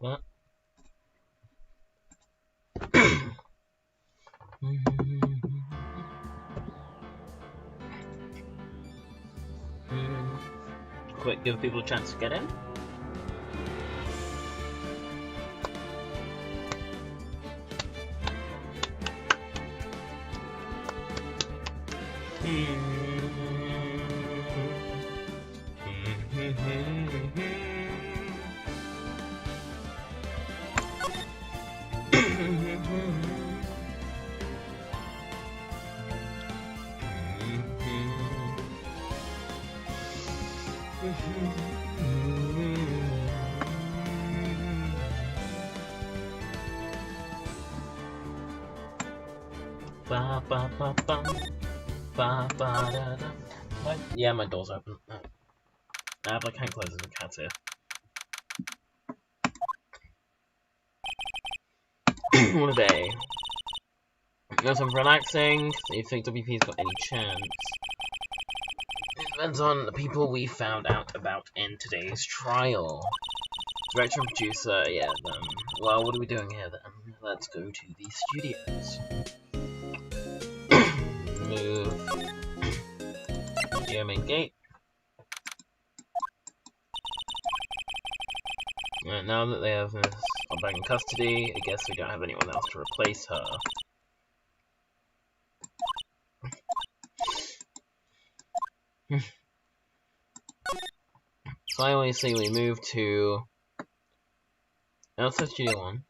What? Quick, give people a chance to get in. Ba ba ba ba ba ba da da. Yeah, my door's open. I can't close it. The cat's here. What a day. Got some relaxing. Do you think WP's got any chance? It depends on the people we found out about in today's trial. Director and producer, yeah, then. Well, what are we doing here then? Let's go to the studios. Move. Yeah, main gate. Right, now that they have this back in custody, I guess we don't have anyone else to replace her. So I always say we move to outside Studio 1.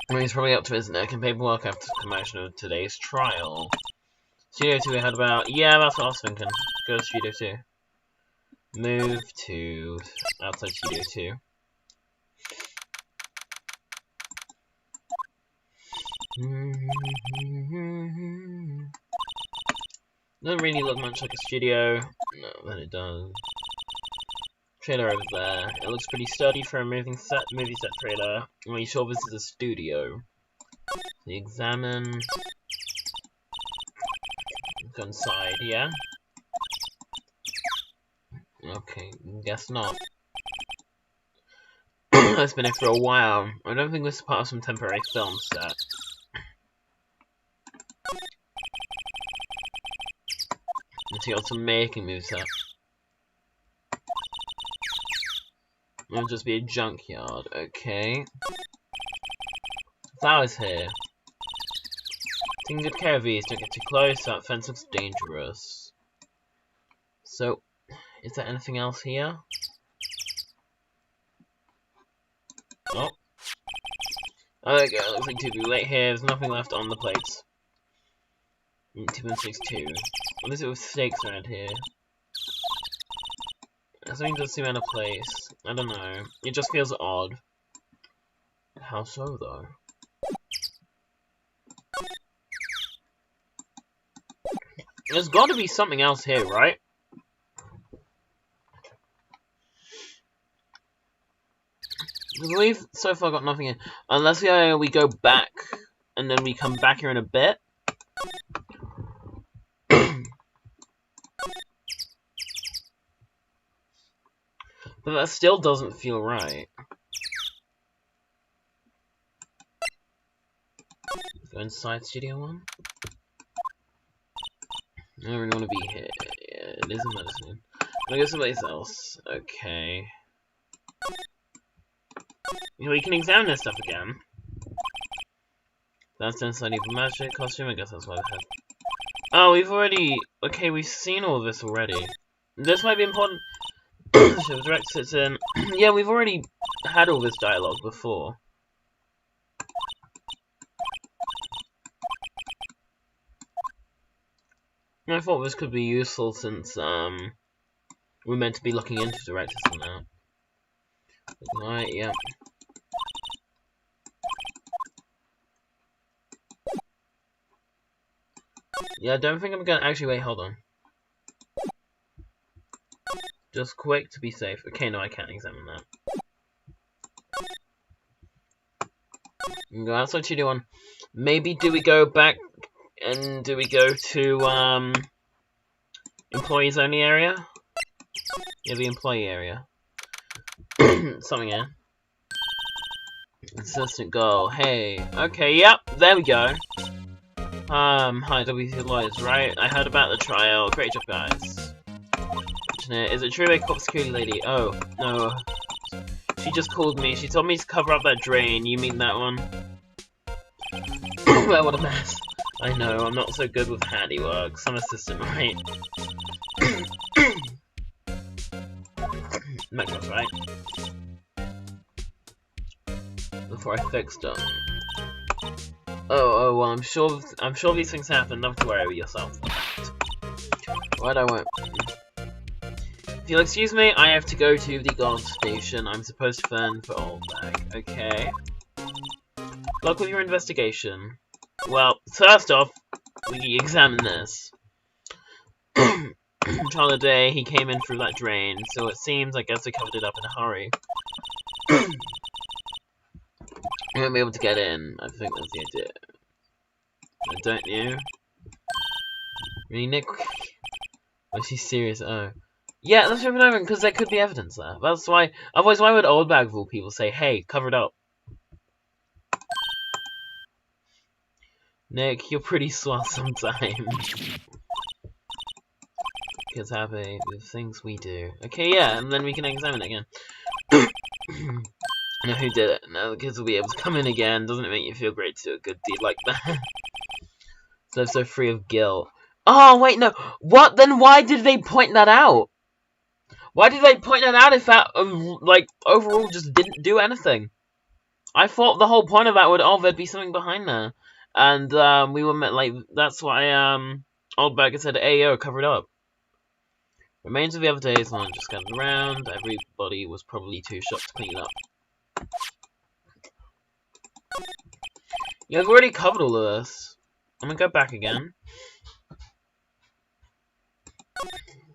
He's probably up to his neck in paperwork after the commotion of today's trial. Studio 2 we had about... Yeah, that's what I was thinking. Go to Studio 2. Move to outside Studio 2. Doesn't really look much like a studio. No, but it does. Trailer over there. It looks pretty sturdy for a movie set trailer. Are you sure this is a studio? We examine. Go inside, yeah? Okay, guess not. It's been here for a while. I don't think this is part of some temporary film set. Material to make a movie set. It'll just be a junkyard, okay. Flowers here. Taking good care of these, don't get too close, that fence looks dangerous. So, is there anything else here? Oh. Oh, there we go, it looks like 2 late here, there's nothing left on the plates. 2.62. What is it with steaks around here? Something does seem out of place. I don't know. It just feels odd. How so, though? There's got to be something else here, right? We've so far got nothing in. Unless we go back, and then we come back here in a bit. But that still doesn't feel right. Let's go inside Studio 1. I don't really want to be here. Yeah, it is a medicine. I'll go someplace else. Okay. We can examine this stuff again. That's inside evil magic costume. I guess that's what I had. Oh, we've already... Okay, we've seen all this already. This might be important. So the director sits in. Yeah, we've already had all this dialogue before. I thought this could be useful since we're meant to be looking into directors and that. Right, yeah. Yeah, I don't think I'm gonna actually wait, hold on. Just quick to be safe. Okay, no, I can't examine that. Go outside Studio 1. Maybe do we go back and do we go to Employees only area? Yeah, the employee area. Something here. Assistant goal. Hey. Okay, yep, there we go. Hi, WC Lawyers, right? I heard about the trial. Great job, guys. Is it true they caught the security lady? Oh, no. She just called me. She told me to cover up that drain. You mean that one? Well, what a mess. I know, I'm not so good with handiwork. Some assistant, right? Makes sense, right? Before I fixed them. Oh, well, I'm sure these things happen. Nothing to worry about yourself. What I won't. If you'll excuse me, I have to go to the guard station. I'm supposed to fend for Old Bag. Okay. Luck with your investigation. Well, first off, we examine this. Trial of the day, he came in through that drain, so it seems I guess they covered it up in a hurry. We won't be able to get in. I think that's the idea. Don't you? Really, Nick? Was she serious? Oh. Yeah, let's rip it over, because there could be evidence there. That's why. Otherwise, why would Old Bagville people say, hey, cover it up? Nick, you're pretty swell sometimes. Kids happy with things we do. Okay, yeah, and then we can examine it again. Now who did it? Now the kids will be able to come in again. Doesn't it make you feel great to do a good deed like that? So free of guilt. Oh, wait, no. What? Then why did they point that out? Why did they point that out if that, like, overall just didn't do anything? I thought the whole point of that would, oh, there'd be something behind there. And, we were met, like, that's why, Oldberger said, hey, yo, cover it up. Remains of the other days, one just scattered around. Everybody was probably too shocked to clean it up. Yeah, I've already covered all of this. I'm gonna go back again.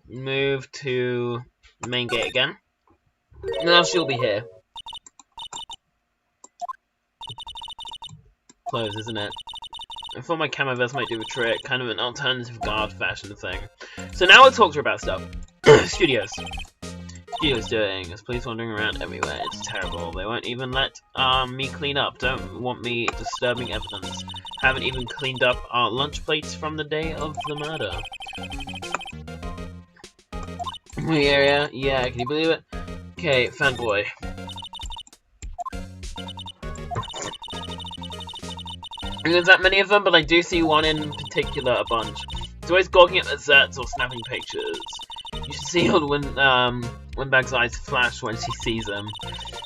Move to the main gate again. Now she'll be here. Close, isn't it? I thought my camo vest might do a trick, kind of an alternative guard fashion thing. So now let's talk to her about stuff. Studios. Studios doing. There's police wandering around everywhere. It's terrible. They won't even let me clean up. Don't want me disturbing evidence. Haven't even cleaned up our lunch plates from the day of the murder. Yeah, can you believe it? Okay, fanboy. There's that many of them, but I do see one in particular a bunch. He's always gawking at the sets or snapping pictures. You should see old Windbag's eyes flash when she sees him.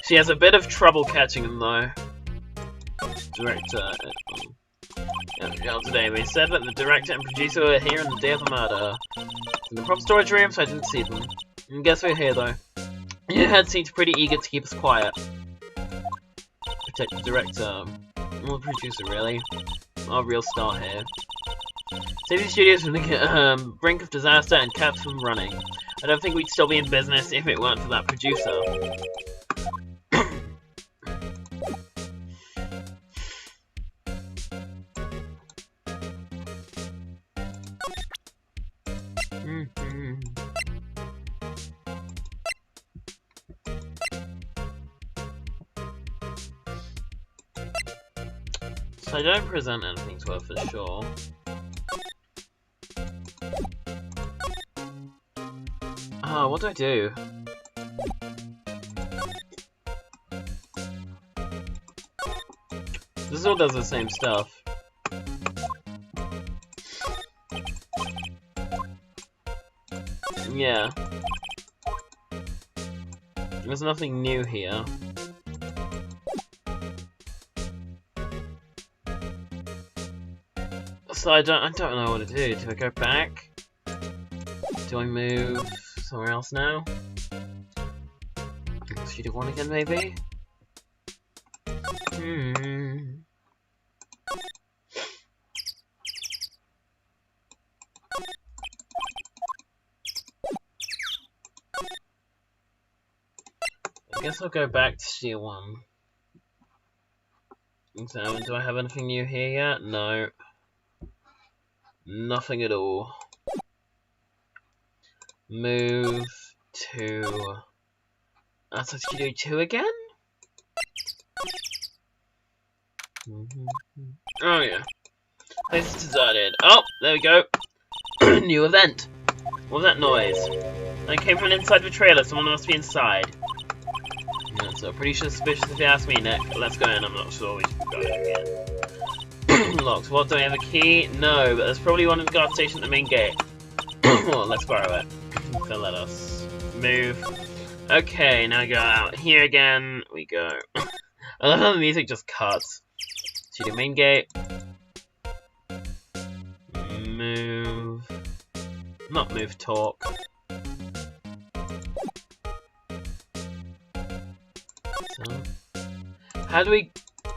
She has a bit of trouble catching him, though. Director. Yeah, today they said that the director and producer were here on the day of the murder. In the prop storage room, so I didn't see them. And guess we're here, though. Your head seems pretty eager to keep us quiet. Protect the director. Or the producer, really. Our real star here. Save the studios from the brink of disaster and kept from running. I don't think we'd still be in business if it weren't for that producer. So I don't present anything to her for sure. Oh, what do I do? This all does the same stuff. Yeah. There's nothing new here. So I don't know what to do. Do I go back? Do I move somewhere else now? Studio 1 again, maybe? I guess I'll go back to Studio 1. So, do I have anything new here yet? No. Nothing at all. move to outside Studio 2 again? Oh yeah. Place is deserted. Oh, there we go. New event. What was that noise? It came from inside the trailer. Someone must be inside. Yeah, so pretty suspicious if you ask me, Nick. Let's go in. I'm not sure we should go in again. Locked. What, do I have a key? No, but there's probably one at the guard station at the main gate. Well, let's borrow it. They'll let us move. Okay, now go out here again. We go. I love how the music just cuts. To the main gate. Move. Not move, talk. So, how do we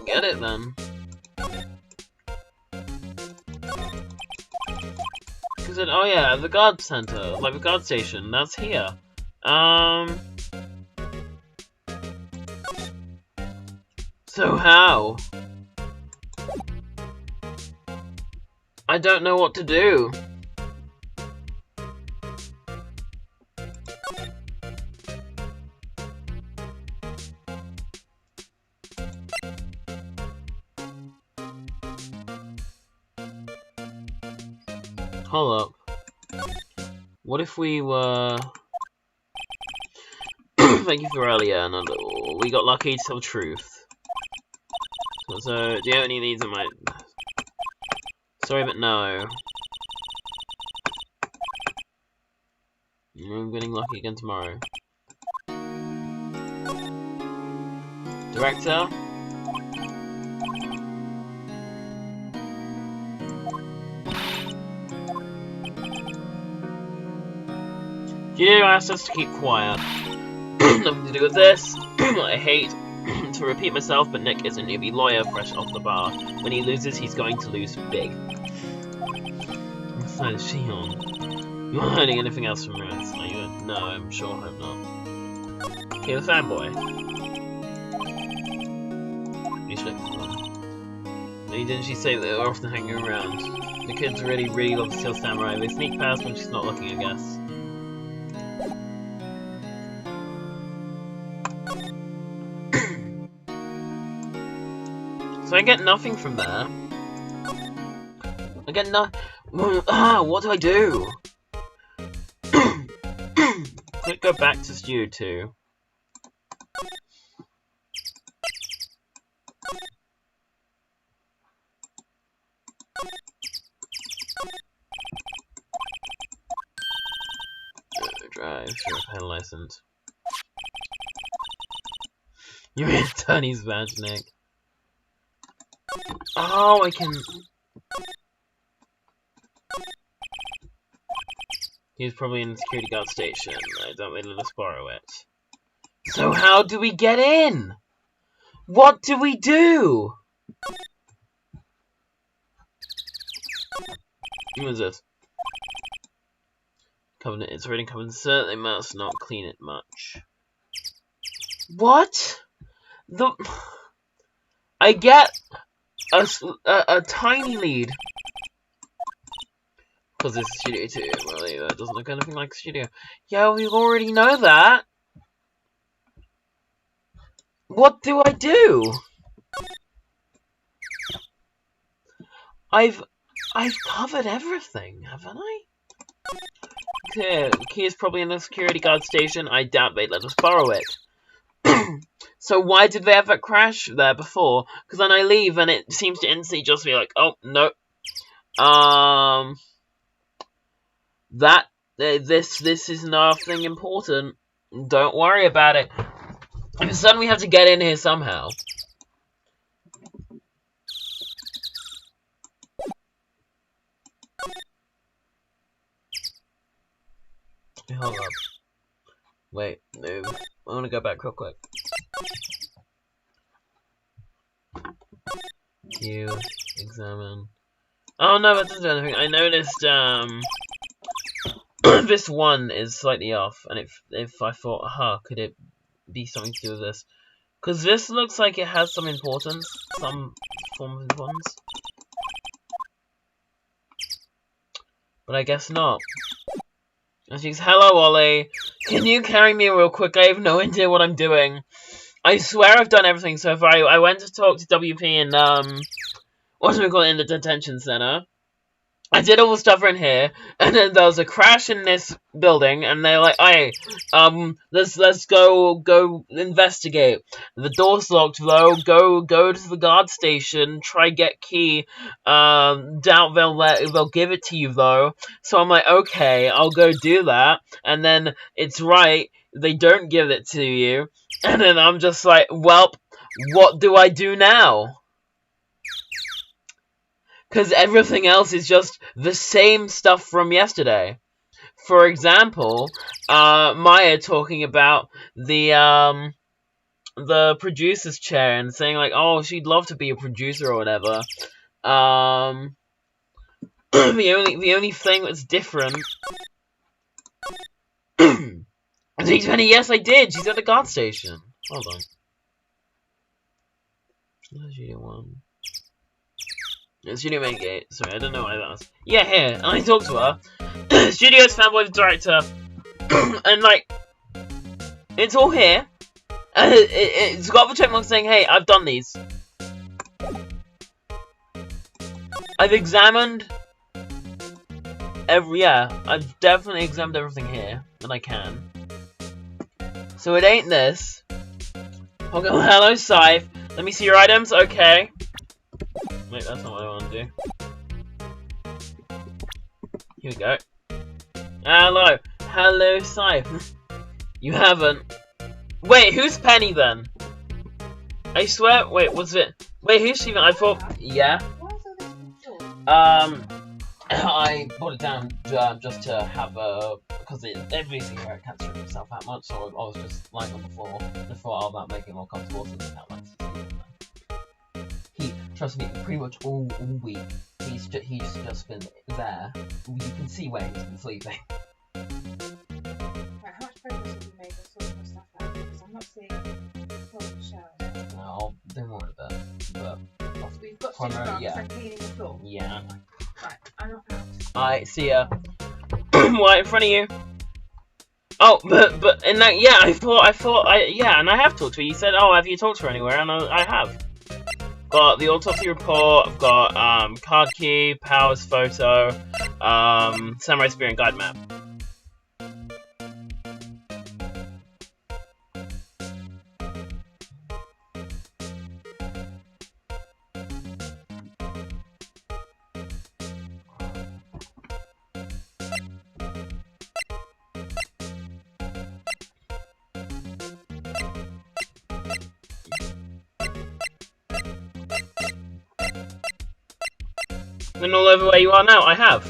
get it then? Because it, oh yeah, the guard center, like the guard station, that's here. So how? I don't know what to do. Hold up. What if we were... Thank you for earlier, we got lucky to tell the truth. So, do you have any of these in my... Sorry, but no. I'm getting lucky again tomorrow. Director? You asked us to keep quiet. Nothing to do with this. I hate to repeat myself, but Nick is a newbie lawyer fresh off the bar. When he loses, he's going to lose big. What side is she on? You aren't hiding anything else from Rance, are you? No, I'm sure I hope not. Okay, the fanboy. You should didn't she say that they're often hanging around? The kids really love to steal samurai. They sneak past when she's not looking, I guess. So I get nothing from there. I get no. What do I do? Let's go back to Studio 2. Drive, sure, pen license. You're in Tony's badge, Nick. Oh, I can... He's probably in the security guard station. I don't really let us borrow it. So how do we get in? What do we do? What is this? Covenant, it's already covered in dirt. They must not clean it much. What? I get a tiny lead. Because it's Studio 2. Well, yeah, that doesn't look anything like Studio. Yeah, we already know that. What do I do? I've covered everything, haven't I? Okay, the key is probably in the security guard station. I doubt they'd let us borrow it. So why did they have that crash there before? Because then I leave and it seems to instantly just be like, oh, no. This is nothing important. Don't worry about it. And suddenly we have to get in here somehow. Hold up. Wait, no. I want to go back real quick. Q, examine. Oh no, that doesn't do anything. I noticed, this one is slightly off, and if I thought, could it be something to do with this? Because this looks like it has some importance, some form of importance. But I guess not. And she's, hello, Ollie. Can you carry me real quick? I have no idea what I'm doing. I swear I've done everything so far. I went to talk to WP in, what do we call it, in the detention center. I did all the stuff in here, and then there was a crash in this building, and they're like, hey, let's go investigate. The door's locked though, go to the guard station, try get key, doubt they'll give it to you though. So I'm like, okay, I'll go do that, and then it's right, they don't give it to you, and then I'm just like, welp, what do I do now? Because everything else is just the same stuff from yesterday. For example, Maya talking about the producer's chair and saying like, oh, she'd love to be a producer or whatever. The only thing that's different. D20, yes, I did. She's at the guard station. Hold on. Studio 1. Studio main gate. Sorry, I don't know why that was. Yeah, here. And I talked to her. Studio's fanboy director. And, like, it's all here. And it's got the checkmark saying, hey, I've done these. I've examined I've definitely examined everything here that I can. So it ain't this. Okay, well, hello, Scythe. Let me see your items. Okay. Wait, that's not what I want to do. Here we go. Hello. Hello, Scythe. You haven't. Wait, who's Penny then? I swear. Wait, was it? Wait, who's she? I thought. Yeah. I brought it down just to have a. Because every single character can't strip himself that much, so I was just lying on the floor. I thought, oh, that'll make it more comfortable since he can't like he, trust me, pretty much all week, he's just been there. You can see where he's been sleeping. Right, how much progress have you made with sorting stuff out? Because I'm not seeing the showers. I'll do more of that, but... So we've got to do like cleaning the floor. Yeah. Right, I'm not out. Alright, see ya. Right in front of you. Oh, but in that, yeah, I thought, yeah, and I have talked to her. You said, oh, have you talked to her anywhere? And I have. Got the autopsy report, I've got, card key, powers photo, samurai spear and guide map. And all over where you are now, I have.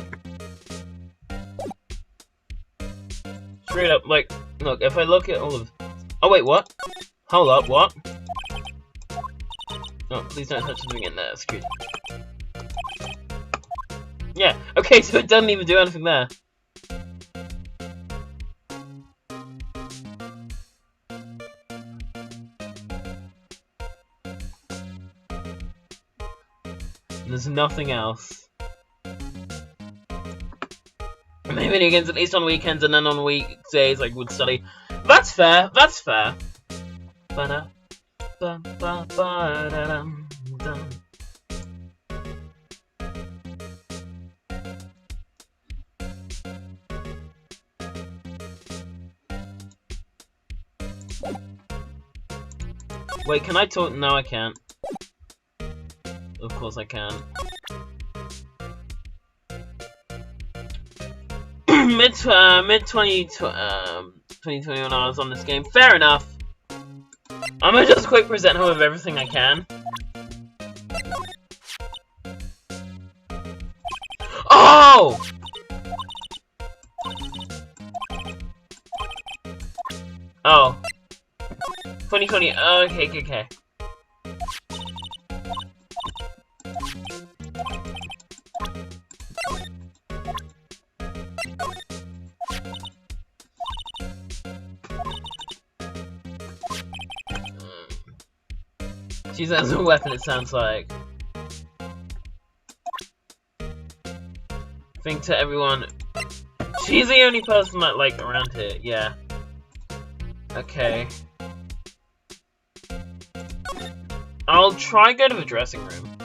Straight up, like, look, if I look at all of... Oh, wait, what? Hold up, what? Oh, please don't touch something in there, screw. Yeah, okay, so it doesn't even do anything there. There's nothing else. Maybe against at least on weekends and then on weekdays like would study. That's fair. That's fair. Wait, can I talk? No, I can't. Of course I can. mid 2021 I was on this game. Fair enough. I'm gonna just quick present her with everything I can. Oh! Oh. 2020. Okay. She says a weapon, it sounds like. Think to everyone She's the only person that, like, around here, yeah. Okay. I'll try go to the dressing room.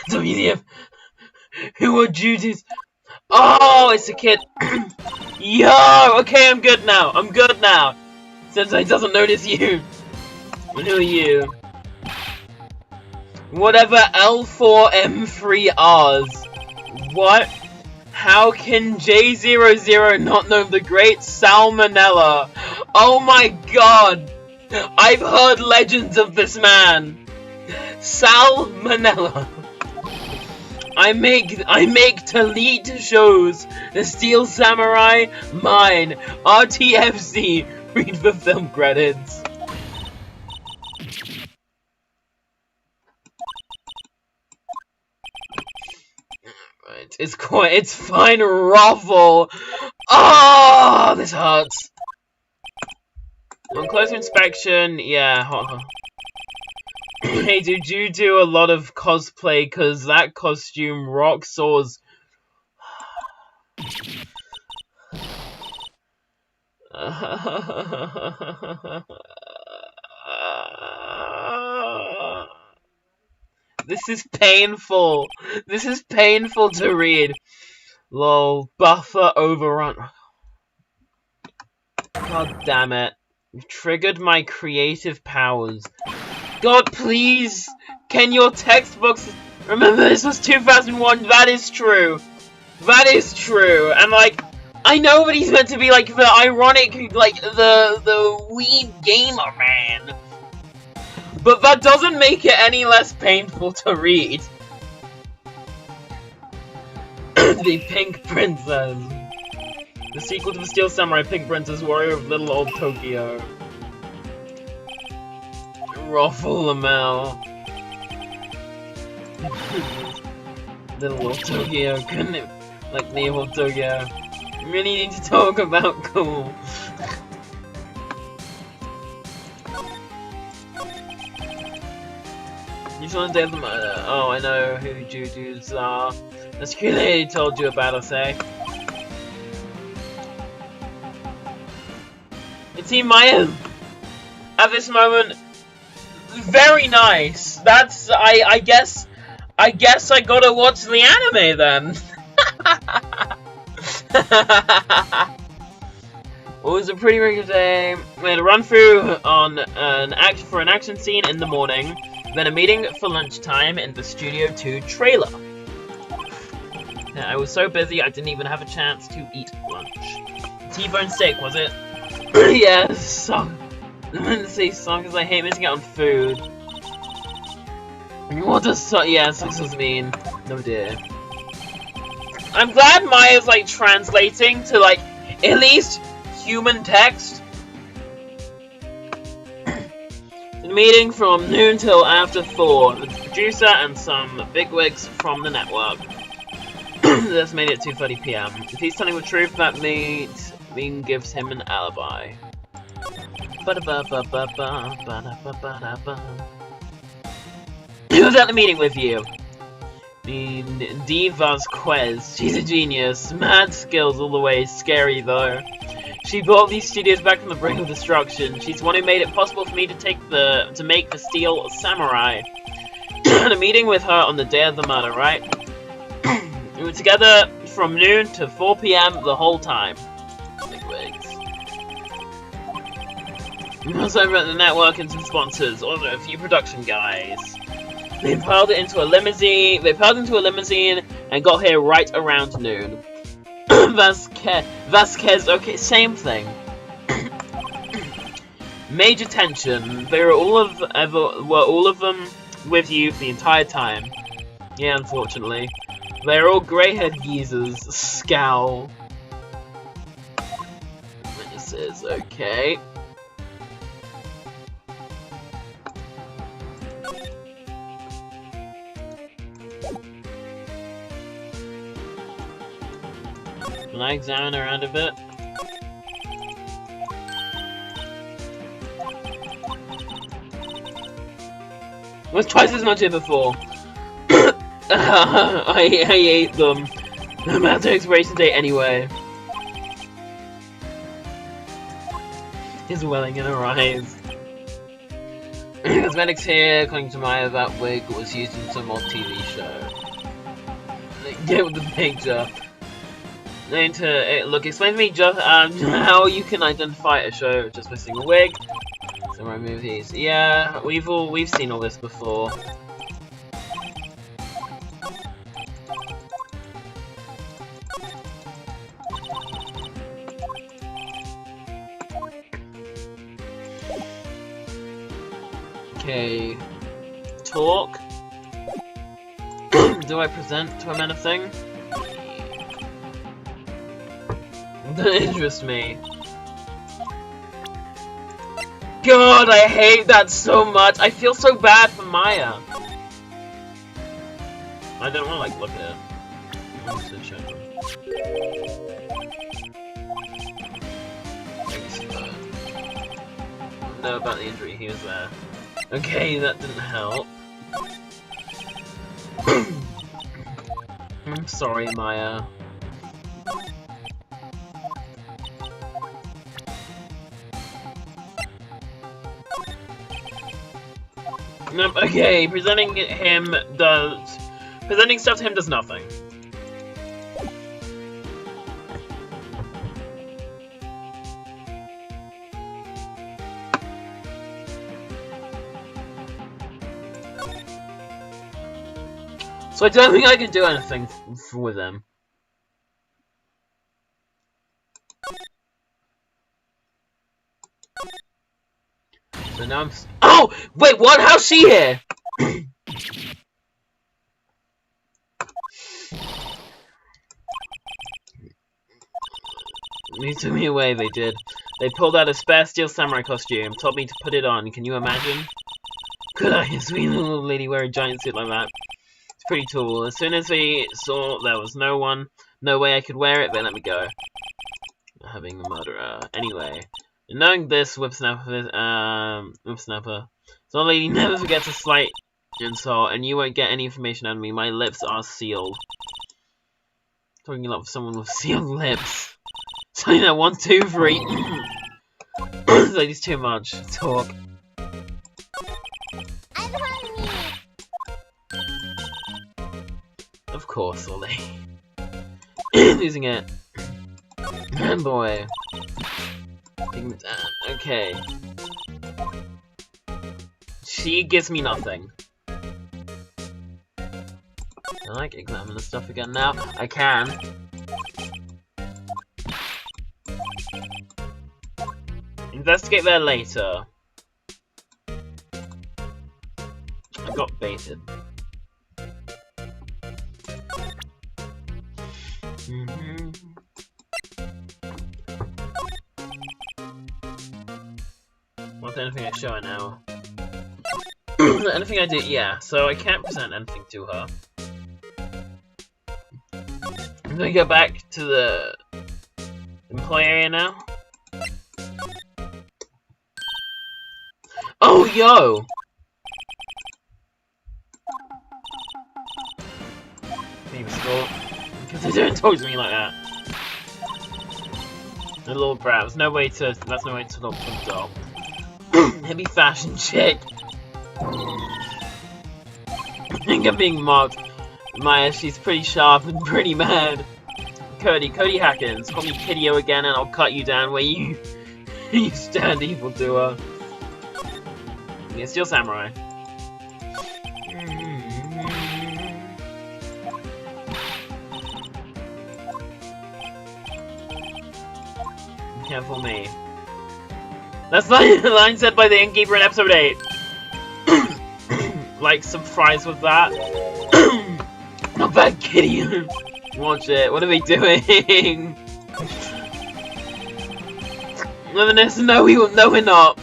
WDF! Who are Judy's? Oh, it's a kid. Yo! Okay, I'm good now. I'm good now. Sensei doesn't notice you. Who are you? Whatever L4M3Rs. What? How can J00 not know the great Salmonella? Oh my god! I've heard legends of this man. Salmonella. I make Talite shows. The Steel Samurai, mine. RTFC. Read the film credits. Right, it's fine, Ruffle. Oh, this hurts. On closer inspection, yeah. Hey, did you do a lot of cosplay? Cause that costume rock soars. This is painful. This is painful to read. Lol, buffer overrun. God damn it. You've triggered my creative powers. God, please! Can your textbooks... Remember, this was 2001, that is true. That is true. And, like, I know that he's meant to be, like, the ironic, like, the weed gamer man. But that doesn't make it any less painful to read. The Pink Princess. The sequel to the Steel Samurai, Pink Princess, Warrior of Little Old Tokyo. Ruffle Lamel. Little Old Tokyo, couldn't it? Like Neo Old Tokyo. Really need to talk about cool. You saw the day of the murder. Oh, I know who Juju's are. The security lady told you about us, eh? It's Team Mayan. At this moment, very nice. That's I guess I gotta watch the anime then. It was a pretty regular day. We had a run through on an action scene in the morning, then a meeting for lunchtime in the Studio 2 trailer. I was so busy I didn't even have a chance to eat lunch. T-bone steak, was it? Yes. I didn't say song because I hate missing out on food. What does success mean? No dear. I'm glad Maya's like translating to like at least human text. The meeting from noon till after 4. The producer and some bigwigs from the network. That's made it 2:30 PM. If he's telling the truth, that mean gives him an alibi. Who was at the meeting with you? Dee Vasquez. She's a genius. Mad skills all the way. Scary though. She brought these studios back from the brink of destruction. She's the one who made it possible for me to make the Steel Samurai. Had a meeting with her on the day of the murder, right? We were together from noon to 4 PM the whole time. Bigwigs. We was over at the network and some sponsors, also a few production guys. They piled into a limousine. And got here right around noon. Vasquez, okay, same thing. Major tension. They were all of them with you the entire time. Yeah, unfortunately. They're all grey-haired geezers. Scowl. Witnesses, okay. Can I examine around a bit? It was twice as much here before. I ate them. No matter expiration date anyway. Is welling in her eyes. Cosmetics here, according to Maya, that wig was used in some old TV show. Get with the picture. Look, explain to me just how you can identify a show just by seeing a wig. Samurai movies. Yeah, we've seen all this before. Okay. Talk. Do I present to him anything? That interests me. God, I hate that so much. I feel so bad for Maya. I don't want to like look at it. I want to show them. I don't know about the injury. He was there. Okay, that didn't help. I'm sorry, Maya. Nope, okay, presenting stuff to him does nothing. So I don't think I can do anything with him. So now I'm oh! Wait, what? How's she here? They took me away, they did. They pulled out a spare steel samurai costume, told me to put it on. Can you imagine? Could I, a sweet little lady, wear a giant suit like that? It's pretty cool. As soon as we saw there was no way I could wear it, they let me go. Having a murderer. Anyway. Knowing this, Whipsnapper, so lady never forgets a slight insult, and you won't get any information out of me. My lips are sealed. Talking a lot with someone with sealed lips. Saying that 1, 2, 3. This lady's too much. Talk. Of course, Ollie. Losing it. Man, boy. Okay. She gives me nothing. Can I like examine the stuff again now? I can. Investigate there later. I got baited. What's anything I show her now? Anything I do, yeah, so I can't present anything to her. I'm gonna go back to the employee area now. Oh, yo! Maybe score. Because they don't talk to me like that. The little brat. That's no way to talk to a doll. Heavy fashion chick. I think I'm being mocked. Maya, she's pretty sharp and pretty mad. Cody Hackins, call me Kiddio again and I'll cut you down where you you stand, evil doer. Yeah, Steel Samurai. Careful me. That's the line said by the innkeeper in episode 8. Like some fries with that. Not bad, kitty. Watch it. What are they doing? No, we're not.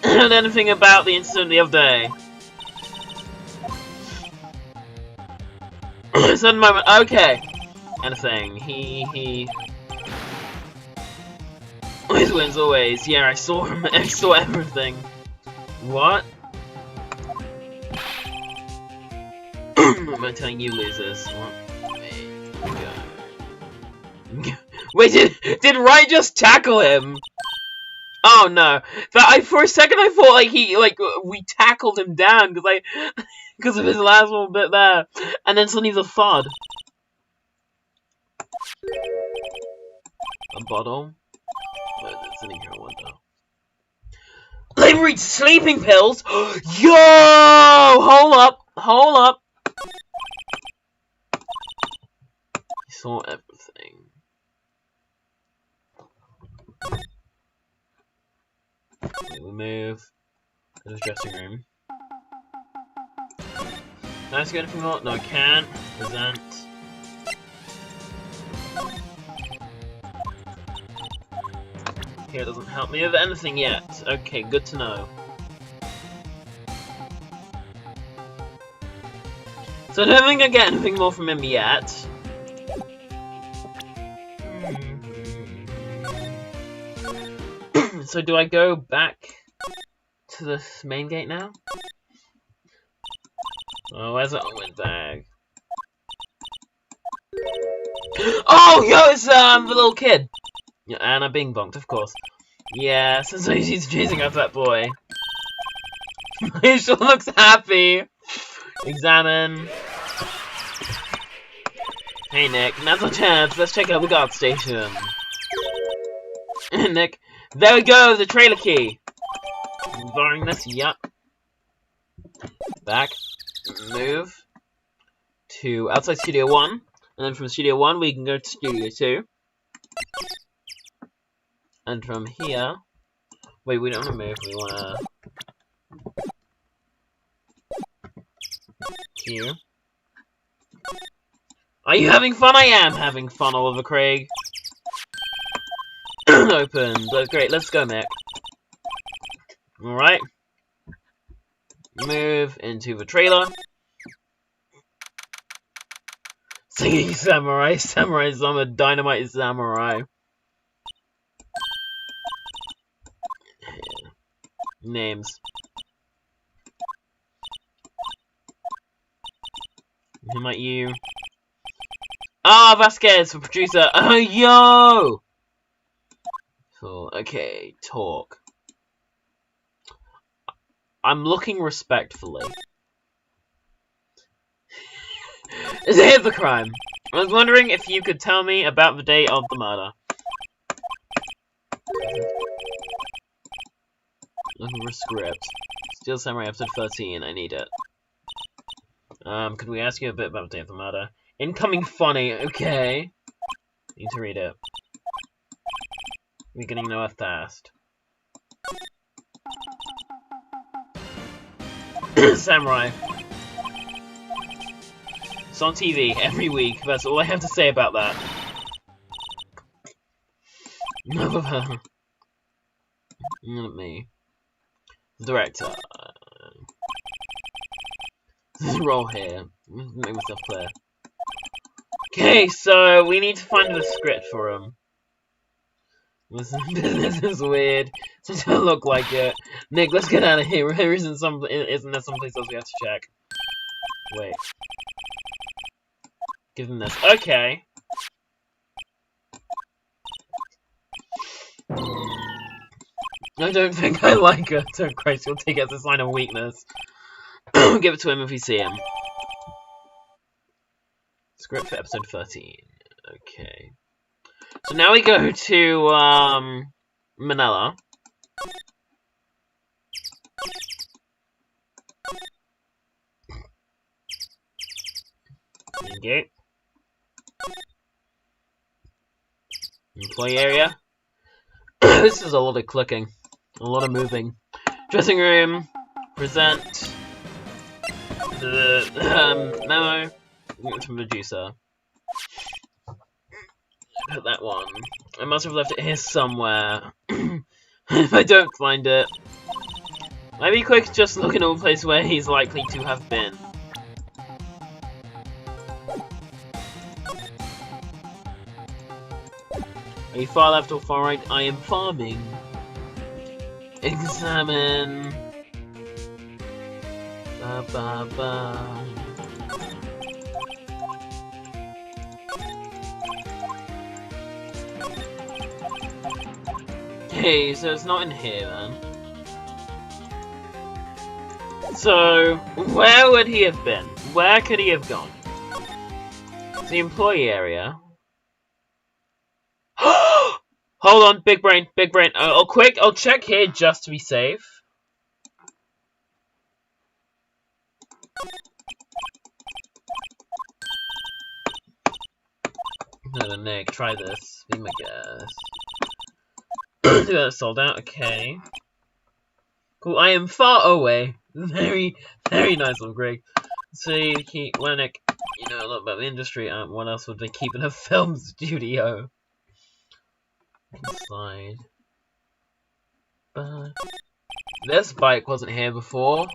Heard anything about the incident the other day? Sudden moment. Okay. Anything. He. Always wins, always. Yeah, I saw him. I saw everything. What? Am I telling you losers? What? Wait, did Ryan just tackle him? Oh no! For a second I thought we tackled him down because of his last little bit there, and then suddenly the thud. A bottle. It's an here, I wonder. They've reached sleeping pills. Yo! Hold up! Hold up! He saw everything. We move to the dressing room. Nice, get anything more? No, I can't. Present. Here, it doesn't help me with anything yet. Okay, good to know. So I don't think I get anything more from him yet. So do I go back to the main gate now? Oh, where's that went bag? Oh, yo, it's the little kid. Yeah, and I'm being bonked, of course. Yeah, so he's chasing after that boy. He sure looks happy. Examine. Hey Nick, now's our chance. Let's check out the guard station. Nick, there we go, the trailer key. Barring this, yup. Back. Move to outside Studio 1, and then from Studio 1 we can go to Studio 2. And from here... Wait, we don't want to move, we want to... Here. Are you having fun? I am having fun, Oliver Craig. Opened. Oh, great, let's go, Mick. Alright. Move into the trailer. Singing Samurai. Samurai Summer. Dynamite Samurai. Names. Who might you? Ah, Vasquez for producer. Oh, yo! So, okay, talk. I'm looking respectfully. Here's the crime. I was wondering if you could tell me about the day of the murder. Looking for a script. Steel Samurai episode 13, I need it. Could we ask you a bit about the day of the murder? Incoming funny, okay. Need to read it. We're getting nowhere fast. Samurai. It's on TV every week. That's all I have to say about that. Not me. The director. This is role here. Make myself clear. Okay, so we need to find the script for him. This is weird. It doesn't look like it. Nick, let's get out of here. Isn't there someplace else we have to check? Wait. Give them this. Okay. I don't think I like it. Oh Christ, we'll take it as a sign of weakness. Give it to him if we see him. Script for episode 13. Okay. So now we go to, Manila. Gate. Employee area. This is a lot of clicking. A lot of moving. Dressing room. Present. The, memo. To Medusa. Put that one. I must have left it here somewhere. If I don't find it. Maybe quick just look in all the place where he's likely to have been. Are you far left or far right? I am farming. Examine. Ba ba ba. Okay, so it's not in here then. So, where would he have been? Where could he have gone? It's the employee area. Hold on, big brain, big brain. I'll check here just to be safe. No, Nick, try this. Be my guess. Sold out, okay. Cool, I am far away. Very, very nice one, Greg. See, Nick, you know a lot about the industry. What else would they keep in a film studio? Slide. But this bike wasn't here before.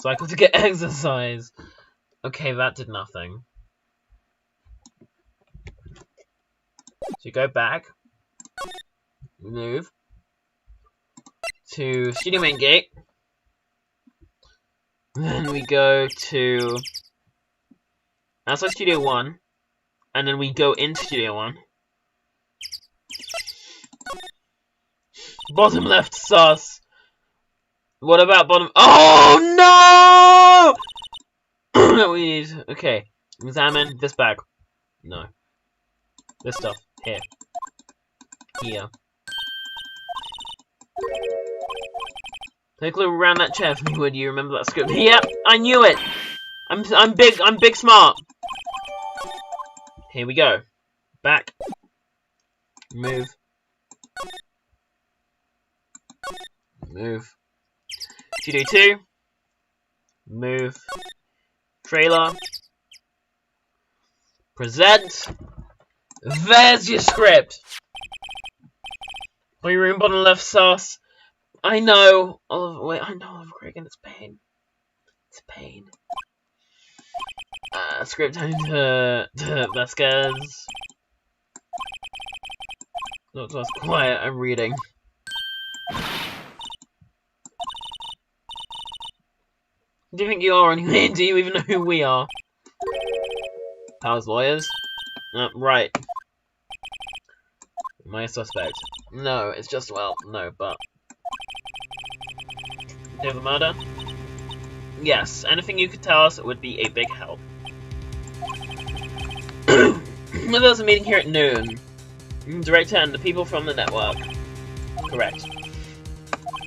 Cycle to get exercise. Okay, that did nothing. So you go back. Move. To Studio Main Gate. Then we go to outside Studio 1. And then we go into Studio 1. Bottom left sus. What about bottom? Oh no! We need. Okay. Examine this bag. No. This stuff. Here. Here. Take a look around that chair for me, would you remember that script? Yep, I knew it! I'm big smart! Here we go. Back. Move. Move. Studio 2. Move. Trailer. Present. There's your script! Play room bottom left sus. I know. Wait, I know Oliver Craig and it's pain. It's pain. Script time to Vasquez. Not so quiet, I'm reading. Do you think you are anyway? Do you even know who we are? Powers lawyers? Right. Am I a suspect? No, it's just, well, no, but... Do you have a murder? Yes, anything you could tell us would be a big help. There's a meeting here at noon. Director and the people from the network. Correct.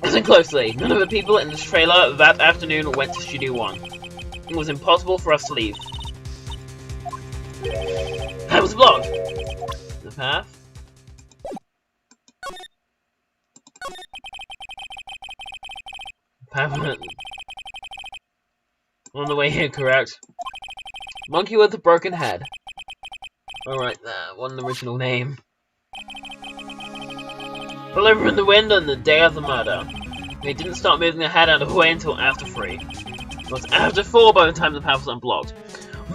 Listen closely. None of the people in this trailer that afternoon went to Studio 1. It was impossible for us to leave. That was blocked! The path? On the way here, correct. Monkey with a broken head. Alright, there, what an original name. Fell over in the wind on the day of the murder. They didn't start moving their head out of the way until after 3. It was after 4 by the time the path was unblocked.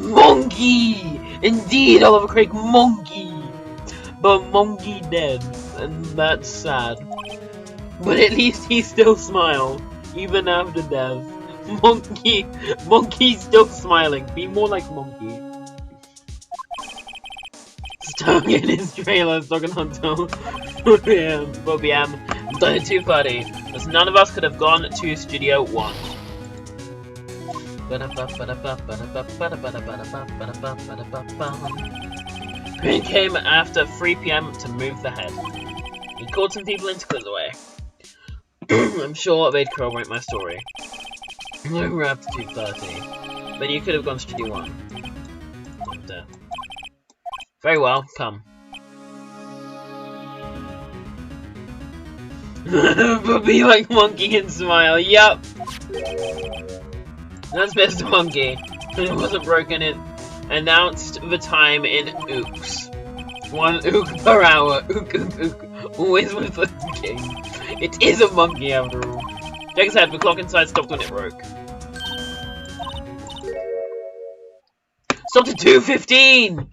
Monkey! Indeed, Oliver Craig, monkey! But monkey dead, and that's sad. But at least he still smiled, even after death. Monkey's still smiling. Be more like Monkey. Stuck in his trailer, stuck until 4 PM, done at 2:30. As none of us could have gone to Studio 1. Green came after 3 PM to move the head. He called some people in to clear the way. I'm sure they'd corroborate my story. We were after 2:30, but you could have gone to Studio 1. Very well, come. But be like Monkey and smile, yup! That's Mr. Monkey. It wasn't broken, it announced the time in ooks. 1 ook per hour, ook, always with the king. It is a monkey after all. Check his head, the clock inside stopped when it broke. Stopped at 2:15!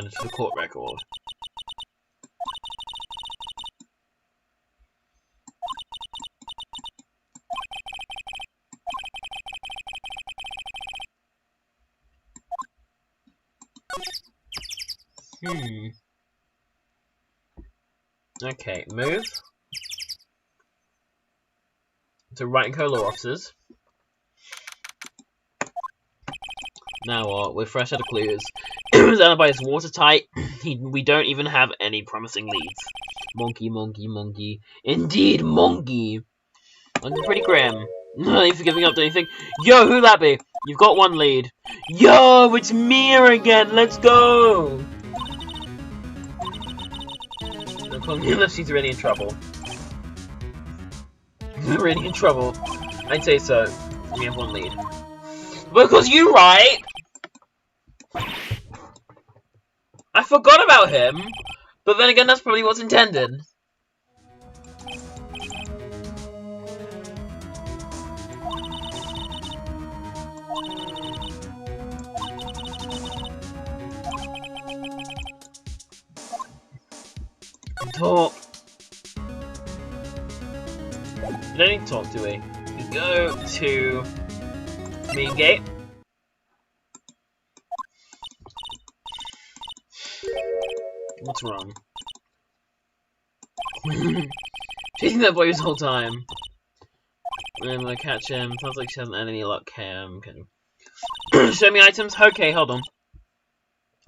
Added to the court record. Okay, move. To right and co-law officers. Now what? We're fresh out of clues. His alibi is watertight. We don't even have any promising leads. Monkey, monkey, monkey. Indeed, monkey. I'm pretty grim. Are you for giving up, don't you think? Yo, who that be? You've got one lead. Yo, it's Mia again. Let's go. Don't call me unless she's really in trouble. Really in trouble. I'd say so. We have one lead. Because you right. I forgot about him, but then again, that's probably what's intended. Talk. We don't need to talk, do we? We go to main gate. What's wrong? Chasing that boy this whole time. I'm gonna catch him. Sounds like she hasn't had any luck. Okay. Show me items. Okay, hold on.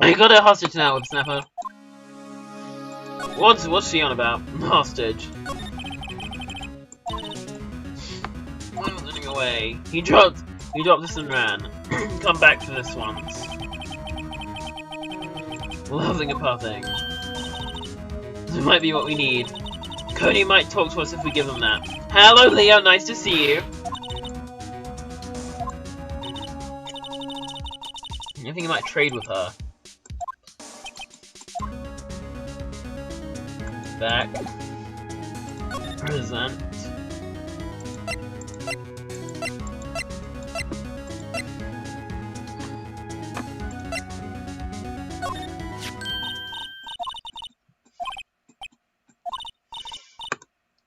I got a hostage now with Snapper. What's she on about? Hostage. Why am I running away? He dropped this and ran. Come back for this once. Loving a puffing. This might be what we need. Cody might talk to us if we give him that. Hello, Leo. Nice to see you. I think he might trade with her. Back. Present.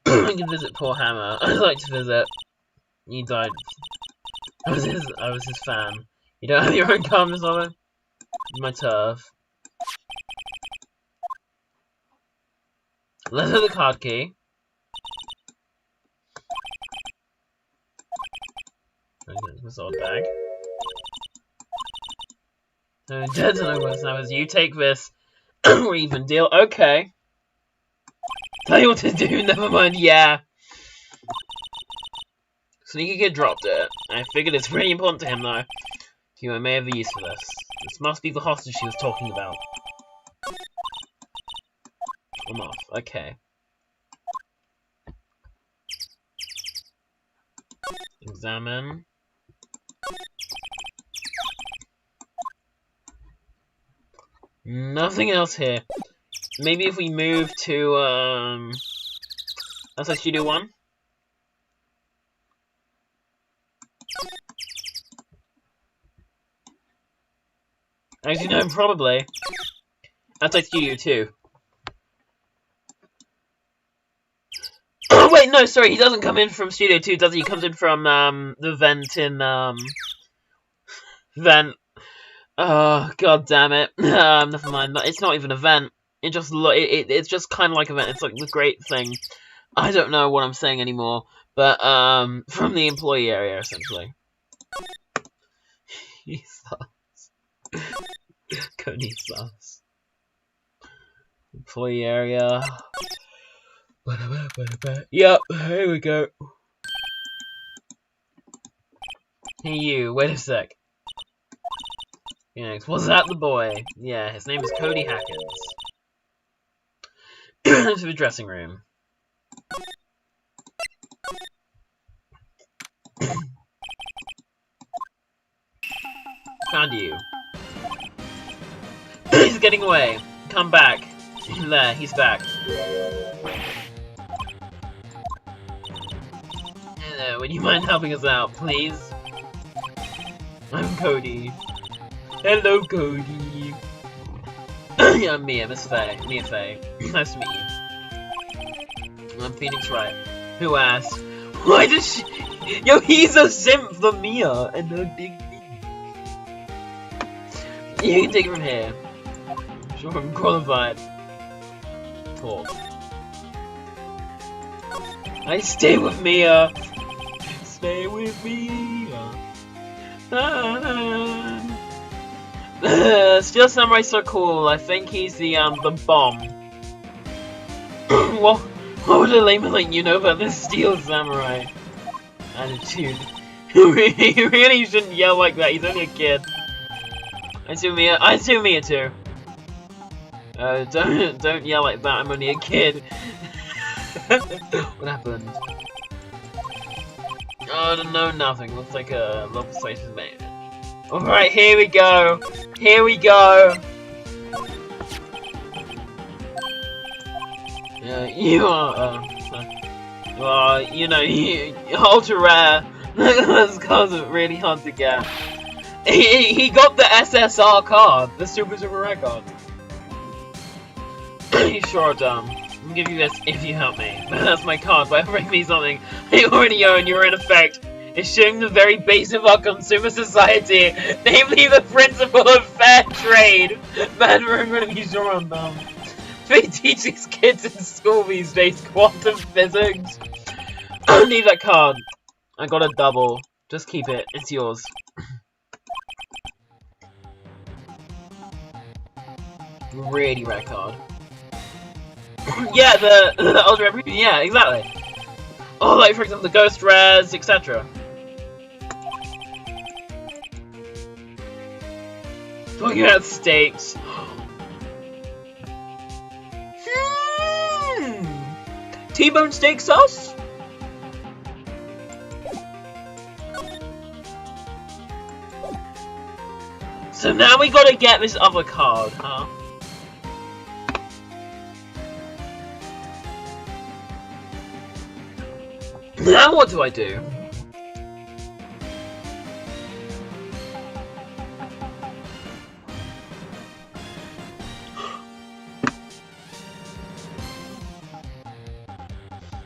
I can visit poor Hammer. I'd like to visit. He died. I was his fan. You don't have your own calmness on it? My turf. Let's have the card key. Okay, my sword bag. Dead to no worse now as you take this. Or even deal. Okay. Tell you what to do, never mind, yeah. Sneaky Kid dropped it. I figured it's really important to him though. I may have a use for this. This must be the hostage she was talking about. I'm off. Okay. Examine. Nothing else here. Maybe if we move to, that's like Studio 1? Actually, no, probably. That's like Studio 2. Oh, wait, no, sorry, he doesn't come in from Studio 2, does he? He comes in from, the vent in, vent. Oh, god damn it. Never mind, it's not even a vent. It's just kind of like a vent. It's like the great thing. I don't know what I'm saying anymore, but, from the employee area, essentially. He sucks. Cody sucks. Employee area. Yep, here we go. Hey you, wait a sec. Phoenix, was that the boy? Yeah, his name is Cody Hackins. To the dressing room. Found you. He's getting away. Come back. There, he's back. Hello, would you mind helping us out, please? I'm Cody. Hello, Cody. Yeah, Mia, Miss Faye. Mia Faye. Nice to meet you. I'm Phoenix Wright. Who asked? Why does she... Yo, he's a simp for Mia and her big thing. You can take it from here. I'm sure I'm qualified. Talk. I stay with Mia. Stay with Mia. Steel Samurai's so cool. I think he's the bomb. What would a layman like you know about this Steel Samurai? Attitude. He really shouldn't yell like that. He's only a kid. I assume Mia too. Don't yell like that. I'm only a kid. What happened? Oh no, nothing. Looks like a love place is made. Alright, here we go. Here we go. You are, you know, ultra rare. Those cards are really hard to get. He got the SSR card, the Super Rare card. Sure, dumb. I'll give you this if you help me. That's my card, but bring me something I already own. You're in effect issuing the very base of our consumer society, namely the principle of fair trade. Man, we're gonna be sure on them. They teach these kids in school these days quantum physics. I don't need that card. I got a double. Just keep it. It's yours. Really rare card. Yeah, the ultra rare. Yeah, exactly. Oh, like for example, the ghost rares, etc. Talking about stakes. T-bone steak sauce? So now we gotta get this other card, huh? Now what do I do?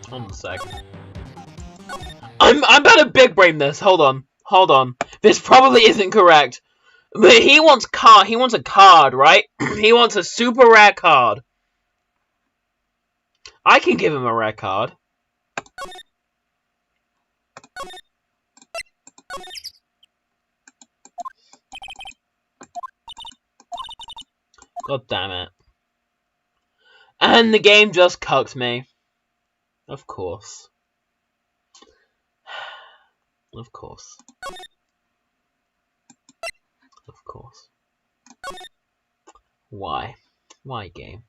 Hold on a sec. I'm about to big brain this. Hold on. This probably isn't correct. But he wants a card, right? He wants a super rare card. I can give him a rare card. God damn it. And the game just cucked me. Of course. Of course. Of course. Why? Why, game?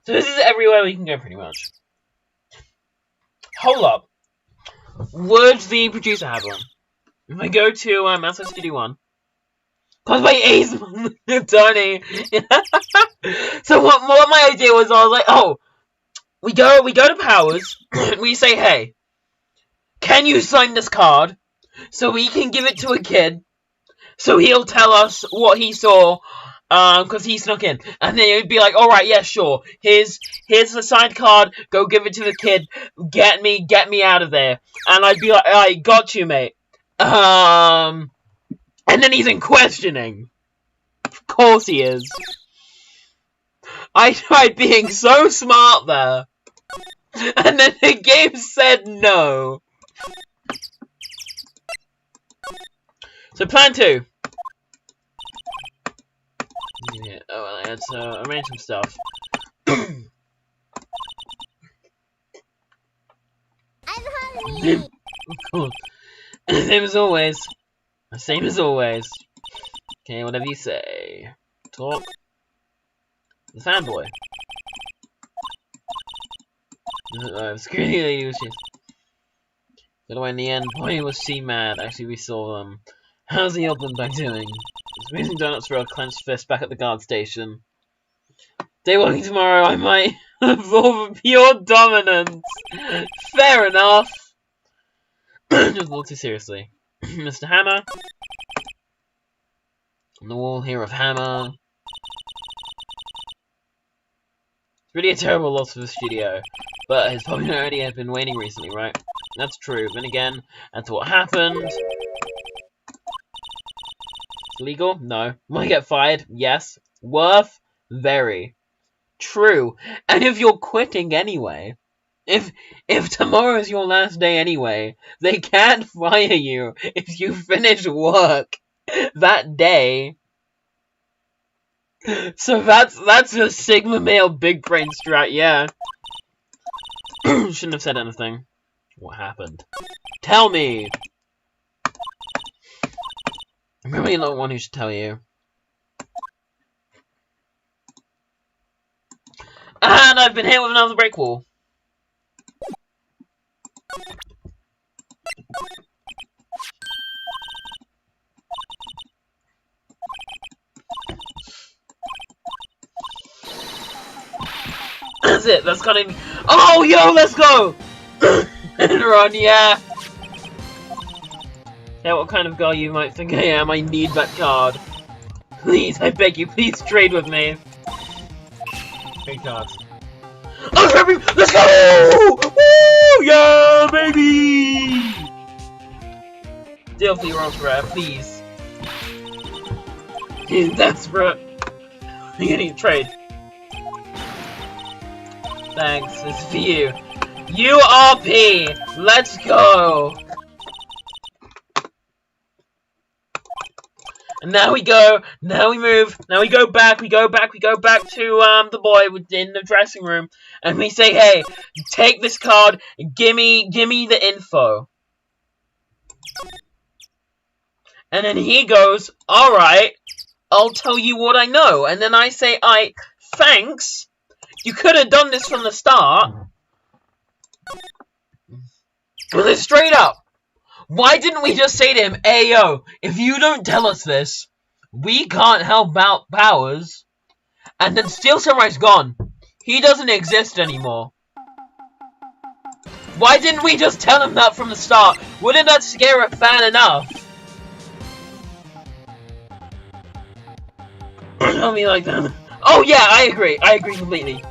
So this is everywhere we can go, pretty much. Hold up. Would the producer have one? If I go to Outside Studio 1. Cause my Ace Tony. So what my idea was, I was like, oh, we go to Powers, we say, hey, can you sign this card? So we can give it to a kid. So he'll tell us what he saw. Cause he snuck in. And then he'd be like, alright, yeah, sure. Here's the signed card, go give it to the kid, get me out of there. And I'd be like, I got you, mate. And then he's in questioning. Of course he is. I tried being so smart there. And then the game said no. So plan 2. Yeah, oh, well, I had to arrange some stuff. Cool. Same as always. Same as always. Okay, whatever you say. Talk. The fanboy. Security lady was just. Got away in the end. Boy, was she mad. Actually, we saw them. How's the open by doing? Squeezing donuts through a clenched fist back at the guard station. Day working tomorrow, I might absorb pure dominance. Fair enough. Just a little too seriously. Mr. Hammer. On the wall here of Hammer. It's really a terrible loss for the studio, but his popularity has been waning recently, right? That's true. Then again, that's what happened. Legal? No. Will I get fired? Yes. Worth? Very. True. And if you're quitting anyway, if tomorrow's your last day anyway, they can't fire you if you finish work that day. So that's a Sigma male big brain strat, yeah. Shouldn't have said anything. What happened? Tell me! I'm really not one who should tell you. And I've been hit with another break wall. That's it, that's kind of... Oh, yo, let's go! And run, yeah! Yeah, what kind of girl you might think I am, I need that card. Please, I beg you, please trade with me. Trade cards. Oh, let's go! Woo! Yeah, baby! Deal for your ultra rare, please. He's desperate. You need to trade. Thanks, it's for you. URP! Let's go! And now we go, now we move, now we go back to the boy in the dressing room, and we say, hey, take this card, gimme the info. And then he goes, alright, I'll tell you what I know. And then I say, thanks, you could have done this from the start. Well, then straight up. Why didn't we just say to him, hey, yo, if you don't tell us this, we can't help out Powers. And then Steel Samurai's gone. He doesn't exist anymore. Why didn't we just tell him that from the start? Wouldn't that scare a fan enough? Tell me like that. Oh yeah, I agree completely.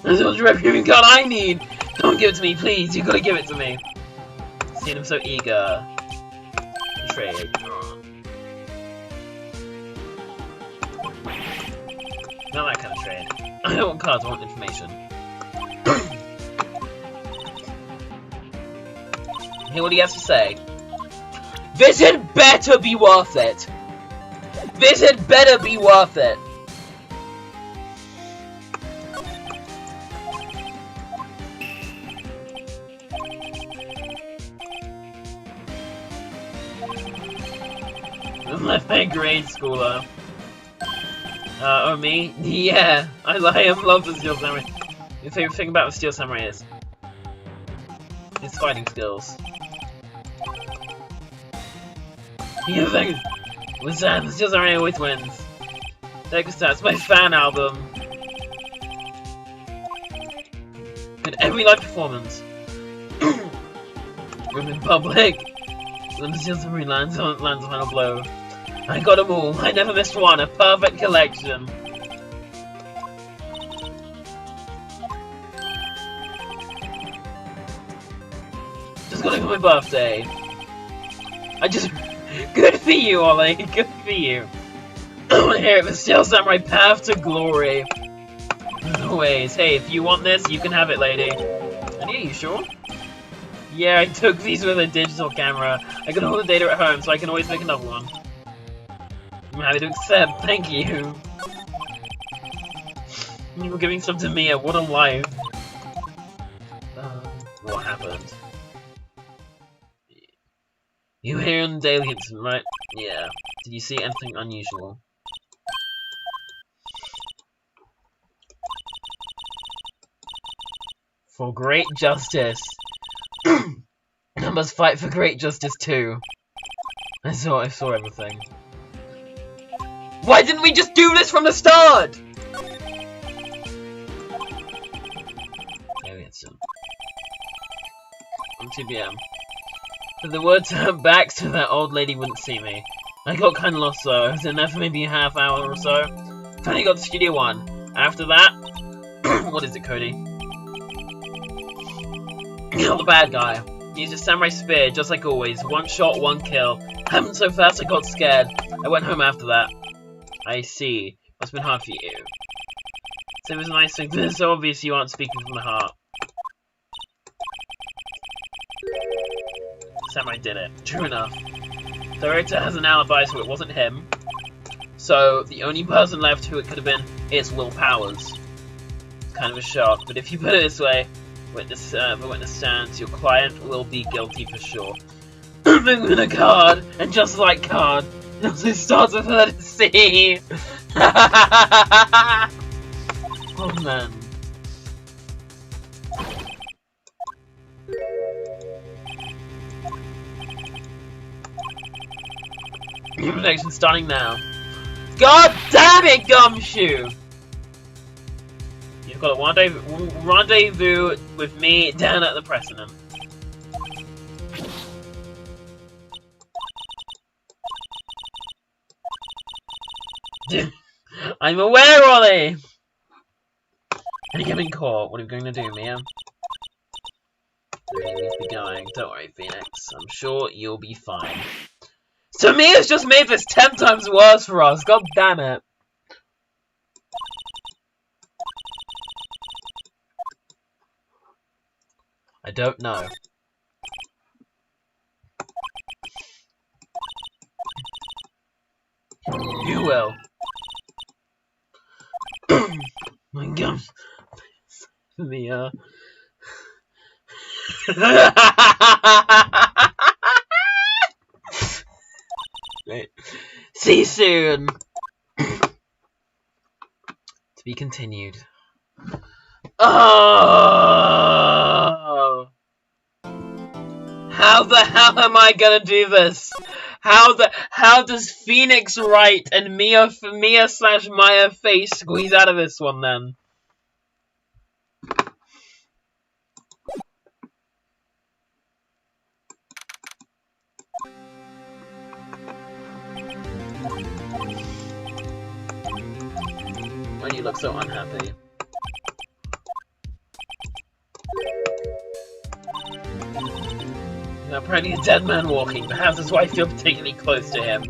This is the reviewing card I need. Don't give it to me, please. You gotta give it to me. Seen him so eager. Trade. Not that kind of trade. I don't want cards, I want information. Hear what he has to say. This had better be worth it. This had better be worth it. My grade schooler. Oh, me? Yeah, I love the Steel Samurai. Your favorite thing about the Steel Samurai is his fighting skills. Yeah, the Steel Samurai always wins. That's my fan album. And every live performance. Room in public. When the Steel Samurai lands a final blow. I got them all. I never missed one. A perfect collection. Just got it for my birthday. Good for you, Ollie. Good for you. I want to hear it. The Steel Samurai Path to Glory. As always. Hey, if you want this, you can have it, lady. And yeah, you sure? Yeah, I took these with a digital camera. I got all the data at home, so I can always make another one. I'm happy to accept, thank you. You were giving some to Mia, what a life. What happened? You were here on the daily incident, right? Yeah. Did you see anything unusual? For great justice. I must fight for great justice too. I saw everything. Why didn't we just do this from the start? Maybe it's 2 PM. But the word turned back so that old lady wouldn't see me. I got kind of lost though. I was in there for maybe a half hour or so. Finally got to Studio 1. After that, what is it, Cody? You're the bad guy. Used a samurai spear, just like always. 1 shot, 1 kill. Happened so fast I got scared. I went home after that. I see. Must have been hard for you. So it was nice thing, but it's so obvious you aren't speaking from the heart. Samurai did it. True enough. Director has an alibi, so it wasn't him. So the only person left who it could have been is Will Powers. Kind of a shock, but if you put it this way, the witness stands, your client will be guilty for sure. Moving with a card, and just like card, it also starts with her to see. Oh man. New protection starting now. God damn it, Gumshoe! You've got a rendezvous with me down at the precedent. I'm aware, Ollie! Incoming court. What are we going to do, Mia? We need to be going. Don't worry, Phoenix. I'm sure you'll be fine. So Mia's just made this 10 times worse for us. God damn it. I don't know. You will. My God. Mia. Wait. See you soon. To be continued. Oh! How the hell am I gonna do this? How does Phoenix Wright and Mia/Maya Face squeeze out of this one then? Why do you look so unhappy? Now, apparently a dead man walking. Perhaps that's why I feel particularly close to him.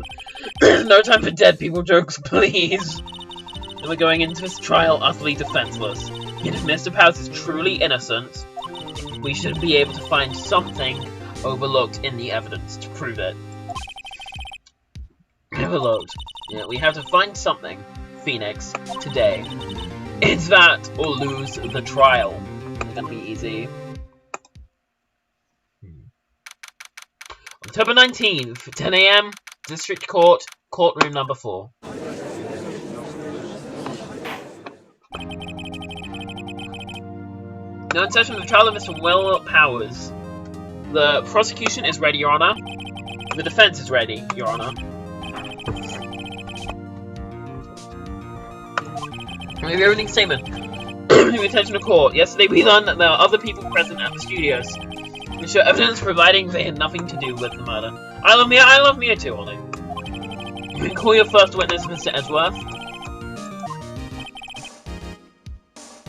No time for dead people jokes, please. And we're going into this trial utterly defenseless. Yet if Mr. Powers is truly innocent, we should be able to find something overlooked in the evidence to prove it. Overlooked. Yeah, we have to find something, Phoenix, today. It's that or lose the trial. It's gonna be easy. October 19th, 10 AM, District Court, Courtroom number 4. Now in session of the trial of Mr. Will Powers. The prosecution is ready, Your Honor. The defense is ready, Your Honor. We have your opening statement. Your attention to court. Yesterday we learned that there are other people present at the studios. We show evidence providing they had nothing to do with the murder. I love Mia too, Ollie. You can call your first witness, Mr. Edgeworth.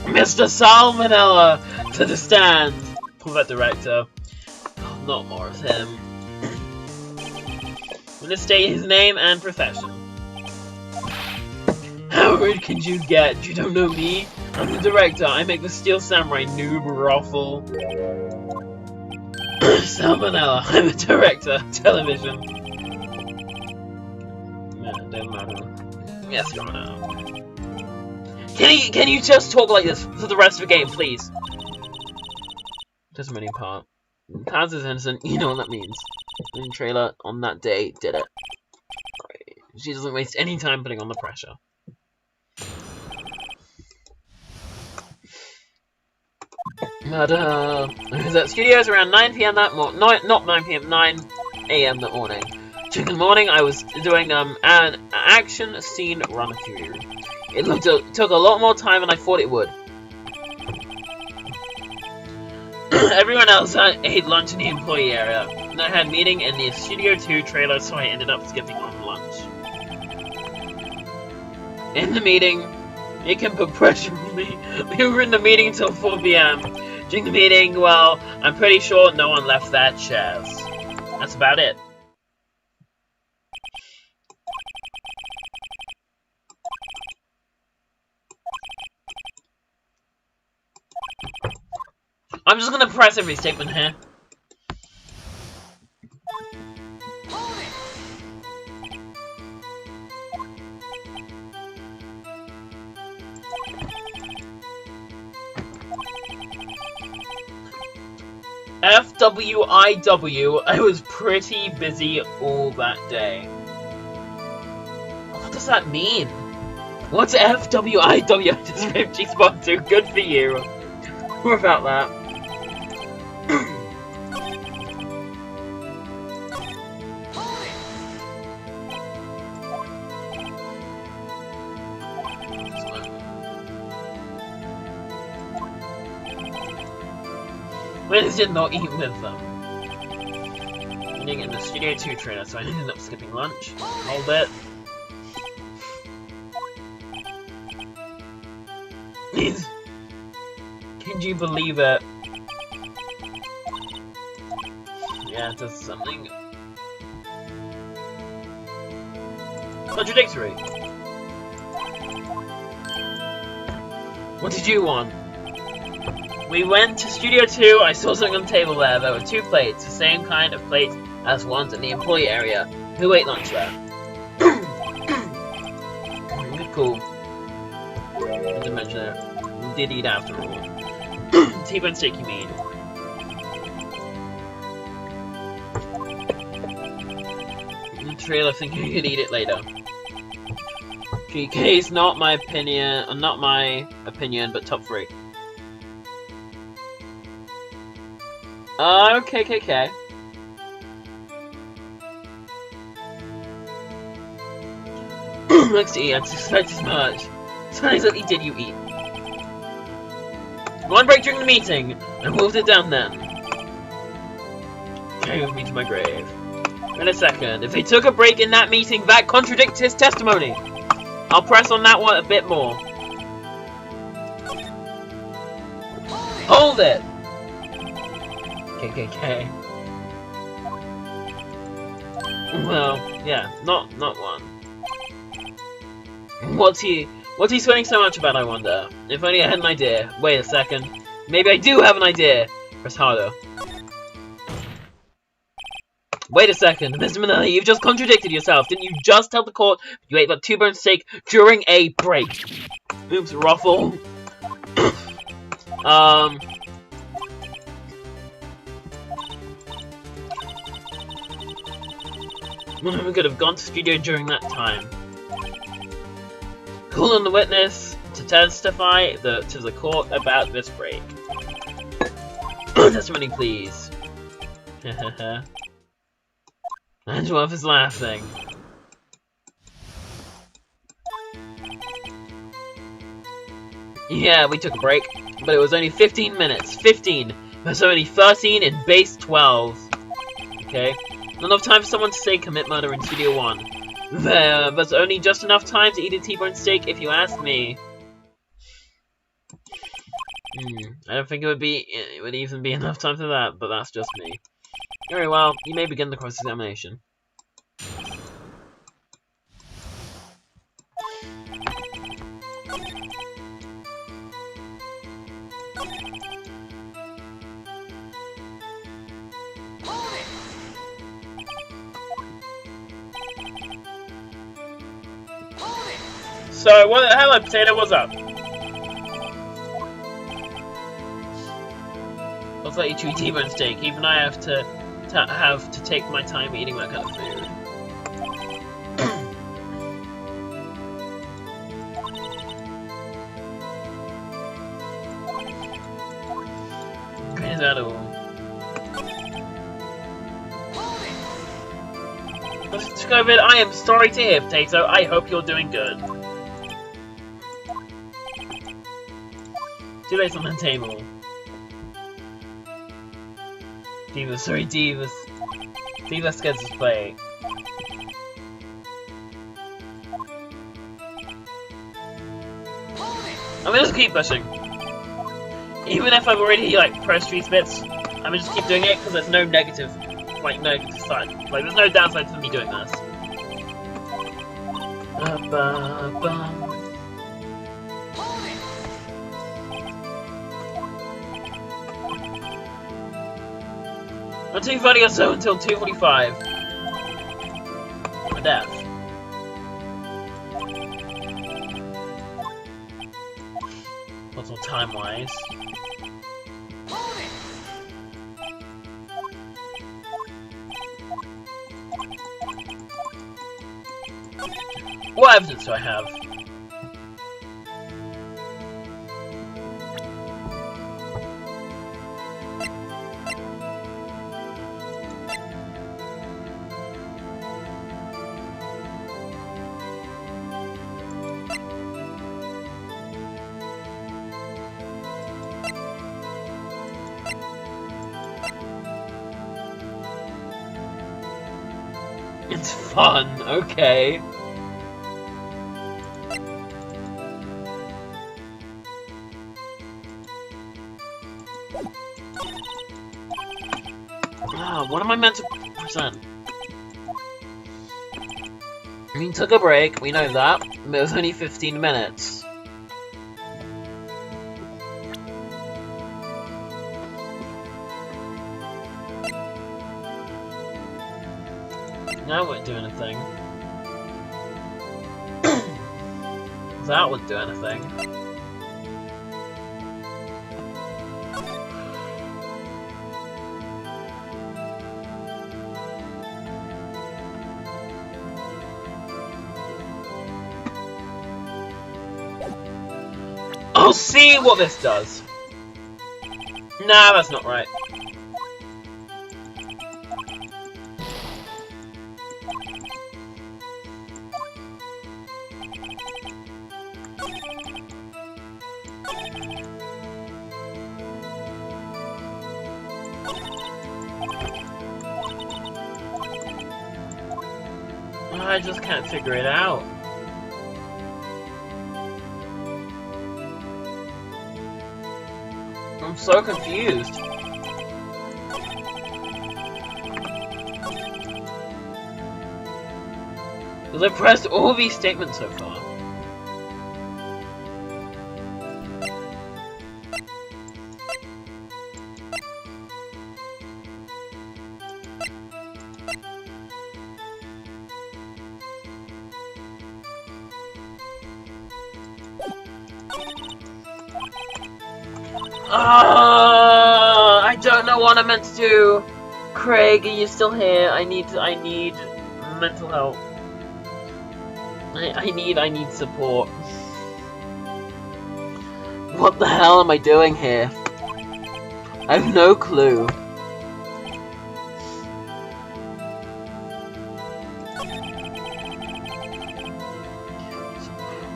Mr. Salmonella to the stand. Pull that director. Oh, not more of him. I'm gonna state his name and profession. How rude can you get? You don't know me? I'm the director. I make the Steel Samurai noob ruffle. Salmonella. I'm a director. Television. Man, don't matter. Yes, Your Honor. Can you just talk like this for the rest of the game, please? Testimony part. Paz is innocent. You know what that means. The trailer on that day did it. She doesn't waste any time putting on the pressure. Murder. I was at studios around 9 PM that morning. Not 9 PM, 9 AM that morning. During the morning, I was doing an action scene run through. It took a lot more time than I thought it would. Everyone else ate lunch in the employee area, and I had a meeting in the Studio 2 trailer, so I ended up skipping on lunch. In the meeting, it can put pressure on me. We were in the meeting until 4 PM. During the meeting, well, I'm pretty sure no one left their chairs. That's about it. I'm just gonna press every statement here. FWIW, I was pretty busy all that day. What does that mean? What's FWIW? Just 50 spot 2, good for you. More about that. When did not eat with them? Eating in the Studio 2 trailer, so I ended up skipping lunch. Hold it. Can you believe it? Yeah, it does something contradictory. What did you want? We went to Studio 2, I saw something on the table there. There were 2 plates, the same kind of plates as ones in the employee area. Who ate lunch there? Cool. I didn't mention it. We did eat after all. T-bone steak, you mean? In the trailer, thinking you could eat it later. GK is not my opinion, but top 3. Okay. Next to eat, I suspect as much. So what exactly did you eat? One break during the meeting! I moved it down then. Carry with me to my grave. Wait a second, if they took a break in that meeting, that contradicts his testimony! I'll press on that one a bit more. Hold it! KKK. Well, yeah, not one. What's he sweating so much about, I wonder? If only I had an idea. Wait a second. Maybe I do have an idea. Press harder. Wait a second, Mr. Manelli, you've just contradicted yourself. Didn't you just tell the court you ate that T-bone steak during a break? Oops, ruffle. One of them could have gone to studio during that time. Call on the witness to testify to the court about this break. Testimony, please. Angela is laughing. Yeah, we took a break, but it was only 15 minutes. 15! There's only 13 in base 12. Okay? Not enough time for someone to say commit murder in Studio 1. There's only just enough time to eat a T-bone steak, if you ask me. I don't think it would even be enough time for that, but that's just me. Very well, you may begin the cross-examination. So, hello potato, what's up? Looks like you chew T-bone steak. Even I have to take my time eating that kind of food. Great is that all? COVID, I am sorry to hear, Potato. I hope you're doing good. Too late on the table. Divas, sorry, Divas. Divas gets his play. I'm gonna just keep pushing. Even if I've already, like, pressed 3 bits, I'm gonna just keep doing it because there's no negative side. Like, there's no downside to me doing this. At 2:30 or so until 2:45. For death. What's all time-wise? What evidence do I have? It's fun, okay. What am I meant to present? We took a break, we know that, but it was only 15 minutes. That wouldn't do anything. That wouldn't do anything. I'll see what this does. Nah, that's not right. I just can't figure it out. I'm so confused. Because I've pressed all these statements so far. I don't know what I'm meant to do. Craig, are you still here? I need mental help. I need support. What the hell am I doing here? I have no clue.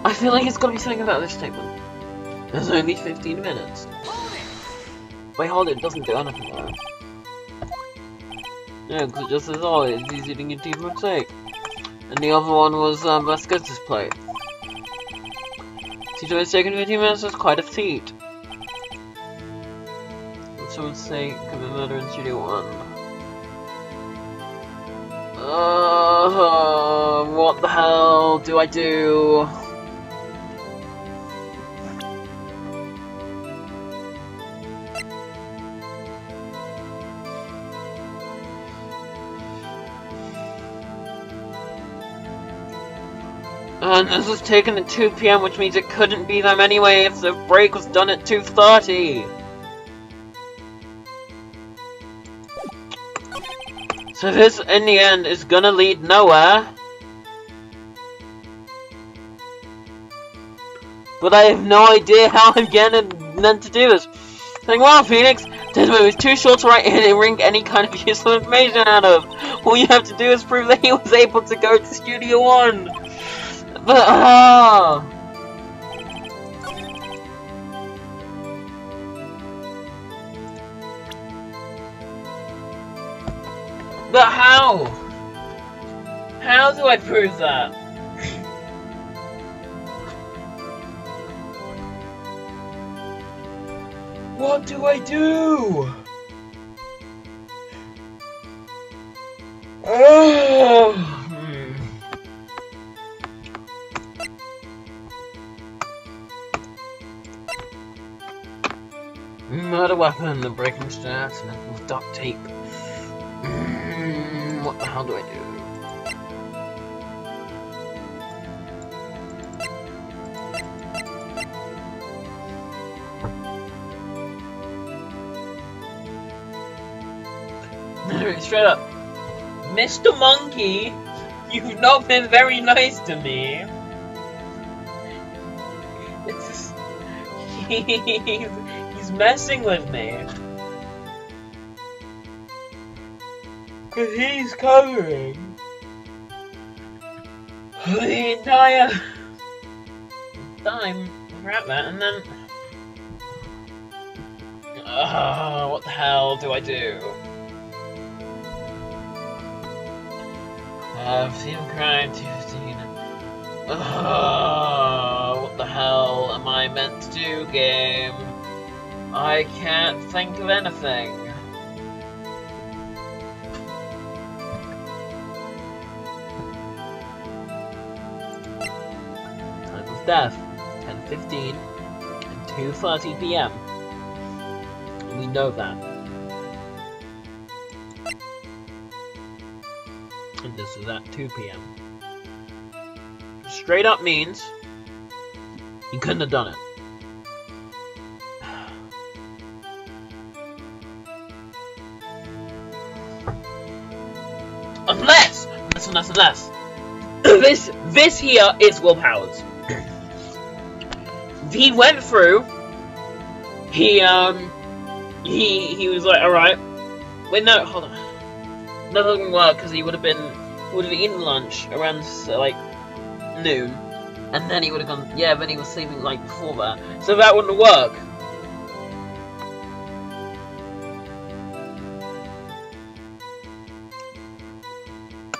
I feel like it's gotta be something about this statement. There's only 15 minutes. Wait, hold it doesn't do anything though. Yeah, because it just says, oh, it's easy to get deep mistake. And the other one was, let's get this plate. See, to mistake in 15 minutes is quite a feat. And someone say, commit murder in Studio 1. What the hell do I do? And this was taken at 2 PM, which means it couldn't be them anyway if the break was done at 2:30. So this, in the end, is gonna lead nowhere. But I have no idea how I'm meant to do this. Saying, well, Phoenix, This movie is too short to write in and wring any kind of useful information out of. All you have to do is prove that he was able to go to Studio One. But But how? How do I prove that? What do I do? Murder weapon, the breaking stats, and duct tape. What the hell do I do? Straight up, Mr. Monkey, you've not been very nice to me. It's he's messing with me. Cause he's covering the entire time throughout that, and then what the hell do I do? Team crime 215. What the hell am I meant to do, game? I can't think of anything. Time of death 10:15 and 2:30 PM. We know that. And this is at 2 PM. Straight up means he couldn't have done it. Unless this here is Will Powers. He went through. He was like, all right. Wait, no, hold on. That doesn't work because he would have eaten lunch around like noon, and then he would have gone. Yeah, then he was sleeping like before that, so that wouldn't work.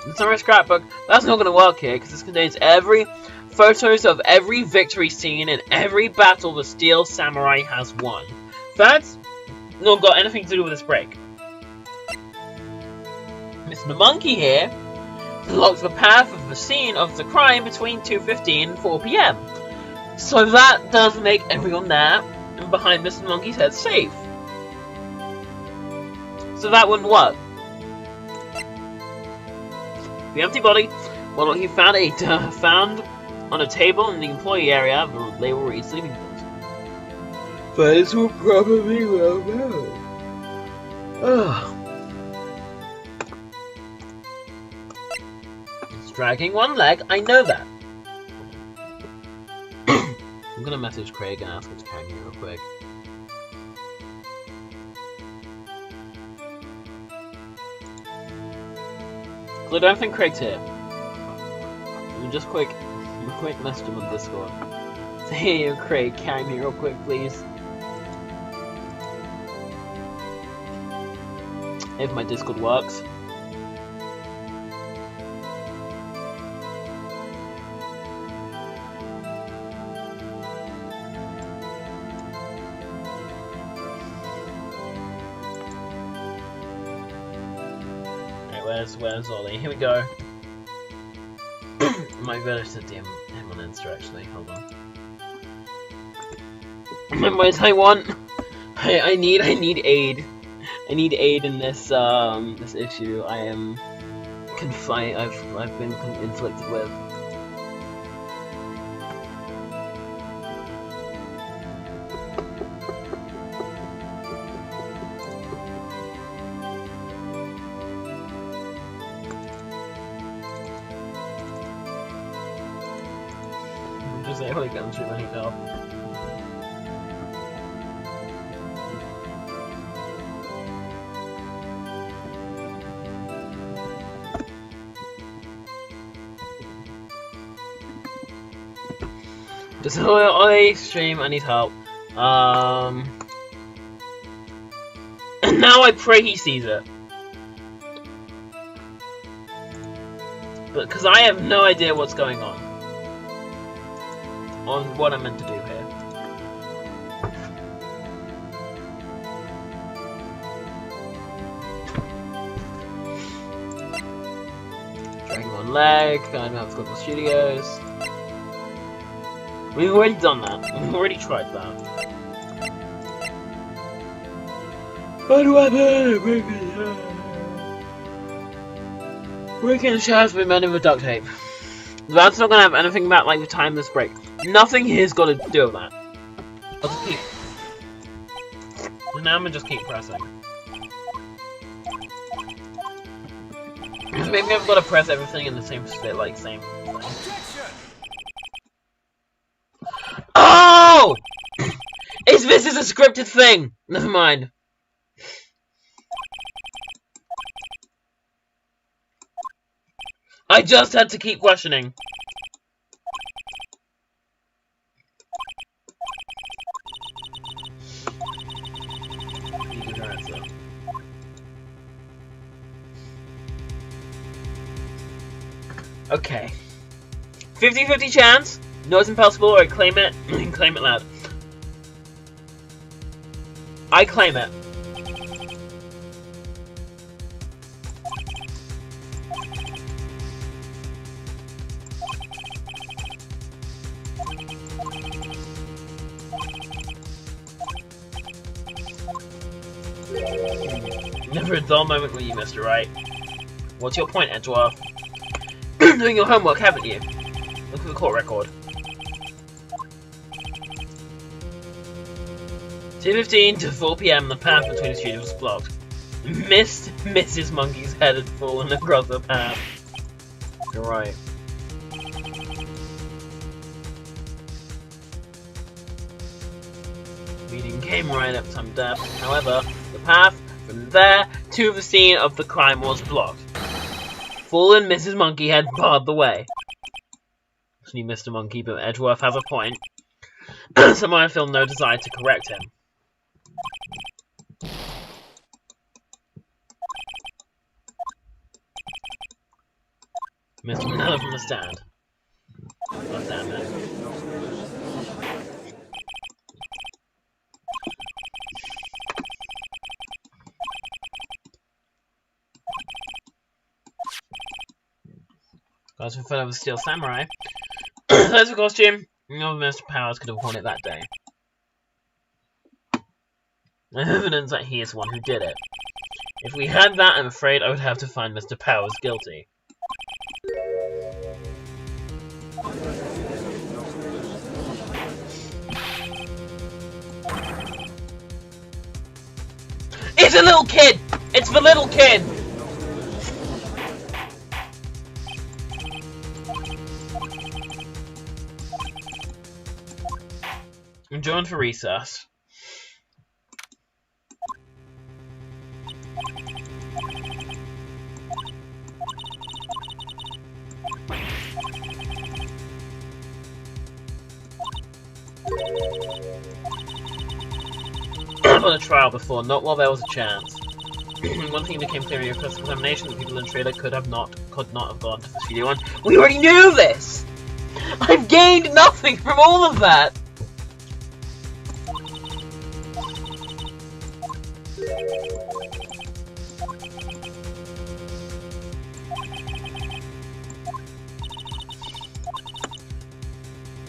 The summary scrapbook. That's not going to work here because this contains photos of every victory scene and every battle the Steel Samurai has won. That's not got anything to do with this break. Mr. Monkey here locks the path of the scene of the crime between 2:15 and 4 PM. So that does make everyone there and behind Mr. Monkey's head safe. So that wouldn't work. The empty body, well, he found on a table in the employee area, they were each sleeping pills. This will probably well know. Dragging one leg, I know that. I'm gonna message Craig and ask him to carry me real quick. Cause I don't think Craig's here. We just quick message him on Discord. Say, hey, Craig, carry me real quick, please. If my Discord works. Where's Ollie? Here we go. My better to DM him on Insta actually. Hold on. Where's I want? I need aid. I need aid in this this issue. I am confined. I've been inflicted with. Holy guns, you need help. Just oi, stream, I need help. And now I pray he sees it. But because I have no idea what's going on what I'm meant to do here. Dragging one leg, I know how to go to the studios. We've already done that. We've already tried that. Breaking the shelves with men with duct tape. That's not gonna have anything about like the time this break. Nothing here's got to do with that. I'll just keep. And now I'm gonna just keep pressing. Maybe I've got to press everything in the same split, like same thing. Oh! This is a scripted thing. Never mind. I just had to keep questioning. Okay. 50-50 chance. No, it's impossible, or I claim it. Claim it loud. I claim it. Never a dull moment when you missed it, right? What's your point, Edgeworth? Doing your homework, haven't you? Look at the court record. 2:15 to 4 PM, the path between the studios was blocked. Missed Mrs. Monkey's head had fallen across the path. You're right. Meeting came right up some depth. However, the path from there to the scene of the crime was blocked. Fallen Mrs. Monkey had barred the way. Actually, Mr. Monkey, but Edgeworth has a point. Somehow I feel no desire to correct him. Mr. Manella from the stand. God damn it. Guys, in front of a steel samurai. There's a costume. No, Mr. Powers could have worn it that day. I have evidence that he is the one who did it. If we had that, I'm afraid I would have to find Mr. Powers guilty. It's a little kid! It's the little kid! I'm joined for recess. On a trial before, not while there was a chance. One thing became clear in your first examination: the people in the trailer could not have gone to the studio, and we already knew this! I've gained nothing from all of that!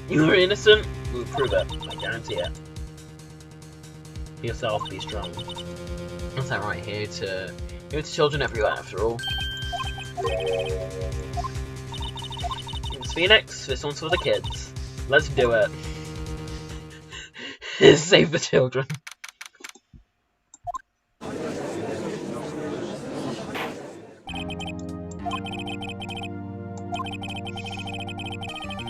You are innocent? We'll prove it. I guarantee it. Be yourself, be strong. What's that right here to children everywhere, after all. It's Phoenix, this one's for the kids. Let's do it. Save the children.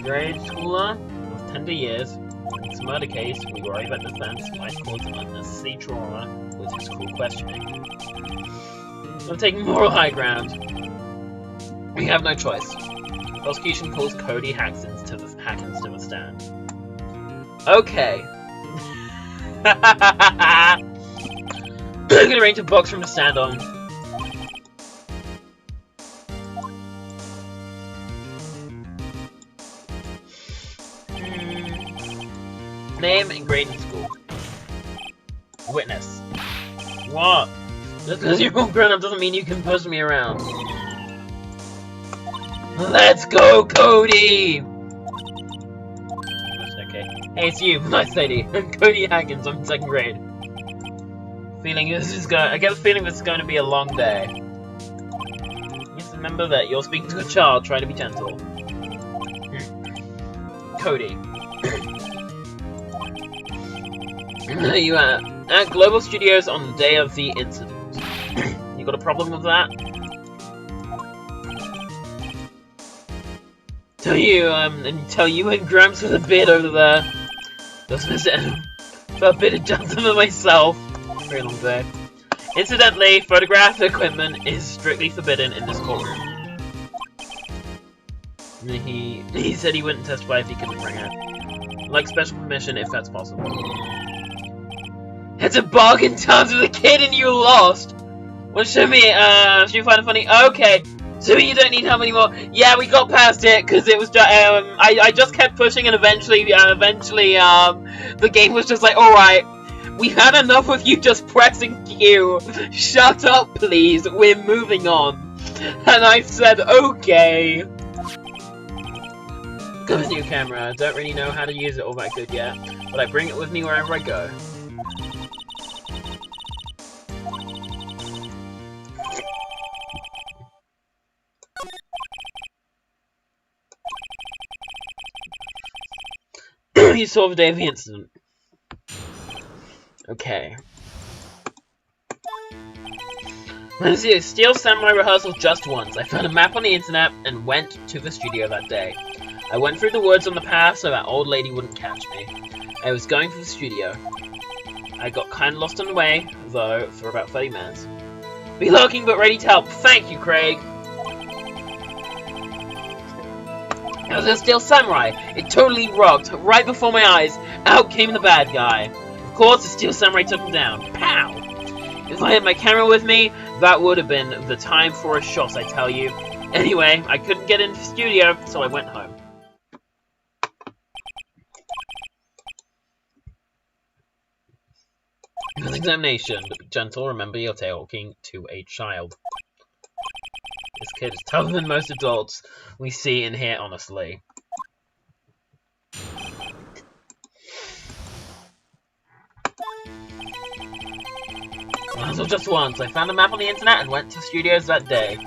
Grade schooler with tender years. In this murder case, we worry that defense might cause an unnecessary trauma with his cruel questioning. I'm taking moral high ground. We have no choice. The prosecution calls Cody Hackins to the stand. Okay. I'm gonna arrange a box room to stand on. Name and grade in school. Witness. What? Just because you're all grown up doesn't mean you can push me around. Let's go, Cody! Okay. Hey, it's you. Nice lady. I'm Cody Haggins. I'm in 2nd grade. I get the feeling this is going to be a long day. Just remember that you're speaking to a child. Try to be gentle. Cody. You at Global Studios on the day of the incident. You got a problem with that? Tell you and Gramps with a bit over there. Just visit for a bit of gentleman myself. Very long day. Incidentally, photographic equipment is strictly forbidden in this courtroom. He said he wouldn't testify if he couldn't bring it. Like special permission if that's possible. It's a bargain times with a kid and you lost! Well, show me, should you find it funny? Okay, so you don't need help anymore. Yeah, we got past it, because it was just, I just kept pushing and eventually, the game was just like, alright, we've had enough of you just pressing Q. Shut up, please, we're moving on. And I said, okay. Got a new camera, don't really know how to use it all that good yet, but I bring it with me wherever I go. You saw the day of the incident. Okay. Let's see, Steel Samurai rehearsal just once. I found a map on the internet and went to the studio that day. I went through the woods on the path so that old lady wouldn't catch me. I was going for the studio. I got kind of lost on the way, though, for about 30 minutes. Be lurking but ready to help. Thank you, Craig. I was a Steel Samurai. It totally rocked. Right before my eyes, out came the bad guy. Of course, the Steel Samurai took him down. Pow! If I had my camera with me, that would have been the time for a shot, I tell you. Anyway, I couldn't get into the studio, so I went home. With examination, but be gentle, remember you're talking to a child. This kid is tougher than most adults we see in here, honestly. Also just once, I found a map on the internet and went to studios that day.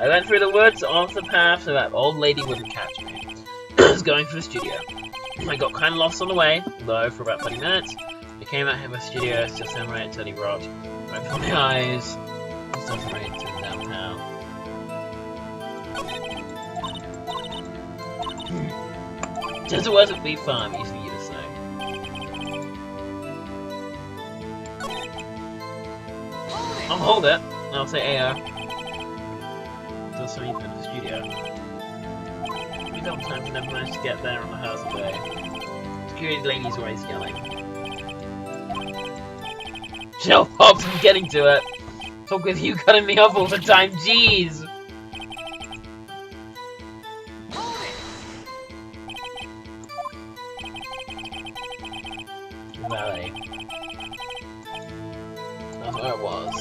I went through the woods off the path so that old lady wouldn't catch me. I was going for the studio. I got kind of lost on the way, though, for about 30 minutes. I came out here with the studio, Steel Samurai and Teddy Rocked. Right before my eyes, Steel Samurai to downtown. Just words would be fun, easy for you to say. I'll hold it, and I'll say AO. Until somebody in the studio. We don't have time to never manage to get there on the rehearsal day. Security lady's always yelling. Chill, Pops, I'm getting to it. Talk with you cutting me off all the time, jeez! Valley. That's where it was.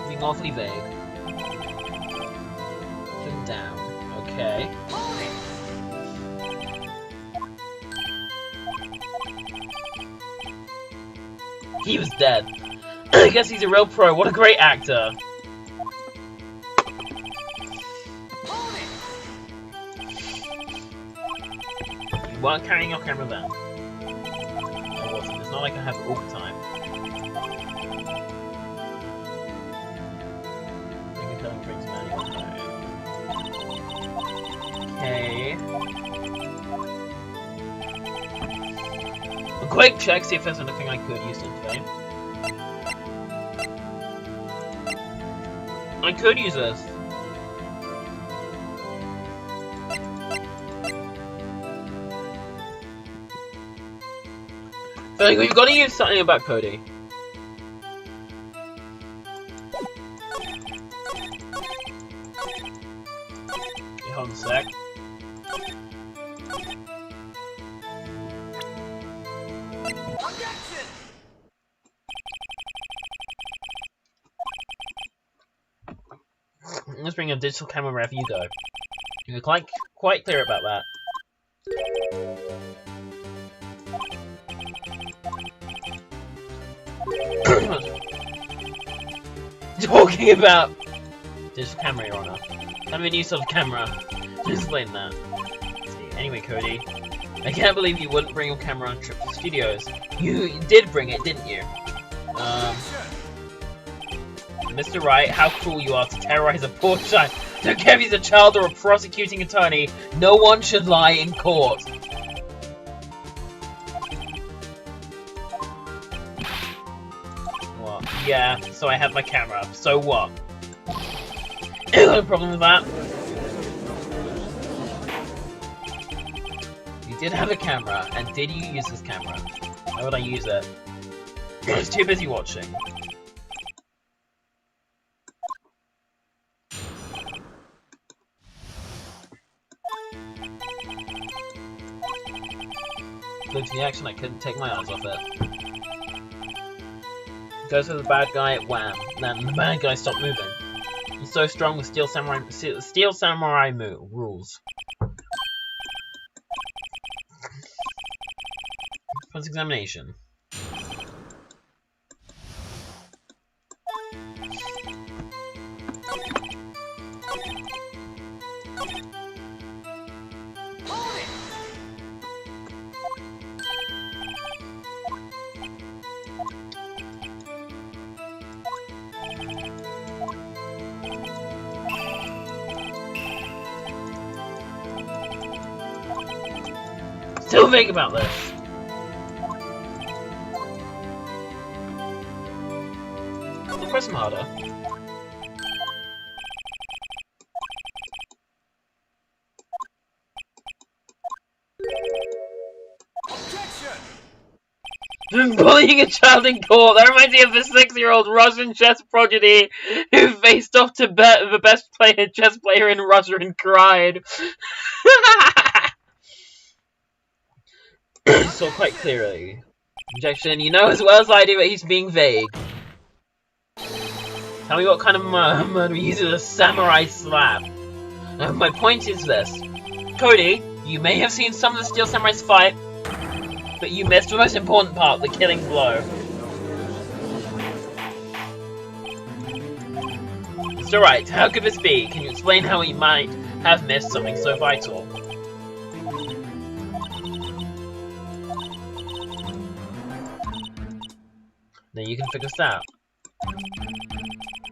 Being awfully vague. Put down. Okay. He was dead. I guess he's a real pro. What a great actor. You weren't carrying your camera then. I wasn't. It's not like I have it all the time. Maybe telling drinks manual. quick check, see if there's anything I could use today. I could use this. I think we've got to use something about Cody. Okay, hold on a sec. Let's bring a digital camera wherever you go. You're quite clear about that. Talking about digital camera, Your Honor. I'm a new sort of camera. Just explain that. Let's see. Anyway, Cody, I can't believe you wouldn't bring your camera on a trip to the studios. You did bring it, didn't you? Mr. Wright, how cruel you are to terrorize a poor child. Don't care if he's a child or a prosecuting attorney. No one should lie in court. What? Yeah, so I have my camera. So what? No problem with that. You did have a camera, and did you use this camera? Why would I use it? I was too busy watching. Look to the action, I couldn't take my eyes off it. Goes for the bad guy, wham. Then the bad guy stopped moving. He's so strong with Steel Samurai rules. First examination. Still think about this. I'll press him harder. Bullying a child in court. That reminds me of the 6-year-old Russian chess prodigy who faced off to the best chess player in Russia and cried. Saw quite clearly. Objection, you know as well as I do that he's being vague. Tell me what kind of murder uses a samurai slap. My point is this. Cody, you may have seen some of the Steel Samurais fight, but you missed the most important part, the killing blow. Mr. Wright, how could this be? Can you explain how he might have missed something so vital? Now you can figure this out.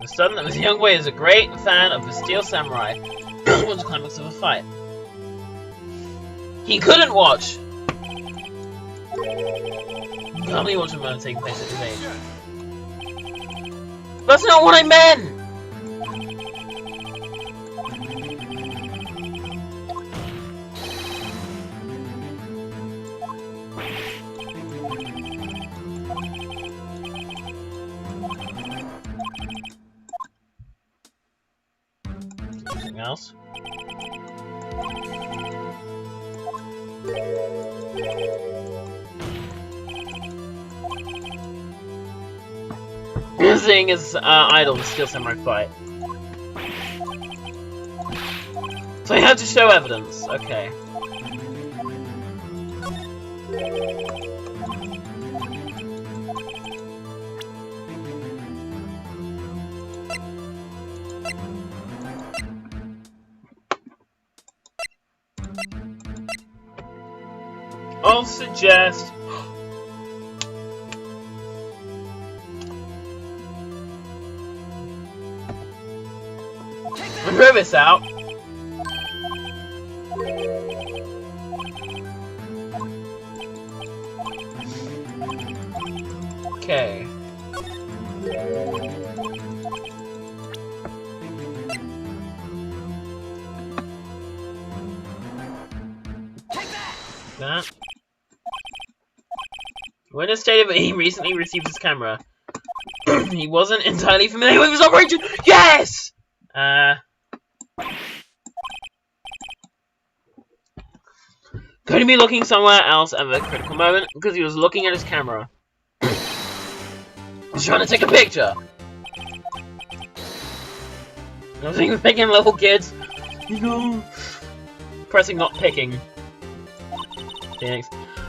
The son that was a young boy is a great fan of the Steel Samurai. What's the climax of a fight? He couldn't watch! Can't believe watching a murder taking place at his age. That's not what I meant! Anything else? Seeing his idol, the Steel Samurai fight. So he had to show evidence. Okay. I'll suggest... Prove this out. Okay. That. Witness stated that he recently received his camera. He wasn't entirely familiar with his operation. Yes! Could he be looking somewhere else at the critical moment? Because he was looking at his camera. He's trying to take a picture. I was even picking little kids. No. Pressing not picking. Phoenix.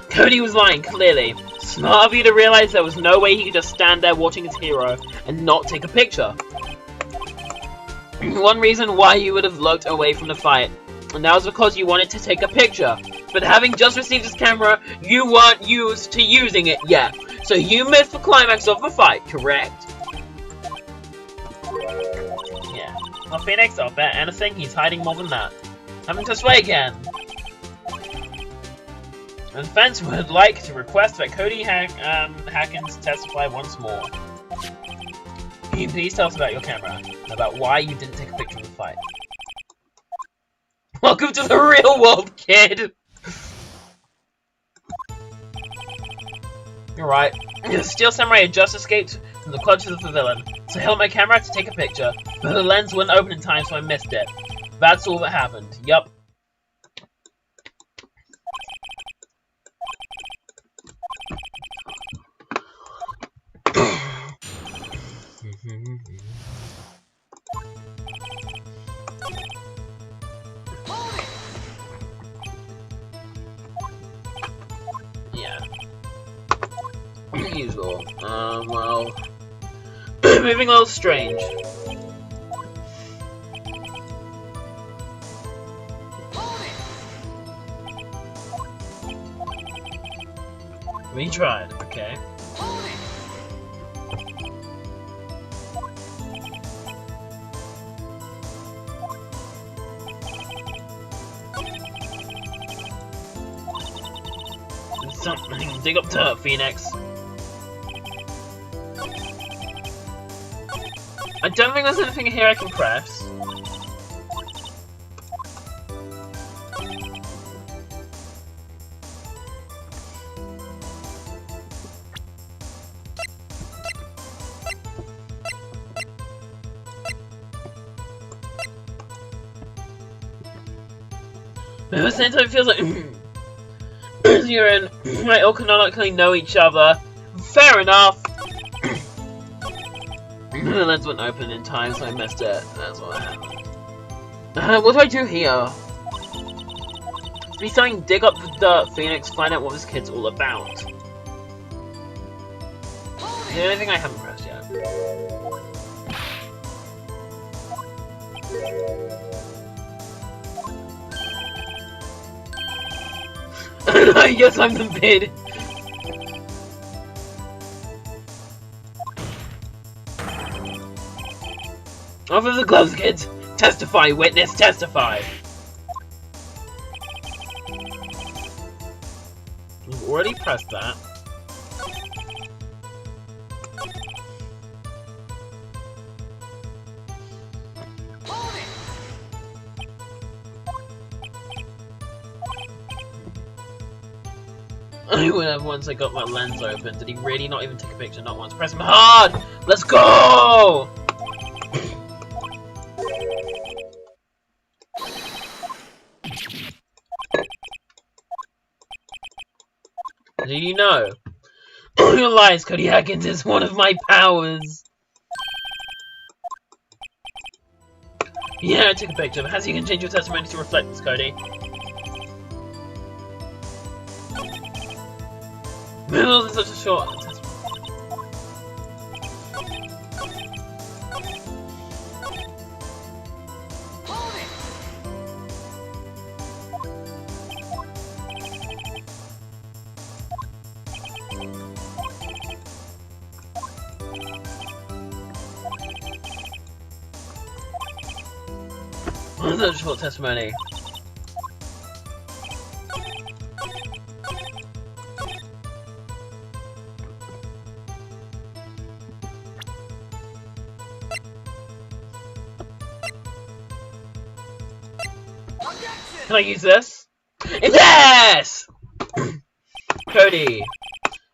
Cody was lying, clearly. Smart of you to realize there was no way he could just stand there watching his hero and not take a picture. One reason why you would have looked away from the fight, and that was because you wanted to take a picture. But having just received his camera, you weren't used to using it yet. So you missed the climax of the fight, correct? Yeah. Well, Phoenix, I'll bet anything he's hiding more than that. Having to sway again. The defense would like to request that Cody Hackins testify once more. Can you please tell us about your camera? About why you didn't take a picture of the fight? Welcome to the real world, kid! Alright. The Steel Samurai had just escaped from the clutches of the villain, so I held my camera to take a picture, but the lens wouldn't open in time, so I missed it. That's all that happened. Yup. Yeah. Usual. Well... moving a little strange. We tried, okay. Something. Dig up dirt, Phoenix. I don't think there's anything here I can press. But at the same time, it feels like you and I all canonically know each other. Fair enough. The lens wouldn't open in time, so I missed it. That's what happened. What do I do here? Be something. Dig up the dirt, Phoenix. Find out what this kid's all about. Is there anything I haven't pressed yet? I guess I'm the bid. Off of the gloves, kids. Testify, witness, testify. We've already pressed that. I would have once I got my lens open. Did he really not even take a picture? Not once. Press him hard! Let's go! Do you know? All your lies, Cody Hackins, is one of my powers. Yeah, I took a picture. Perhaps you can change your testimony to reflect this, Cody. Middle is such a short testimony. Such a short testimony. Can I use this? Yes! Cody.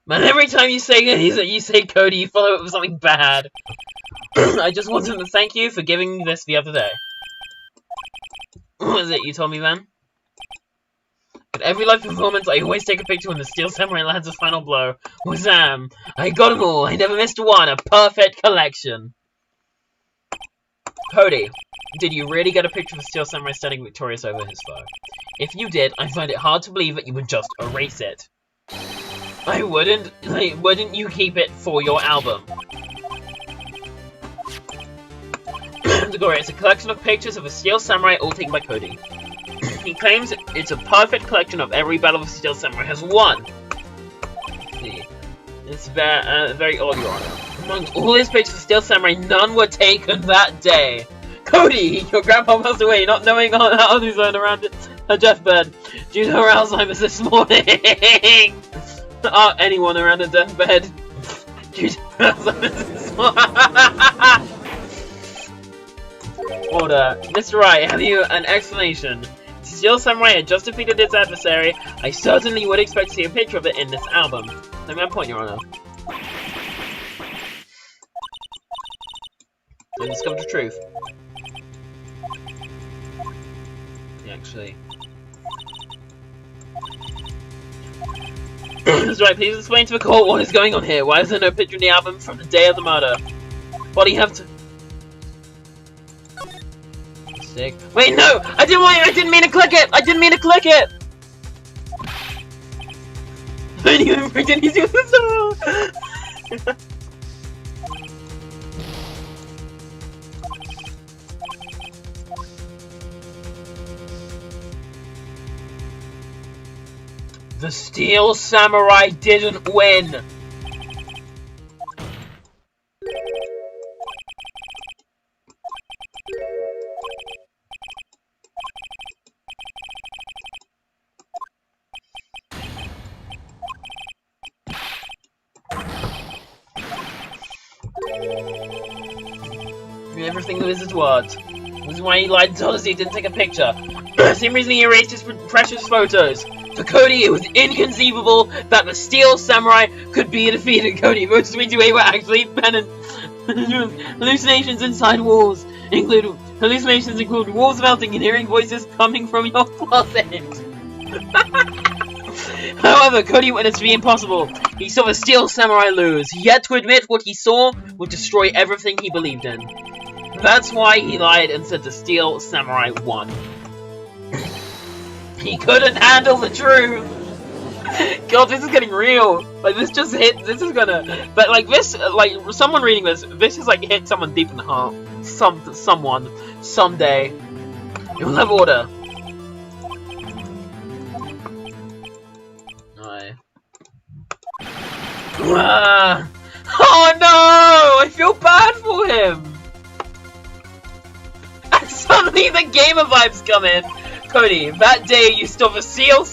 Man, every time you say Cody, you follow it with something bad. I just wanted to thank you for giving me this the other day. What was it you told me then? At every live performance, I always take a picture when the Steel Samurai lands a final blow. Wazam! I got them all. I never missed one. A perfect collection. Cody, did you really get a picture of the Steel Samurai standing victorious over his foe? If you did, I find it hard to believe that you would just erase it. I wouldn't. Wouldn't you keep it for your album? Gloria, it's a collection of pictures of a Steel Samurai, all taken by Cody. He claims it's a perfect collection of every battle the Steel Samurai has won. Let's see. It's very odd, Your Honor. Among all his pictures of Steel Samurai, none were taken that day. Cody, your grandpa passed away, not knowing how others went around her deathbed due to her Alzheimer's this morning. Anyone around her deathbed due to her Alzheimer's this morning. Order. Mr. Wright, have you an explanation? If Steel Samurai had just defeated its adversary, I certainly would expect to see a picture of it in this album. Let me have a point, Your Honor. I discovered the truth. Actually. Mr. Wright, please explain to the court what is going on here. Why is there no picture in the album from the day of the murder? What do you have to... Wait, no! I didn't mean to click it! I didn't mean to click it! I didn't even pretend he's doing this. The Steel Samurai didn't win! Everything was his words. This is why he lied and told us he didn't take a picture. Same reason he erased his precious photos. For Cody, it was inconceivable that the Steel Samurai could be defeated. Cody, most of me were actually hallucinations inside walls. Hallucinations include walls melting and hearing voices coming from your closet. However, Cody witnessed the impossible. He saw the Steel Samurai lose. He had to admit what he saw would destroy everything he believed in. That's why he lied and said the Steel Samurai won. He couldn't handle the truth! God, this is getting real! Like, this just hit, this is gonna... But, like, this, like, someone reading this is, like, hit someone deep in the heart. Someone. Someday. It will have order. Oh no! I feel bad for him! And suddenly the gamer vibes come in! Cody, that day you saw the Steel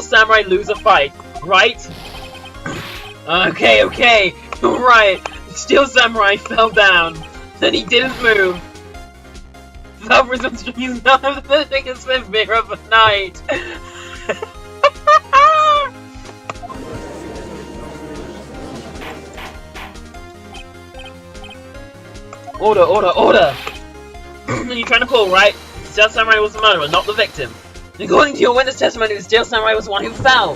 Samurai lose a fight, right? Okay, you're right. The Steel Samurai fell down. Then he didn't move. That was he's none of the biggest mirror of the night. Order! You're trying to pull, right? The Steel Samurai was the murderer, not the victim. According to your witness testimony, the Steel Samurai was the one who fell.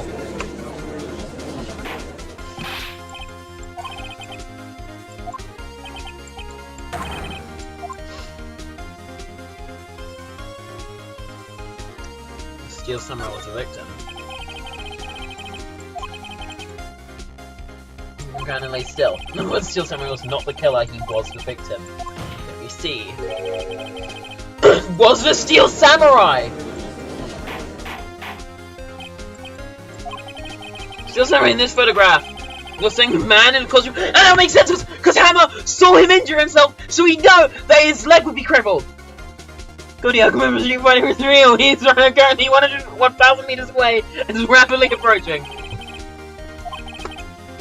The Steel Samurai was the victim. I'm going to lay still. The Steel Samurai was not the killer, he was the victim. Let me see. Was the Steel Samurai! Steel Samurai in this photograph. You're saying the man in the costume. And that makes sense because Hammer saw him injure himself, so he knew that his leg would be crippled. Cody, I remember Street Fighter is real. He's currently 1,000 meters away and is rapidly approaching.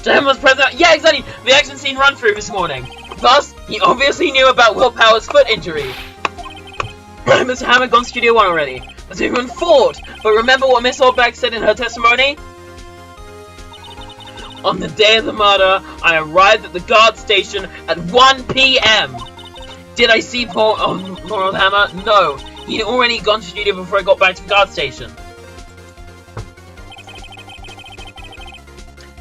Jim was present. Yeah, exactly. The action scene run through this morning. Thus, he obviously knew about Will Power's foot injury. and Mr. Hammer gone to Studio 1 already. Let's even fought! But remember what Miss Oldback said in her testimony? On the day of the murder, I arrived at the guard station at 1 PM. Did I see poor old Hammer? No. He'd already gone to Studio before I got back to the guard station.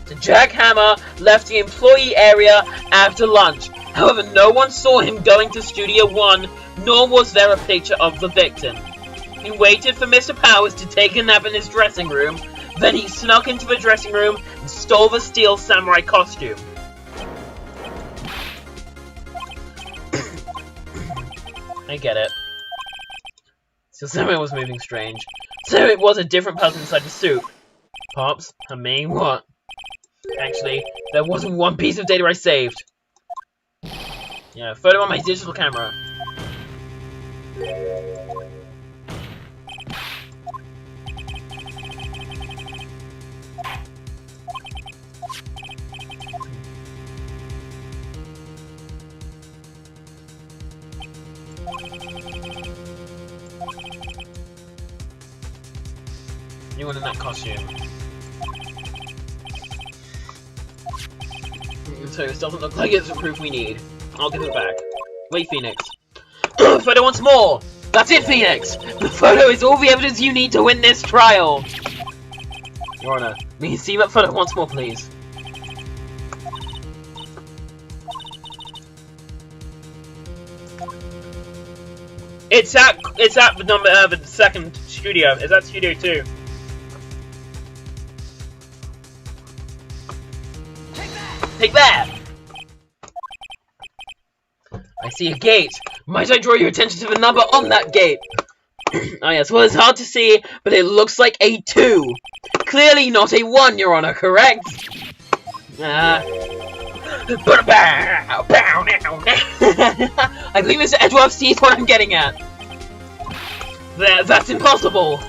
So Jack Hammer left the employee area after lunch. However, no one saw him going to Studio 1, nor was there a picture of the victim. He waited for Mr. Powers to take a nap in his dressing room, then he snuck into the dressing room and stole the steel samurai costume. I get it. So samurai was moving strange. So it was a different person inside the suit. Pops? Me? What? Actually, there wasn't one piece of data I saved. Yeah, photo on my digital camera. Anyone in that costume? So this doesn't look like it's the proof we need. I'll give it back. Wait, Phoenix. Photo once more! That's it, Phoenix! The photo is all the evidence you need to win this trial! Your Honor, may you see that photo once more, please? It's at the number the second studio. It's at Studio 2. Take that! I see a gate. Might I draw your attention to the number on that gate? Oh yes, well it's hard to see, but it looks like a 2. Clearly not a 1, Your Honor, correct? I believe Mr. Edgeworth sees what I'm getting at. That's impossible!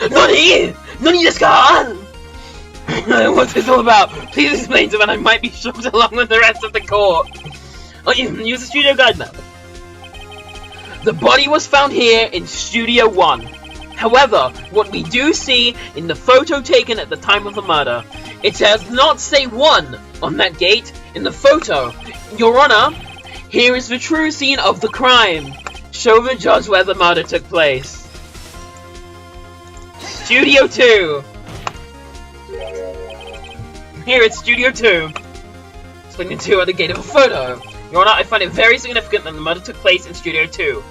Nani! Nani desu ka? What's this all about? Please explain so that I might be shocked along with the rest of the court. Oh, use the studio guide map. The body was found here in Studio 1. However, what we do see in the photo taken at the time of the murder, it does not say 1 on that gate in the photo. Your Honor, here is the true scene of the crime. Show the judge where the murder took place. Studio 2. Here it's Studio 2. Swinging 2 at the gate of a photo. Your Honor, I find it very significant that the murder took place in Studio 2.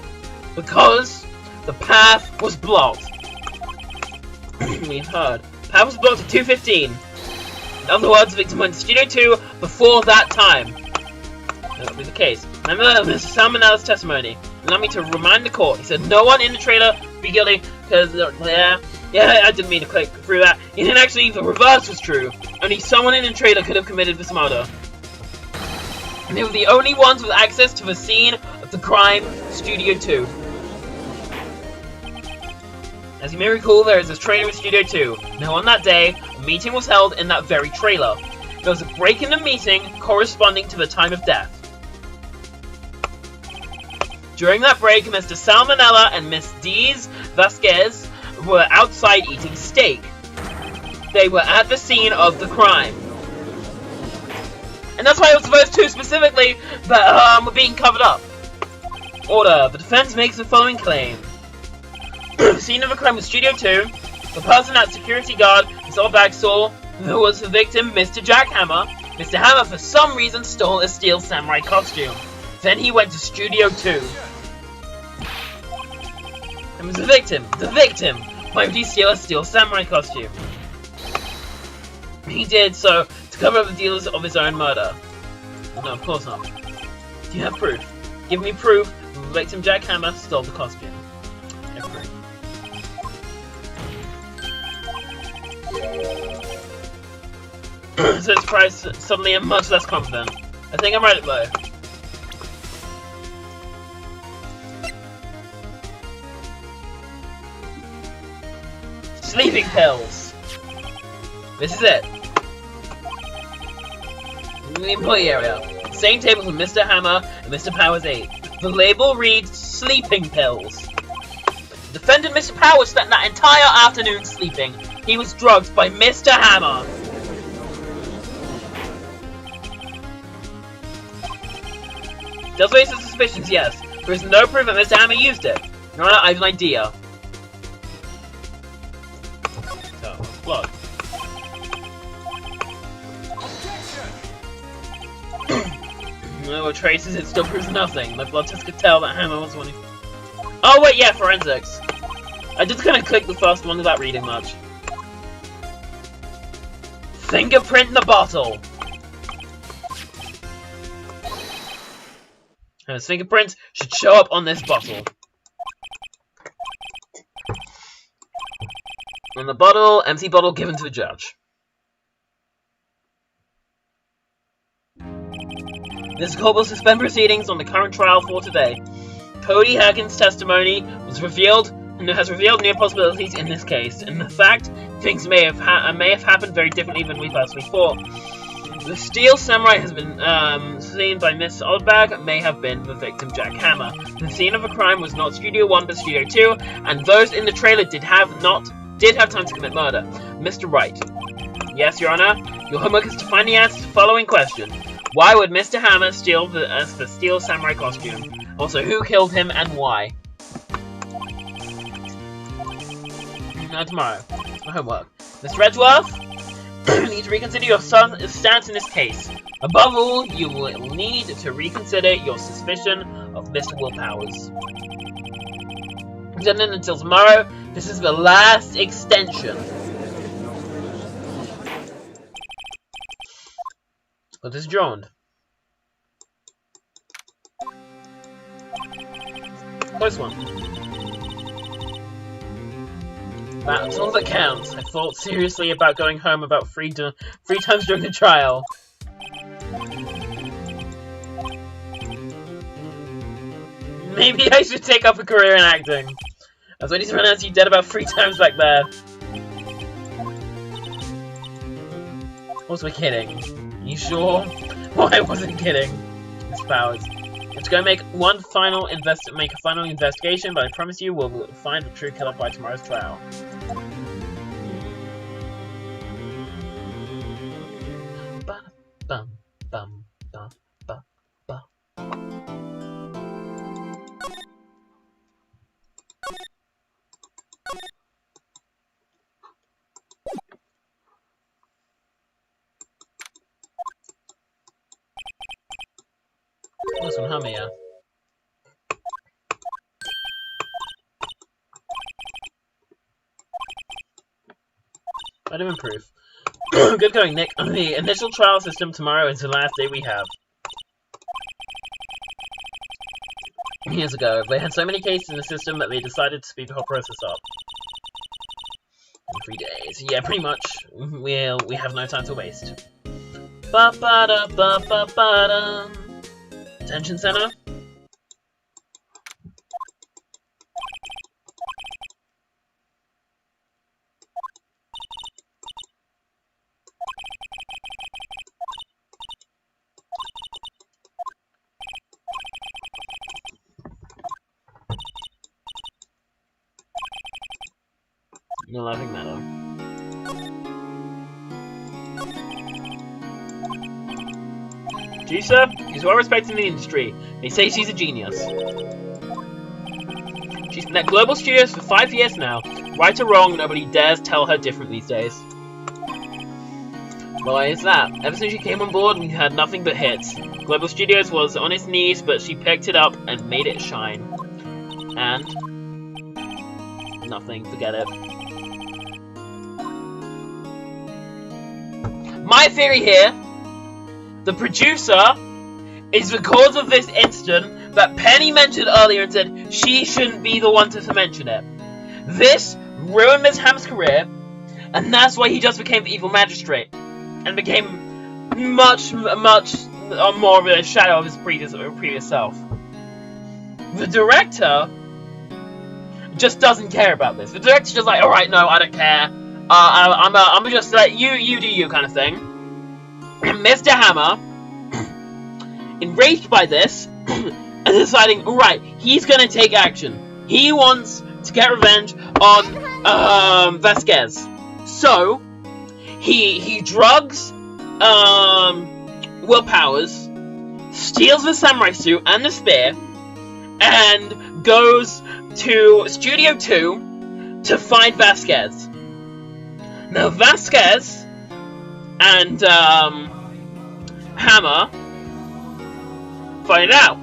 Because the path was blocked. We've heard. Path was blocked at 2:15. In other words, the victim went to Studio 2 before that time. That would be the case. Remember Mr. Salmonella's testimony. Allow me to remind the court. He said no one in the trailer would be guilty because, yeah, I didn't mean to click through that. And then actually, the reverse was true. Only someone in the trailer could have committed this murder. And they were the only ones with access to the scene of the crime, Studio 2. As you may recall, there is this trailer in Studio 2. Now on that day, a meeting was held in that very trailer. There was a break in the meeting corresponding to the time of death. During that break, Mr. Salmonella and Miss Dees Vasquez were outside eating steak. They were at the scene of the crime. And that's why it was those two specifically that were being covered up. Order. The defense makes the following claim. The scene of the crime was Studio 2. The person at security guard Miss Oldback saw who was the victim, Mr. Jack Hammer. Mr. Hammer, for some reason, stole a steel samurai costume. Then he went to Studio 2. And was the victim. The victim! Why would he steal a steel samurai costume? He did so to cover up the dealers of his own murder. No, of course not. Do you have proof? Give me proof the victim Jack Hammer stole the costume. I have proof. So his price suddenly I'm much less confident. I think I'm right though. Sleeping pills! This is it. In the employee area. Same tables with Mr. Hammer and Mr. Powers 8. The label reads sleeping pills. Defendant Mr. Powers spent that entire afternoon sleeping. He was drugged by Mr. Hammer. Does raise some suspicions, yes. There is no proof that Mr. Hammer used it. No, I have an idea. So, blood. No traces, it still proves nothing. My blood test could tell that Hammer was one who... Oh wait, yeah, forensics. I just kind of clicked the first one without reading much. Fingerprint in the bottle. And his fingerprints should show up on this bottle. And the bottle, empty bottle given to the judge. This court will suspend proceedings on the current trial for today. Cody Hagen's testimony was revealed and has revealed new possibilities in this case. In fact, things may have happened very differently than we personally thought. The Steel Samurai has been seen by Miss Oldbag may have been the victim Jack Hammer. The scene of the crime was not Studio 1 but Studio 2, and those in the trailer did have time to commit murder. Mr. Wright. Yes, Your Honor. Your homework is to find the answer to the following question. Why would Mr. Hammer steal the Steel Samurai costume? Also, who killed him and why? Tomorrow. My homework. Mr. Edgeworth, you need to reconsider your son's stance in this case. Above all, you will need to reconsider your suspicion of Mr. Will Powers. Until tomorrow, this is the last extension. What is adjourned? Close one. That's all that counts. I thought seriously about going home about three times during the trial. Maybe I should take up a career in acting. I was ready to pronounce you dead about 3 times back there. Was we kidding? You sure? Well, I wasn't kidding. Miss Powers. Let's go make a final investigation, but I promise you we'll find the true killer by tomorrow's trial. Bum, bum, bum, bum, bum. This one, how many? Item improve. Good going, Nick. On the initial trial system, tomorrow is the last day we have. Years ago, they had so many cases in the system that they decided to speed the whole process up. In 3 days. Yeah, pretty much. We have no time to waste. Ba-ba-da-ba-ba-ba-da. Detention center? No laughing matter. Juicer? He's well respected in the industry. They say she's a genius. She's been at Global Studios for 5 years now. Right or wrong, nobody dares tell her different these days. Why is that? Ever since she came on board, we had nothing but hits. Global Studios was on its knees, but she picked it up and made it shine. And... nothing. Forget it. My theory here, the producer, is the cause of this incident that Penny mentioned earlier and said she shouldn't be the one to mention it. This ruined Ms. Ham's career, and that's why he just became the evil magistrate, and became much more of a shadow of his previous self. The director just doesn't care about this. The director's just like, alright, no, I don't care. I'm just like, you do you kind of thing. And Mr. Hammer, enraged by this, and deciding, alright, he's gonna take action. He wants to get revenge on Vasquez. So he drugs Will Powers, steals the samurai suit and the spear, and goes to Studio 2 to find Vasquez. Now Vasquez and Hammer find it out.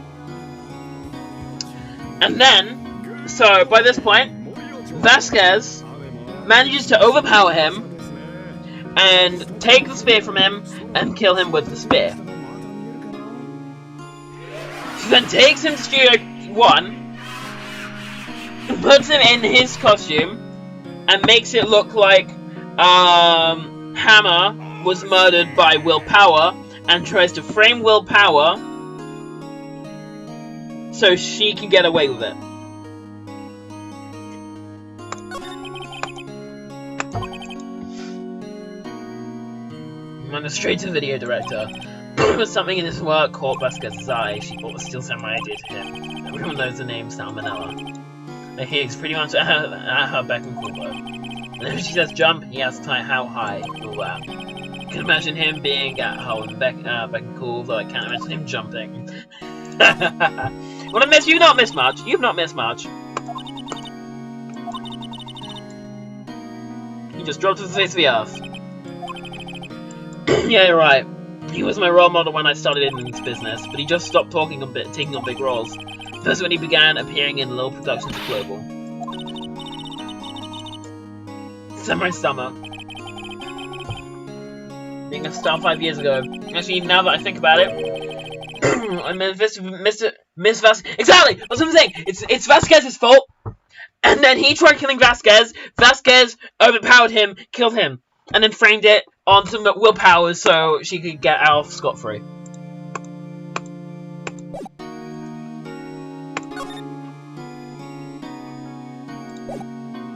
And then, so by this point, Vasquez manages to overpower him and take the spear from him and kill him with the spear. She then takes him to Studio 1, puts him in his costume, and makes it look like Hammer was murdered by Will Power, and tries to frame Will Power so she can get away with it. And the straight-to-video director was something in his work caught Vasquez's eye. She brought the Steel Samurai idea to him. Everyone knows the name Salmonella. And he's pretty much at her beck and call though. And if she says jump, he asks how high, and all that. I can imagine him being at her beck and call, though I can't imagine him jumping. Well, you've not missed much. You've not missed much. He just dropped to the face of the earth. Yeah, you're right. He was my role model when I started in this business, but he just stopped taking on big roles. First when he began appearing in little productions of Global. Samurai Summer. Being a star 5 years ago. Actually, now that I think about it, I mean, Miss Vasquez. Exactly! That's what I'm saying! It's Vasquez's fault! And then he tried killing Vasquez. Vasquez overpowered him, killed him, and then framed it on some Will Powers so she could get out scot-free.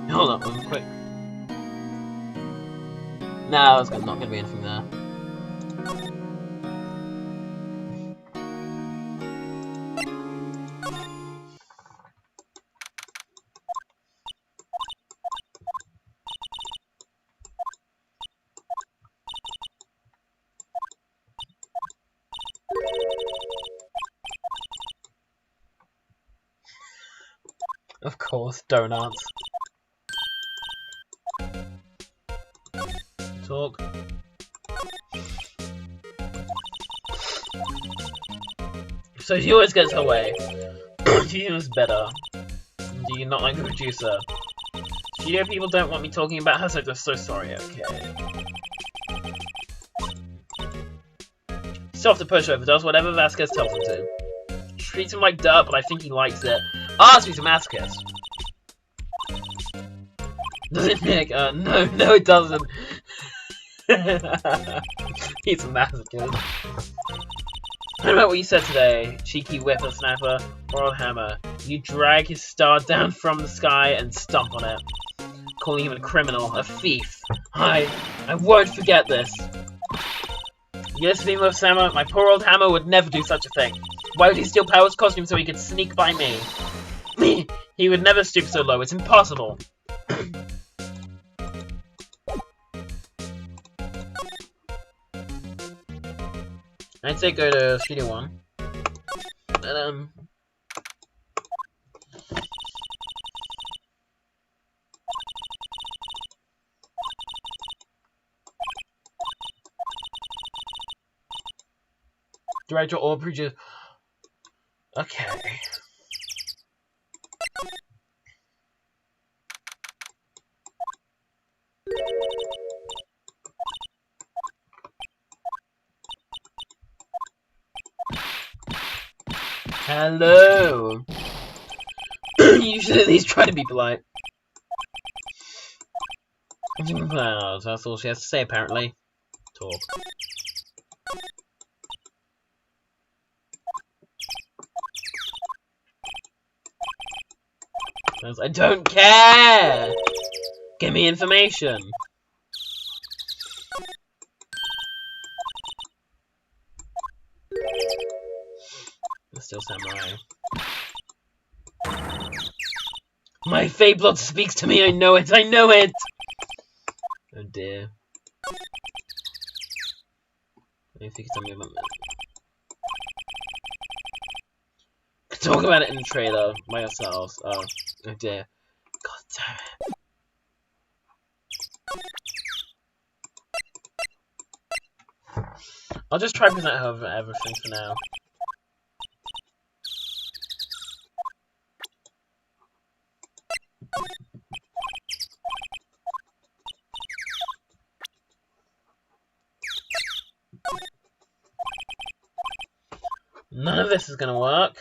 Hold on, real quick. No, there's not gonna be anything there. Of course, donuts. Talk. So she always gets her way. She knows better. Do you not like the producer? Studio people don't want me talking about her, so they're so sorry, okay. He's off the pushover, does whatever Vasquez tells him to. He treats him like dirt, but I think he likes it. Ask me to masochist. Does it, Nick? No, it doesn't. He's a masochist. What about what you said today, cheeky whippersnapper, or hammer? You drag his star down from the sky and stomp on it, calling him a criminal, a thief. I won't forget this. Yes, being with Hammer, my poor old Hammer would never do such a thing. Why would he steal Power's costume so he could sneak by me? He would never stoop so low, it's impossible. I'd say go to Studio 1. And, director or producer. Okay. Hello. Usually these try to be polite. Well, that's all she has to say apparently. Talk. I don't care! Give me information! Still samurai. My fey blood speaks to me, I know it, I know it! Oh dear. If you could tell me about that. Could talk about it in the trailer by yourselves. Oh dear. God damn it. I'll just try to present her everything for now. None of this is gonna work.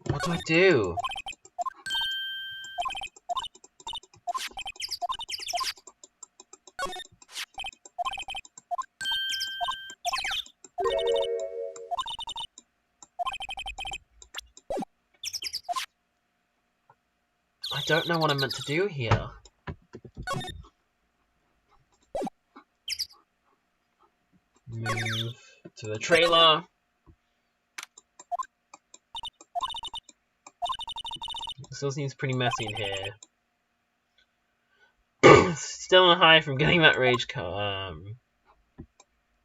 What do I do? I don't know what I'm meant to do here. Move to the trailer. It still seems pretty messy in here. Still on a high from getting that rage card.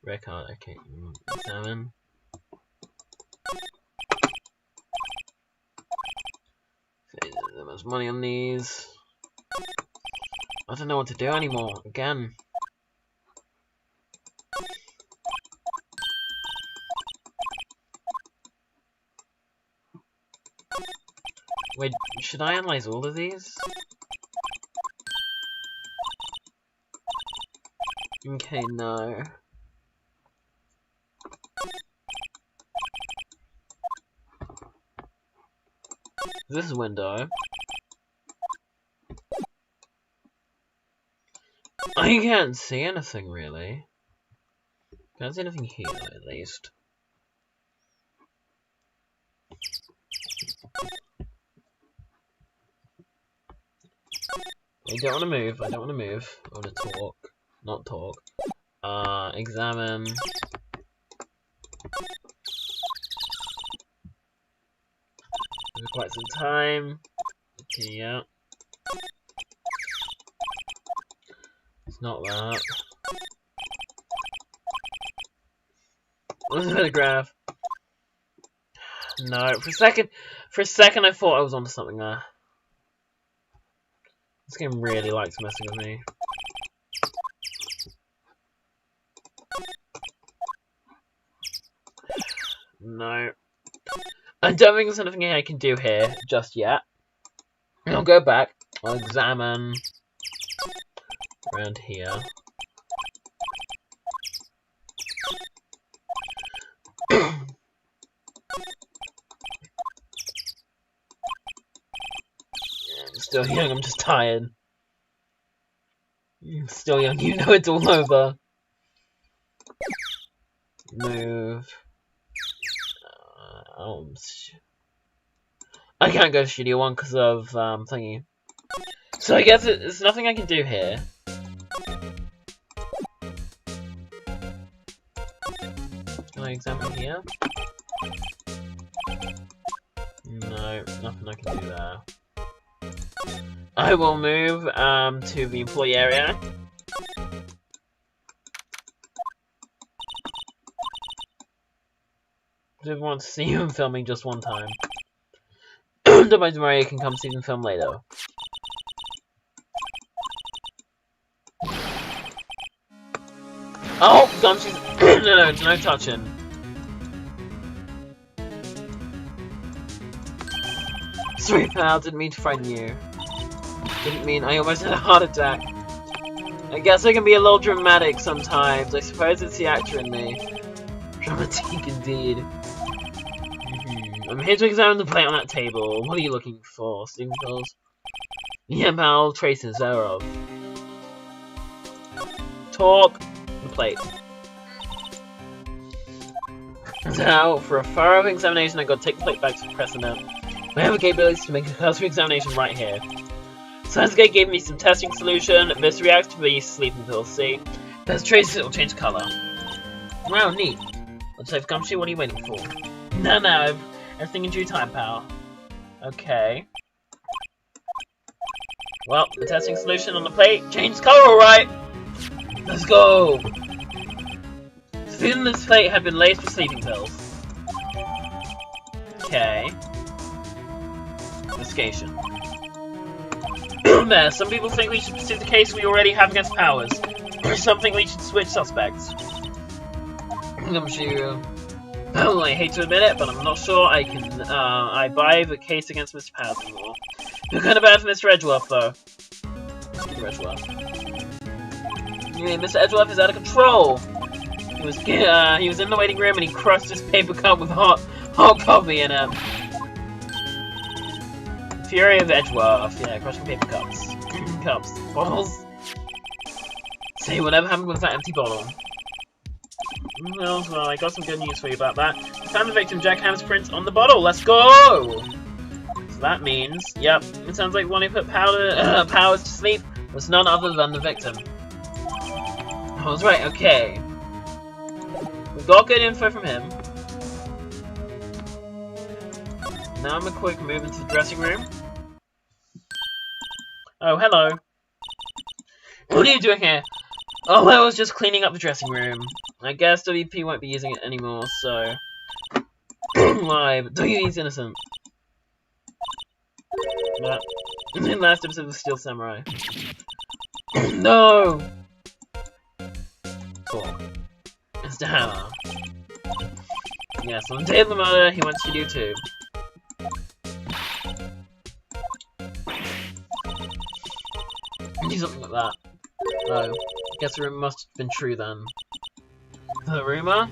Red card. Okay, examine. There was money on these. I don't know what to do anymore. Again. Wait, should I analyze all of these? Okay, no. This window. I can't see anything really. Can't see anything here at least. I don't want to move. I don't want to move. I want to talk. Not talk. Examine. For quite some time. Okay, yeah. It's not that. What's the photograph? No, for a second I thought I was onto something there. This game really likes messing with me. No. I don't think there's anything I can do here just yet. I'll go back. I'll examine around here. I'm still young, I'm just tired. I'm still young, you know it's all over. Move. I can't go to Studio 1 because of thingy. So I guess there's nothing I can do here. Can I examine here? No, nothing I can do there. I will move to the employee area. I didn't want to see him filming just one time. Otherwise Mario can come see them film later. Oh, Gumshoe's no, no touching. Sorry pal, didn't mean to frighten you. Didn't mean I almost had a heart attack. I guess I can be a little dramatic sometimes. I suppose it's the actor in me. Dramatic indeed. I'm here to examine the plate on that table. What are you looking for? Steam pills? Yeah, pal, traces thereof. Talk. The plate. So, for a thorough examination, I gotta take the plate back to precedent. I have the capabilities to make a cursory examination right here. ScienceGate gave me some testing solution. This reacts to the sleeping pills. See? There's traces, it will change colour. Wow, neat. Let's save Gumshoe, what are you waiting for? No, Everything in due time, pal. Okay. Well, the testing solution on the plate changed color, alright! Let's go! The food in this plate had been laced with sleeping pills. Okay. Investigation. There, some people think we should pursue the case we already have against Powers. Some think we should switch suspects. I'm sure. Well, I hate to admit it, but I'm not sure I can, I buy the case against Mr. Powers anymore. Feel kind of bad for Mr. Edgeworth, though. Mr. Edgeworth. Anyway, Mr. Edgeworth is out of control! He was in the waiting room and he crushed his paper cup with hot coffee in it. Fury of Edgeworth. Yeah, crushing paper cups. Bottles. Say, whatever happened with that empty bottle? Well, I got some good news for you about that. Found the victim Jack Ham's prints on the bottle. Let's go! So that means, yep, it sounds like one who put Powers to sleep was none other than the victim. I was right, okay. We got good info from him. Now I'm a quick move into the dressing room. Oh, hello. What are you doing here? Oh, I was just cleaning up the dressing room. I guess WP won't be using it anymore, so... Why? But WP's innocent. But... in the last episode of the Steel Samurai. No! Cool. Mr. Hammer. Yes, on the day of the murder, he went to Studio 2. Do something like that. Oh, I guess the rumor must have been true then. The rumor?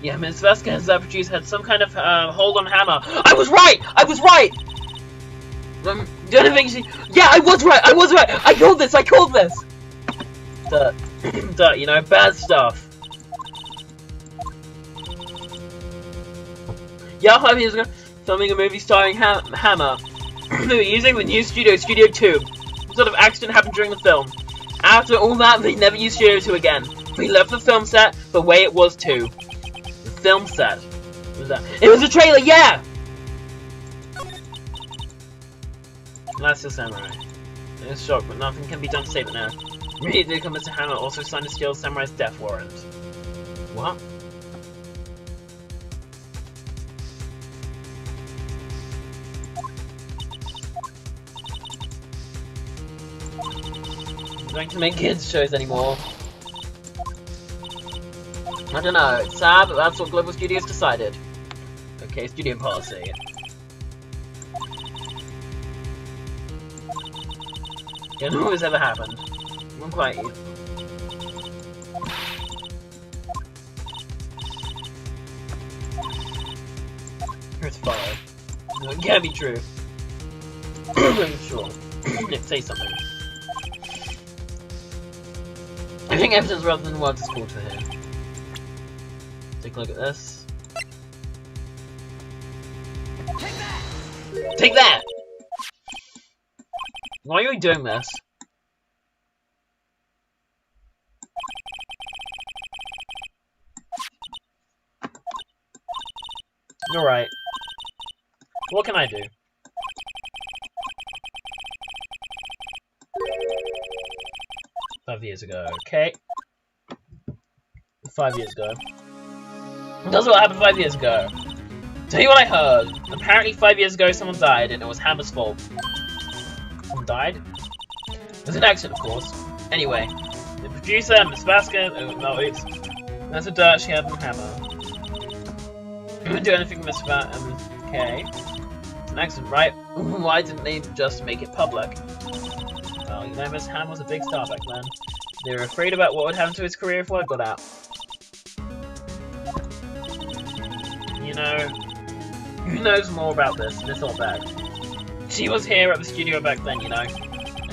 Yeah, Ms. Vasquez, that producer, had some kind of hold on Hammer. I was right! I was right! The only thing she... Yeah, I was right! I was right! I called this! I called this! Dirt. Dirt, you know, bad stuff. Yeah, 5 years ago, filming a movie starring Hammer. They were using the new studio, Studio 2. Some sort of accident happened during the film. After all that, they never used Studio 2 again. We left the film set the way it was too. The film set. What was that? It was a trailer, yeah! Last Steel Samurai. It was shocked, but nothing can be done to save it now. Immediately, Mr. Hammer also signed a Steel Samurai's death warrant. What? I'm going to make kids shows anymore. I don't know, it's sad, but that's what Global Studios decided. Okay, studio policy. It always ever happened. Not quite. Here's follow. No, it can't be true. Sure. Nick, say something. I think evidence rather than words is called for here. Take a look at this. Take that! Take that! Why are you doing this? Alright. What can I do? $5 years ago, okay. 5 years ago. That's what happened 5 years ago. Tell you what I heard. Apparently 5 years ago someone died and it was Hammer's fault. Someone died? It was an accident, of course. Anyway, the producer, Miss Vasquez, oh no, oops. That's a dirt she had on Hammer. Couldn't do anything with Miss Vasquez. Okay. It's an accident, right? Why didn't they just make it public? Well, you know, Miss Ham was a big star back then. They were afraid about what would happen to his career if word got out. You know, who knows more about this, and it's all bad. She was here at the studio back then, you know.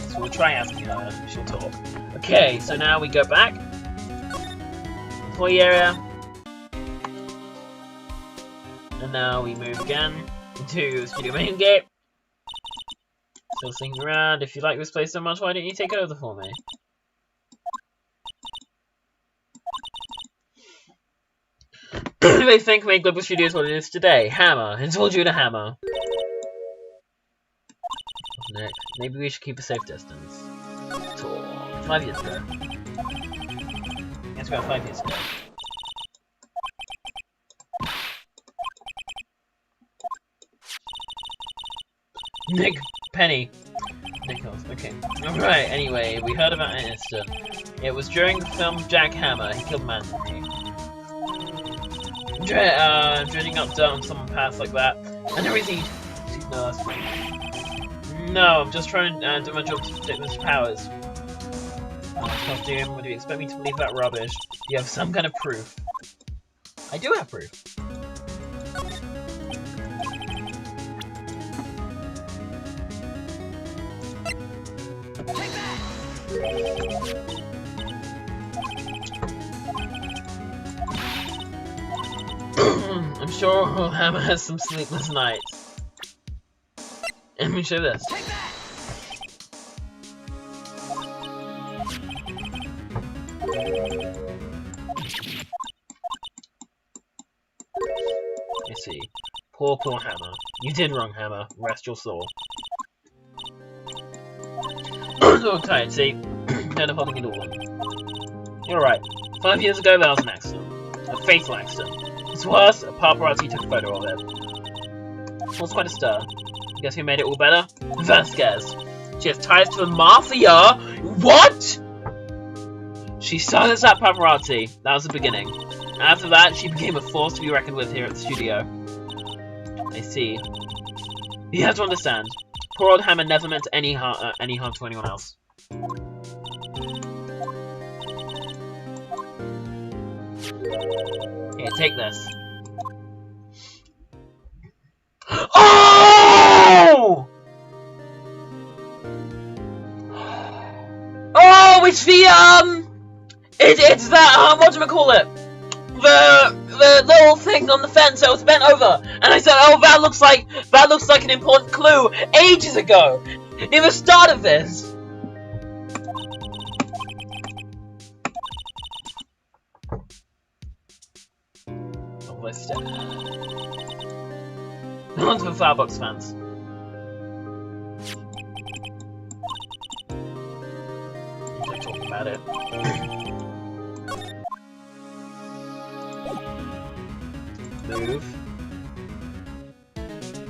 So we'll try asking her, she'll talk. Okay, so now we go back. Employee area. And now we move again to studio main gate. Still thinking around. If you like this place so much, why don't you take over for me? They think made Global Studios what it is today. Hammer. I told you to hammer. Nick, maybe we should keep a safe distance. 5 years ago. It's about 5 years ago. Nick Penny. Nichols, okay. Alright, anyway, we heard about an incident. It was during the film Jack Hammer. He killed a man, didn't he? Dredging up dirt on someone's path like that. And everything. No, I'm just trying to do my job to protect Mr. Powers. Costume, would you expect me to believe that rubbish? Do you have some kind of proof? I do have proof. I'm sure Hammer has some sleepless nights. Let me show this. You see. Poor Hammer. You did wrong, Hammer. Rest your soul. So tired, see? Kind of holding it all. You're right. 5 years ago, there was an accident. A fatal accident. It's worse, a paparazzi took a photo of it. It was quite a stir. Guess who made it all better? Vasquez. She has ties to the mafia? What?! She silenced that paparazzi. That was the beginning. After that, she became a force to be reckoned with here at the studio. I see. You have to understand. Poor old Hammer never meant any harm to anyone else. Here, take this. Oh! Oh, it's the it's that whatchamacallit? The little thing on the fence that was bent over, and I said, oh, that looks like an important clue ages ago, near the start of this. On to the Firebox fans. I'm talking about it. Move.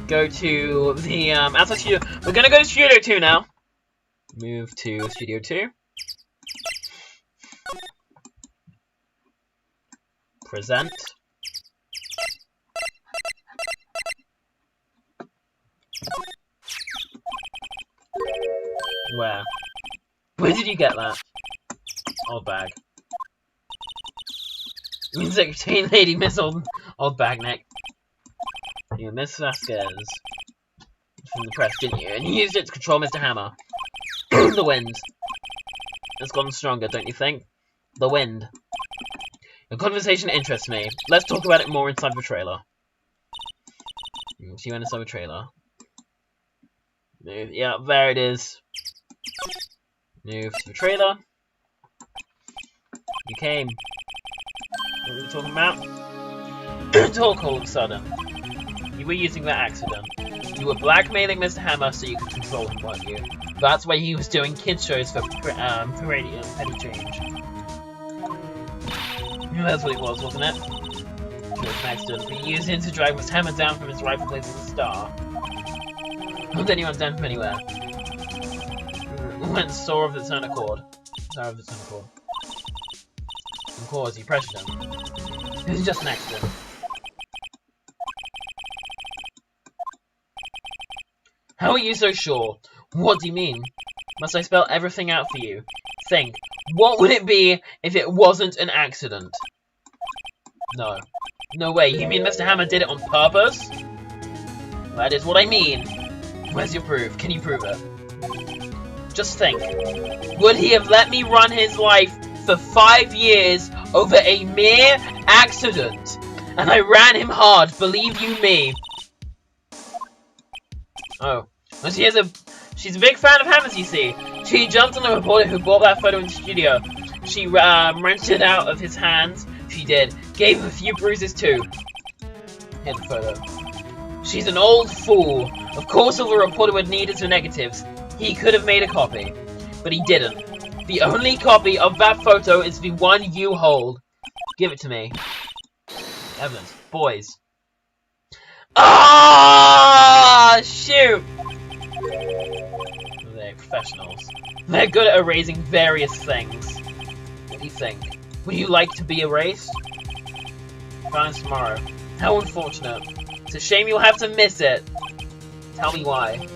Go to the outside studio. We're gonna go to Studio 2 now. Move to Studio 2. Present. Where? Where did you get that? Old bag. Music Teen Lady Miss Old Bag Neck. You Miss Vasquez from the press, didn't you? And you used it to control Mr. Hammer. The wind. It's gotten stronger, don't you think? The wind. Your conversation interests me. Let's talk about it more inside the trailer. See you inside the trailer. Move. Yeah, there it is. Move to the trailer. You came. What were we talking about? Talk all of a sudden. You were using that accident. You were blackmailing Mr. Hammer so you could control him, weren't you? That's why he was doing kids shows for radio petty change. That's what it was, wasn't it? It was an accident. But you used it to drag Mr. Hammer down from his rightful place as a star. Not anyone down from anywhere. Went sore of its own accord. Of course, you pressured him. It was just an accident. How are you so sure? What do you mean? Must I spell everything out for you? Think. What would it be if it wasn't an accident? No. No way. You mean Mr. Hammer did it on purpose? That is what I mean. Where's your proof? Can you prove it? Just think. Would he have let me run his life for 5 years over a mere accident? And I ran him hard, believe you me. Oh. Well, she's a big fan of Hammer's, you see. She jumped on the reporter who bought that photo in the studio. She wrenched it out of his hands. She did. Gave him a few bruises too. Here's the photo. She's an old fool. Of course all the reporter would need is the negatives. He could have made a copy, but he didn't. The only copy of that photo is the one you hold. Give it to me. Evidence. Boys. Ah, shoot! They're professionals. They're good at erasing various things. What do you think? Would you like to be erased? Found tomorrow. How unfortunate. It's a shame you'll have to miss it. Tell me why.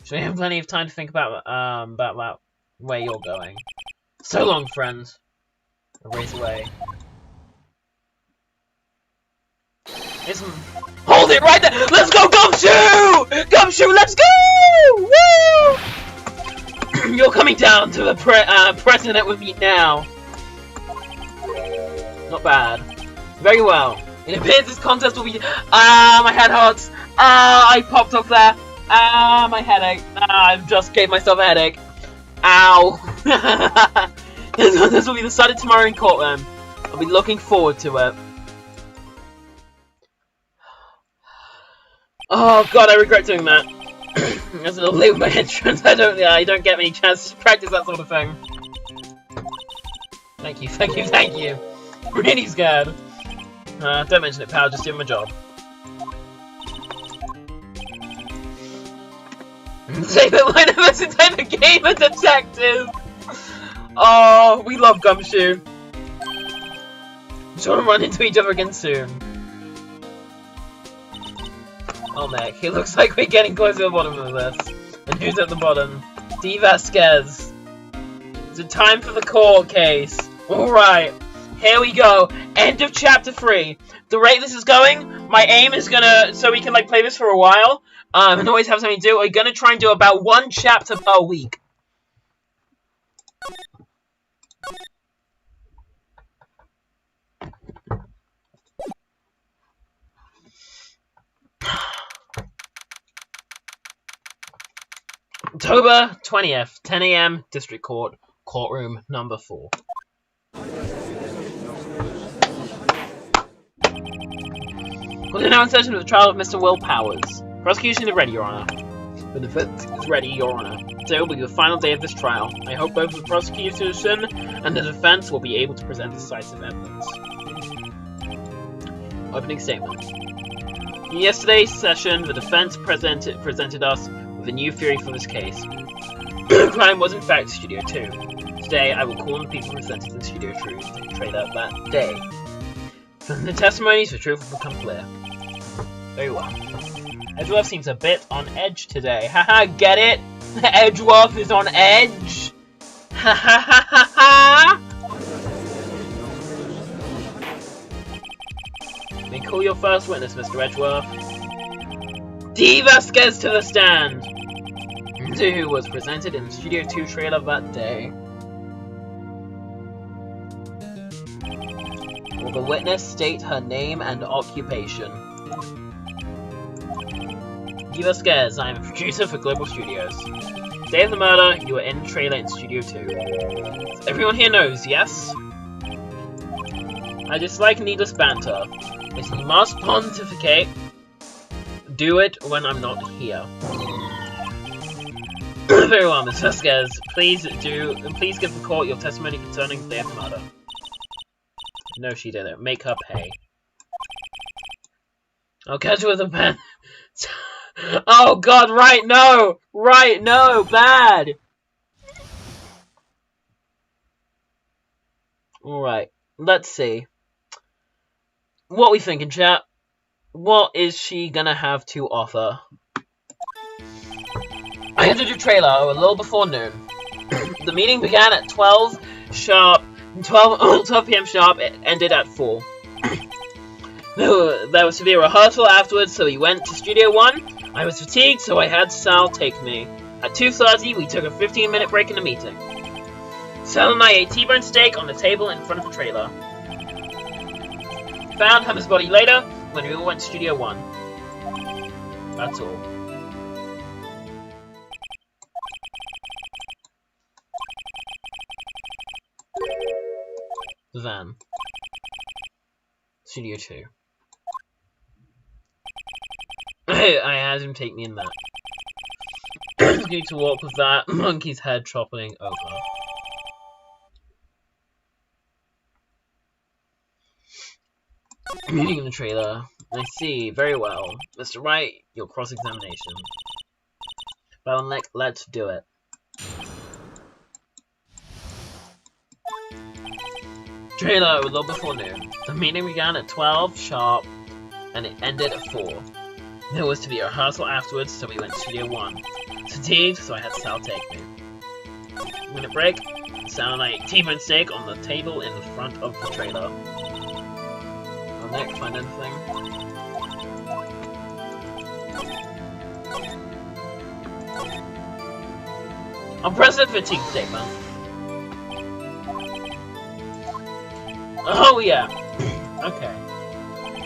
So we have plenty of time to think about that where you're going. So long, friends. Erase away. Hold it right there! Let's go, Gumshoe! Gumshoe, let's go! Woo! You're coming down to the president with me now. Not bad. Very well. It appears this contest will be. My head hurts. I popped off there. My headache. I just gave myself a headache. Ow. This will be decided tomorrow in court then. I'll be looking forward to it. Oh god, I regret doing that. That's a little late with my entrance. I don't get many chances to practice that sort of thing. Thank you, thank you, thank you. Really scared. Don't mention it, pal. Just doing my job. David, why never entertain the game of detective? Oh, we love Gumshoe. I'm sure we'll run into each other again soon. Oh, Nick, it looks like we're getting close to the bottom of this. And who's at the bottom? D. Vasquez. Is it time for the court case? Alright, here we go. End of chapter 3. The rate this is going, my aim is gonna, so we can like play this for a while, and always have something to do, we're gonna try and do about 1 chapter per week. October 20th, 10 AM, District Court, Courtroom number 4. We're now in session with the trial of Mr. Will Powers. Prosecution is ready, Your Honor. The defense is ready, Your Honor. Today will be the final day of this trial. I hope both the prosecution and the defense will be able to present decisive evidence. Opening statement. In yesterday's session, the defense presented us with a new theory for this case. The crime was in fact Studio 2. Today, I will call on the people presented in Studio 2 trailer that day. From the testimonies, the truth will become clear. Very well. Edgeworth seems a bit on edge today. Haha, get it? Edgeworth is on edge! Ha ha ha ha ha! May call your first witness, Mr. Edgeworth. D. Vasquez to the stand! Who was presented in the Studio 2 trailer that day. Will the witness state her name and occupation? D. Vasquez, I am a producer for Global Studios. Day of the murder, you were in the trailer in Studio 2. As everyone here knows, yes? I dislike needless banter. If you must pontificate, do it when I'm not here. Very well, Ms. Vasquez. Please give the court your testimony concerning the day of the murder. No, she didn't. Make her pay. I'll catch you with a pen. Oh god, right, no! Right, no! Bad! Alright, let's see. What we thinking, chat? What is she gonna have to offer? I entered your trailer a little before noon. The meeting began at 12 PM sharp, it ended at 4. There was to be a rehearsal afterwards, so we went to Studio 1. I was fatigued, so I had Sal take me. At 2:30, we took a 15-minute break in the meeting. Sal and I ate T-bone steak on the table in front of the trailer. Found Hummer's body later, when we all went to Studio 1. That's all. van. Studio 2. I had him take me in that. Just need to walk with that monkey's head toppling over. Meeting in the trailer. I see. Very well. Mr. Wright, your cross-examination. Well, let's do it. Trailer, a little before noon. The meeting began at 12 sharp, and it ended at 4. There was to be a rehearsal afterwards, so we went to Studio 1. Fatigued, so I had Sal take me. Minute break. Sounded like T-bone steak on the table in the front of the trailer. On Nick, find anything? I'm present fatigue statement. Oh yeah. Okay.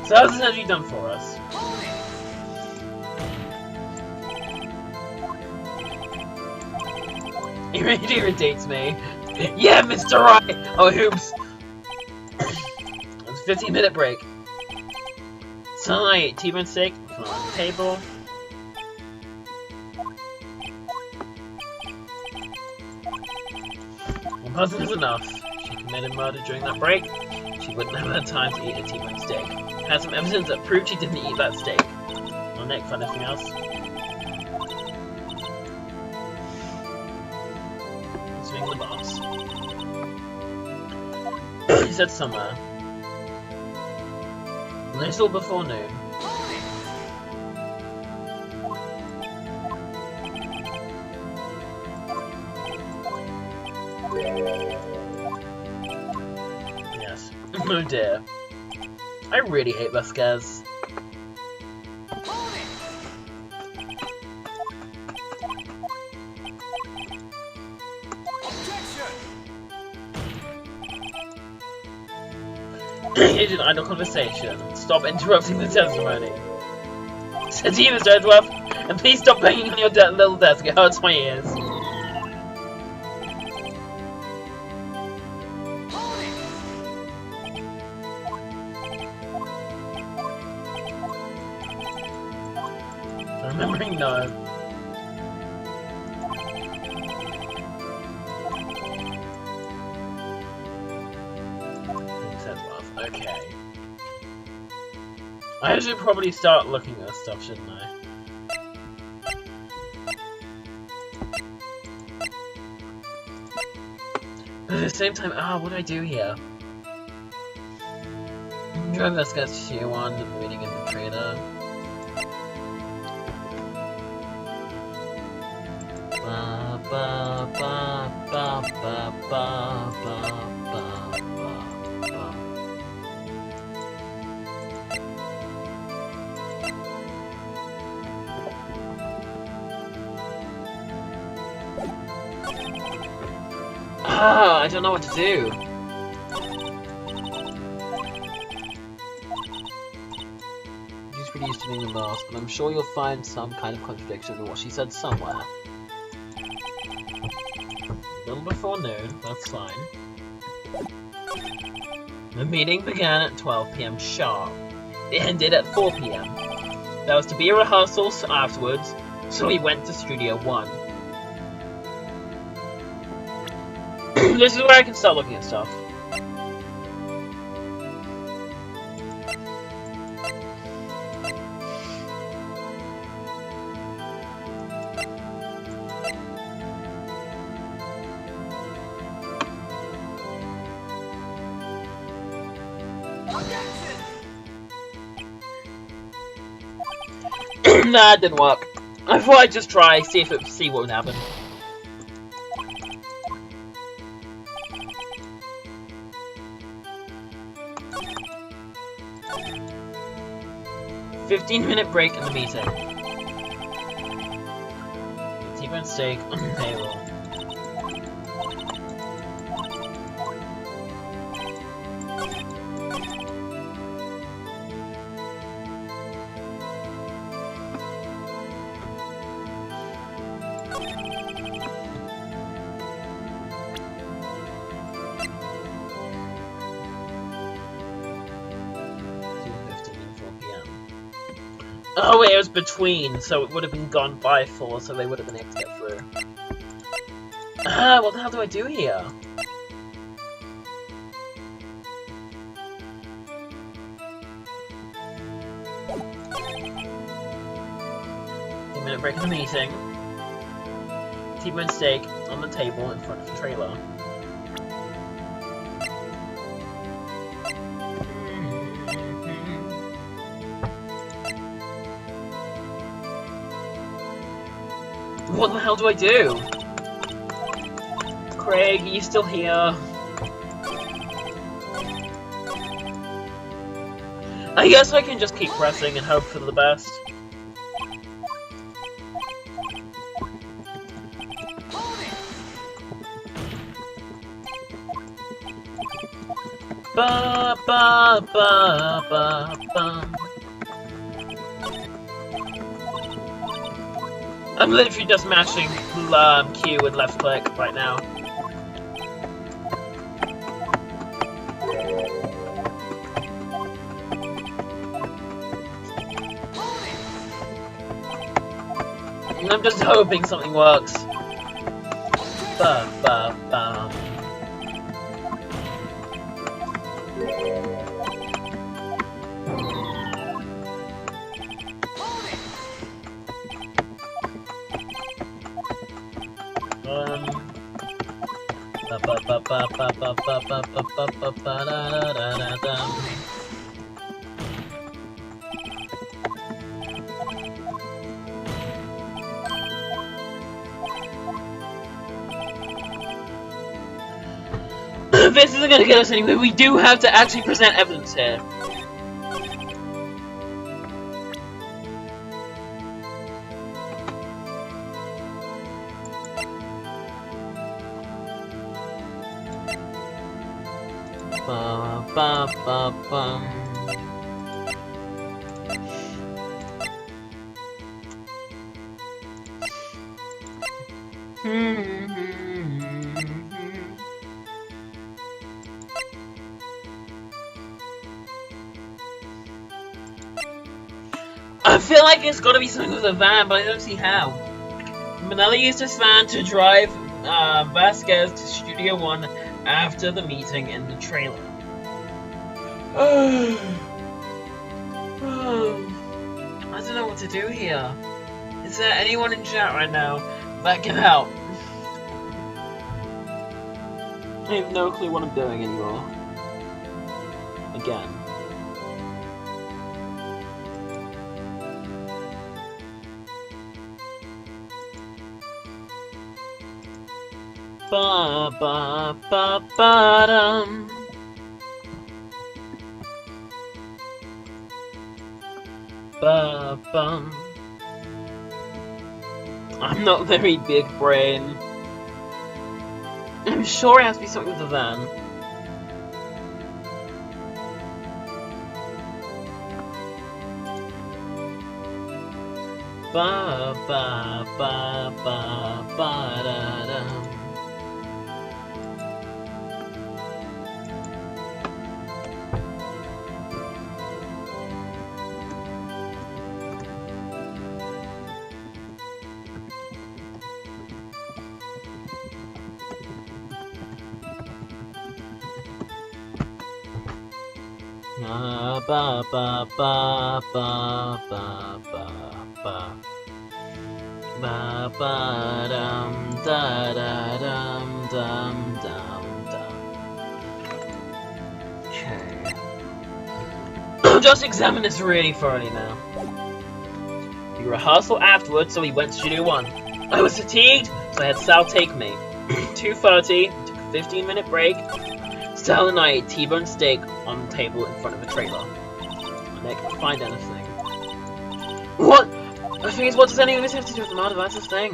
So how's this energy done for us? It really irritates me. Yeah, Mr. Right! Oh, oops. It's a 15-minute break. Sunlight, T-bone steak on the table. One person is enough. She committed murder during that break. She wouldn't have had time to eat a T-bone steak. Had some evidence that proved she didn't eat that steak. Well, Nick, find anything else? Swing the boss. He said somewhere. Little before noon. Yes. Oh dear. I really hate Vasquez. Engage in idle conversation. Stop interrupting the testimony. Said to you, Mr. Edgeworth, and please stop banging on your little desk. It hurts my ears. Remembering no. Okay. I should probably start looking at stuff, shouldn't I? But at the same time, what do I do here? Drive this guy's to Studio 1, meeting in the trailer. Ba ba ba ba ba ba ba ba. I don't know what to do. She's pretty used to being the boss, but I'm sure you'll find some kind of contradiction in what she said somewhere. A little before noon, that's fine. The meeting began at 12 PM sharp. It ended at 4 PM. There was to be a rehearsal afterwards, so we went to Studio 1. This is where I can start looking at stuff. Nah, it didn't work. I thought I'd just try, see what would happen. "15-minute break in the meeting. T-bone steak on the table. Oh wait, it was between, so it would have been gone by 4, so they would have been able to get through. What the hell do I do here? Minute break in the meeting. T-bone steak on the table in front of the trailer. What the hell do I do? Craig, are you still here? I guess I can just keep pressing and hope for the best. Ba ba ba ba ba. I'm literally just mashing Q and left click right now. And I'm just hoping something works. Ba ba ba. This isn't gonna get us anywhere. We do have to actually present evidence here. Ba ba ba ba. I feel like it's gotta be something with a van, but I don't see how. Manelli used his van to drive Vasquez to Studio 1 after the meeting in the trailer. I don't know what to do here. Is there anyone in chat right now that can help? I have no clue what I'm doing anymore. Again. Ba ba ba ba dum. Ba bum. I'm not very big brain. I'm sure it has to be something with the van. Ba ba ba ba ba da dum. Ba ba ba ba ba ba ba ba ba dum da da dum dum dum dum. Okay. I'll just examine this really thoroughly now. We rehearsal afterwards, so we went to Studio 1. I was fatigued, so I had Sal take me. 2:30, took a 15-minute break. Sal and I ate T-bone steak on the table in front of a trailer. And I couldn't find anything. What? The thing is, what does any of this have to do with the murder? That's the thing.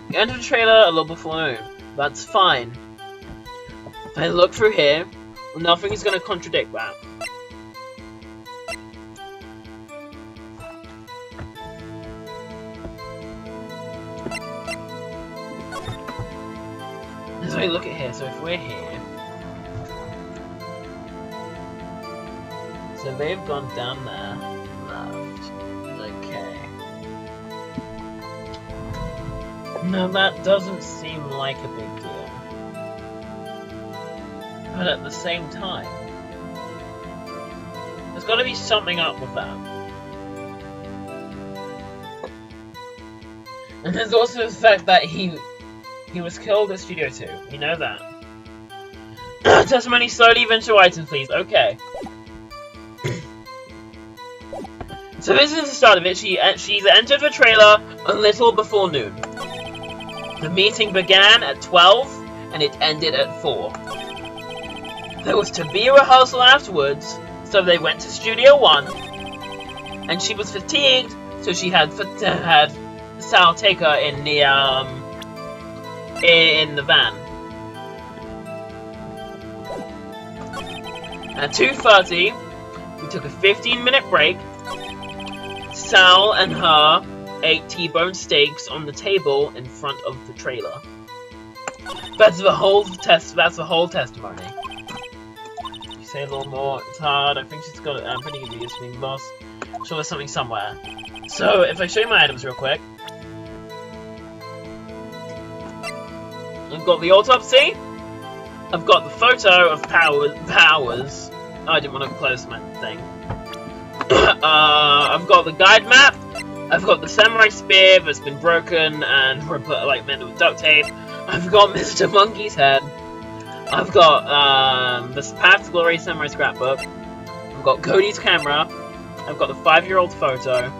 You enter the trailer a little before noon. That's fine. If I look through here, nothing is going to contradict that. So we look at here, so if we're here... So they've gone down there. Left. Okay. No, that doesn't seem like a big deal. But at the same time, there's got to be something up with that. And there's also the fact that he was killed at Studio 2. We know that. Testimony slowly eventual items, please. Okay. So this is the start of it. She's entered the trailer a little before noon. The meeting began at 12 and it ended at 4. There was to be a rehearsal afterwards, so they went to Studio 1. And she was fatigued, so she had Sal take her in the van. At 2:30, we took a 15-minute break. Sal and her ate T-bone steaks on the table in front of the trailer. That's the whole testimony. You say a little more. It's hard. I think she's got it. I'm pretty good at being boss. Sure, there's something somewhere. So if I show you my items real quick, I've got the autopsy. I've got the photo of Powers. Oh, I didn't want to close my thing. I've got the guide map. I've got the samurai spear that's been broken and mended with duct tape. I've got Mr. Monkey's head. I've got the Path to Glory samurai scrapbook. I've got Cody's camera. I've got the 5-year-old photo.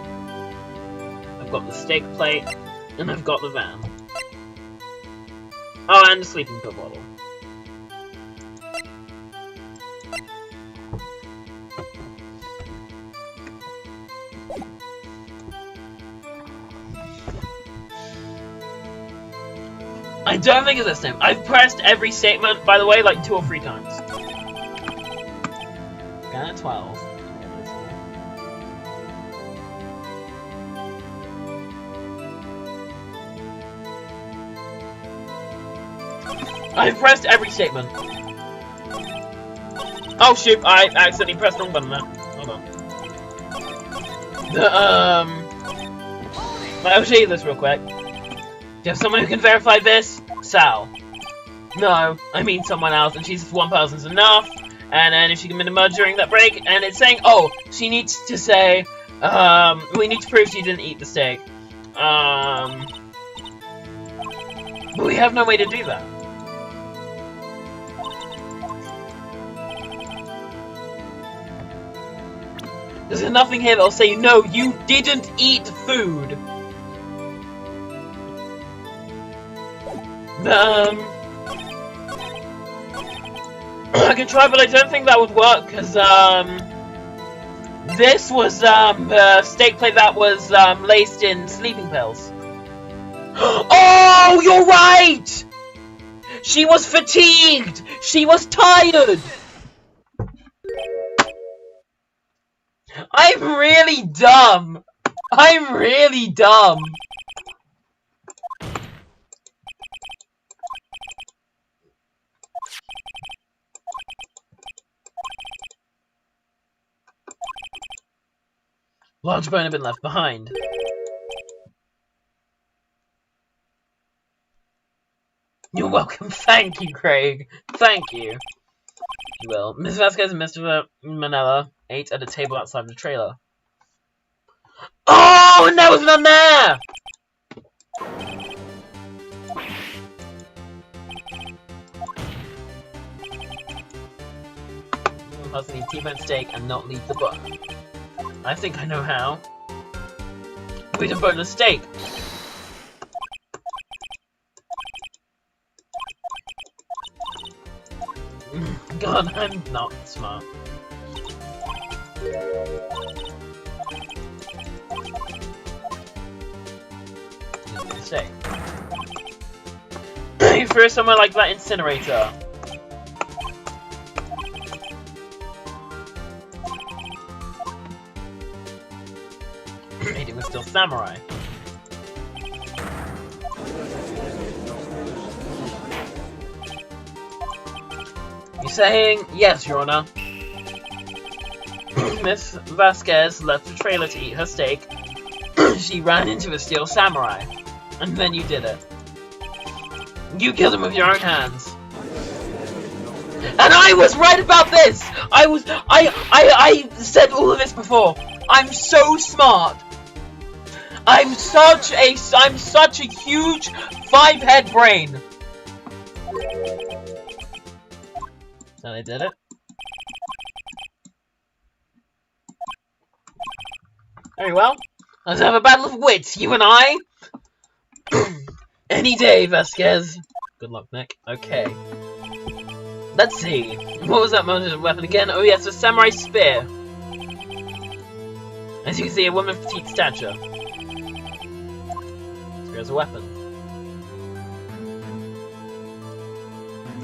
I've got the steak plate, and I've got the van. Oh, and the sleeping pill bottle. I don't think it's this time. I've pressed every statement, by the way, like 2 or 3 times. Again at 12. I've pressed every statement. Oh shoot, I accidentally pressed the wrong button there. Hold on. I'll show you this real quick. Do you have someone who can verify this? Sal. No, I mean someone else, and she's one person's enough. And then if she can minimize during that break, and it's saying, oh, she needs to say, we need to prove she didn't eat the steak. But we have no way to do that. There's nothing here that'll say, no, you didn't eat food. I can try, but I don't think that would work, because, this was, a steak plate that was, laced in sleeping pills. Oh, you're right! She was fatigued! She was tired! I'm really dumb! I'm really dumb! Large bone had been left behind. You're welcome. Thank you, Craig. Thank you. You will. Miss Vasquez and Mr. Manella ate at a table outside the trailer. Oh, and there was none there! Plus, I need T-bone steak and not leave the book. I think I know how. We can burn a steak. God, I'm not smart. Steak. You threw somewhere like that incinerator. It was still samurai. You saying yes, Your Honor? Miss Vasquez left the trailer to eat her steak. She ran into a steel samurai. And then you did it. You killed him with your own hands. And I was right about this! I said all of this before. I'm so smart. I'm such a huge 5-head brain. So they did it. Very well. Let's have a battle of wits, you and I. Any day, Vasquez. Good luck, Nick. Okay. Let's see. What was that weapon again? Oh yes, a samurai spear. As you can see, a woman of petite stature. Spear as a weapon.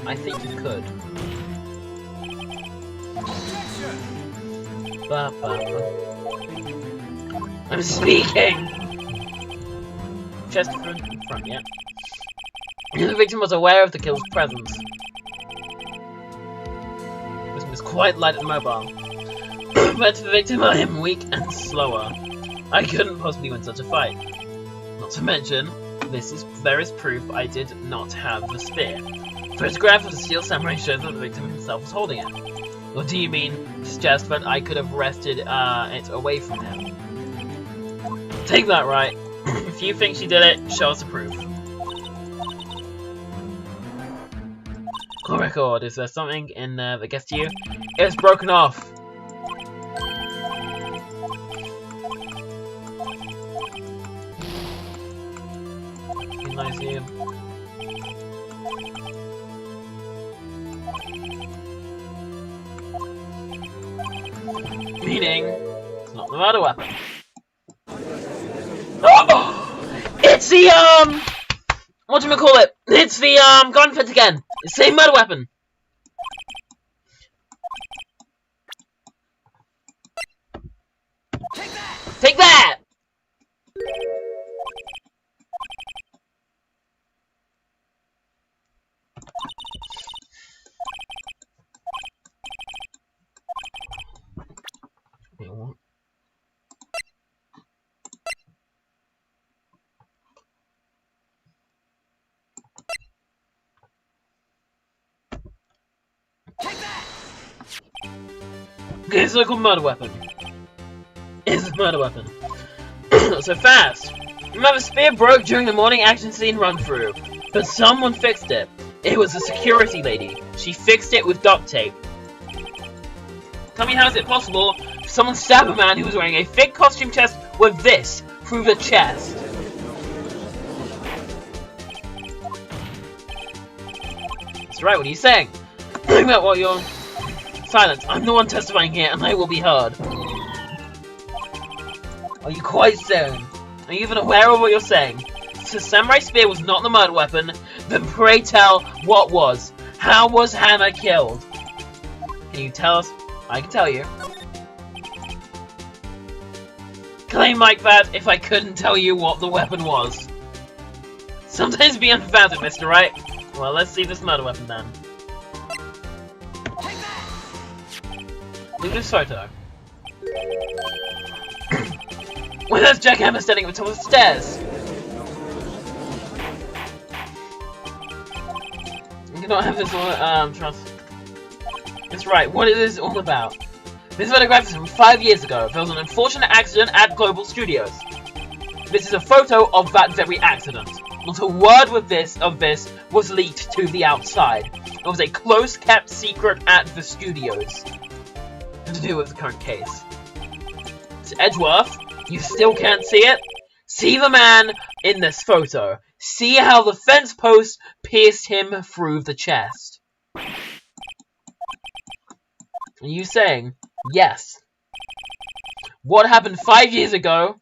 I think you could. Ba, ba, ba. I'm speaking! Chest in front, yeah. The victim was aware of the killer's presence. The victim was quite light and mobile. But to the victim, I am weak and slower. I couldn't possibly win such a fight. Not to mention, there is proof I did not have the spear. A photograph of the steel samurai shows that the victim himself was holding it. What do you mean? Suggest that I could have wrested it away from him. Take that right. If you think she did it, show us the proof. Call record. Is there something in there that gets to you? It's broken off. Nice you. Meaning, it's not the murder weapon. Oh! It's the, what do we call it? It's the, gun fit again. It's the same murder weapon. Take that! Take that! Wait, what? Okay, it's like a murder weapon. It's a murder weapon. So fast. Remember, spear broke during the morning action scene run-through, but someone fixed it. It was a security lady. She fixed it with duct tape. Tell me, how is it possible for someone to stab a man who was wearing a thick costume chest with this through the chest? That's right, what are you saying? Think about what you're... Silence. I'm the one testifying here, and I will be heard. Are you quite certain? Are you even aware of what you're saying? If the samurai spear was not the murder weapon, then pray tell what was. How was Hannah killed? Can you tell us? I can tell you. Claim like that if I couldn't tell you what the weapon was. Sometimes be emphatic, Mr. Right. Well, let's see this murder weapon then. Look at this photo. Well, there's Jackhammer standing at the top of the stairs. You cannot have this all, trust. That's right, what is this all about? This photograph is from 5 years ago. There was an unfortunate accident at Global Studios. This is a photo of that very accident. Not a word of this was leaked to the outside. It was a close-kept secret at the studios. To do with the current case. To Edgeworth, you still can't see it? See the man in this photo. See how the fence post pierced him through the chest. Are you saying, yes? What happened 5 years ago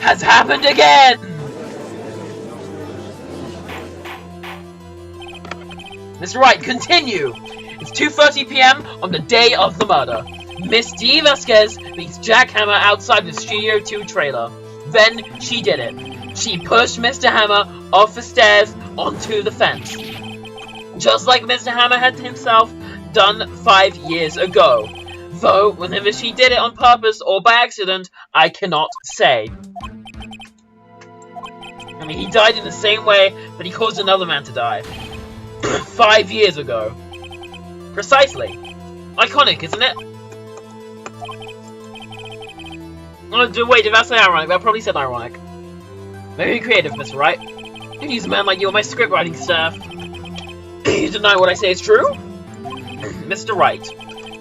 has happened again! That's right, continue! It's 2:30 PM on the day of the murder. Miss D. Vasquez meets Jack Hammer outside the Studio 2 trailer. Then she did it. She pushed Mr. Hammer off the stairs onto the fence. Just like Mr. Hammer had himself done 5 years ago. Though, whenever she did it on purpose or by accident, I cannot say. I mean, he died in the same way, but he caused another man to die. 5 years ago. Precisely. Iconic, isn't it? Oh, wait, did that say ironic? That probably said ironic. Very creative, Mr. Wright. Could use a man like you on my script writing staff. You deny what I say is true? Mr. Wright,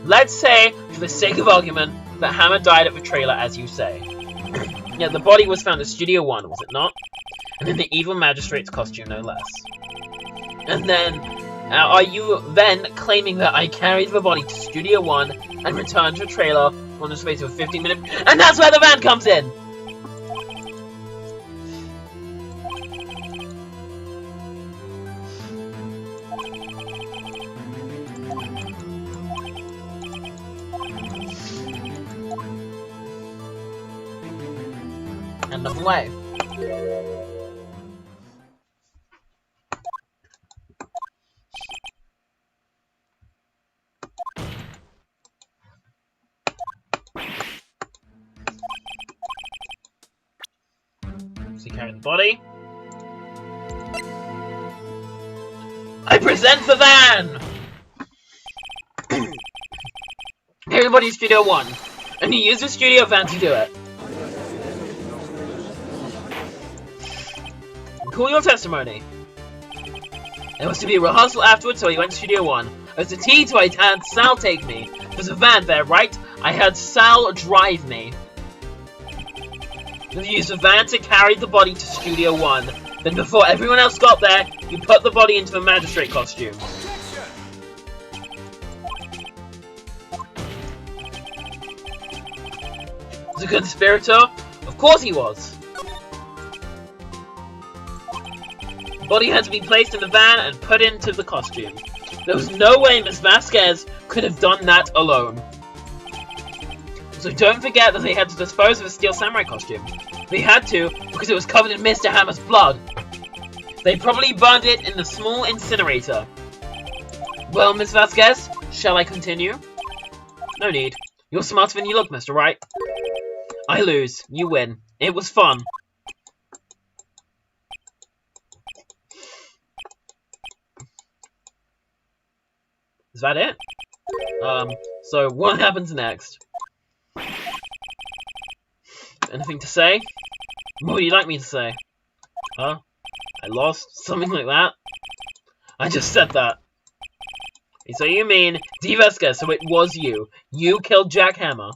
let's say, for the sake of argument, that Hammer died at the trailer as you say. Yeah, the body was found at Studio 1, was it not? And in the evil magistrate's costume, no less. And then, are you then claiming that I carried the body to Studio 1 and returned to the trailer on the space of a 15-minute... And that's where the van comes in! End of the way. So he carried the body. I present the van! Everybody Studio 1. And he used the studio van to do it. Call your testimony. There was to be a rehearsal afterwards, so he went to Studio 1. As the tea, so I had Sal take me. There's a van there, right? I had Sal drive me. You used a van to carry the body to Studio 1. Then before everyone else got there, you put the body into the magistrate costume. Was a conspirator? Of course he was. The body had to be placed in the van and put into the costume. There was no way Miss Vasquez could have done that alone. So don't forget that they had to dispose of the Steel Samurai costume. They had to because it was covered in Mr. Hammer's blood. They probably burned it in the small incinerator. Well, Miss Vasquez, shall I continue? No need. You're smarter than you look, Mr. Wright. I lose. You win. It was fun. Is that it? So what happens next? Anything to say? What would you like me to say? Huh? I lost? Something like that? I just said that. So you mean, D. Vasquez, so it was you. You killed Jack Hammer.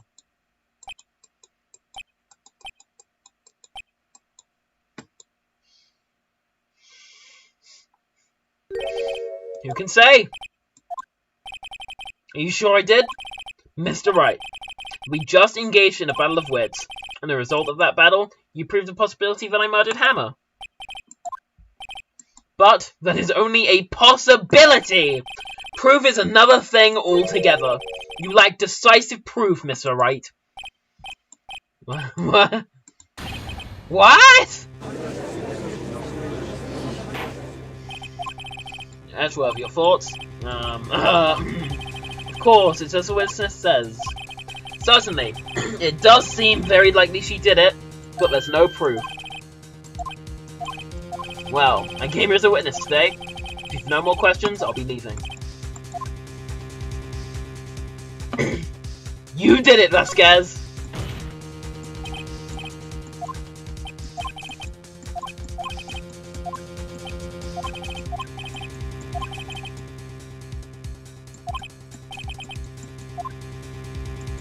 Who can say? Are you sure I did? Mr. Wright, we just engaged in a battle of wits, and the result of that battle, you proved the possibility that I murdered Hammer. But that is only a possibility! Proof is another thing altogether. You lack decisive proof, Mr. Wright. What? What? Ashworth, of your thoughts? Of course, it's as the witness says. Certainly, it does seem very likely she did it, but there's no proof. Well, I came here as a witness today. If you've no more questions, I'll be leaving. You did it, Vasquez!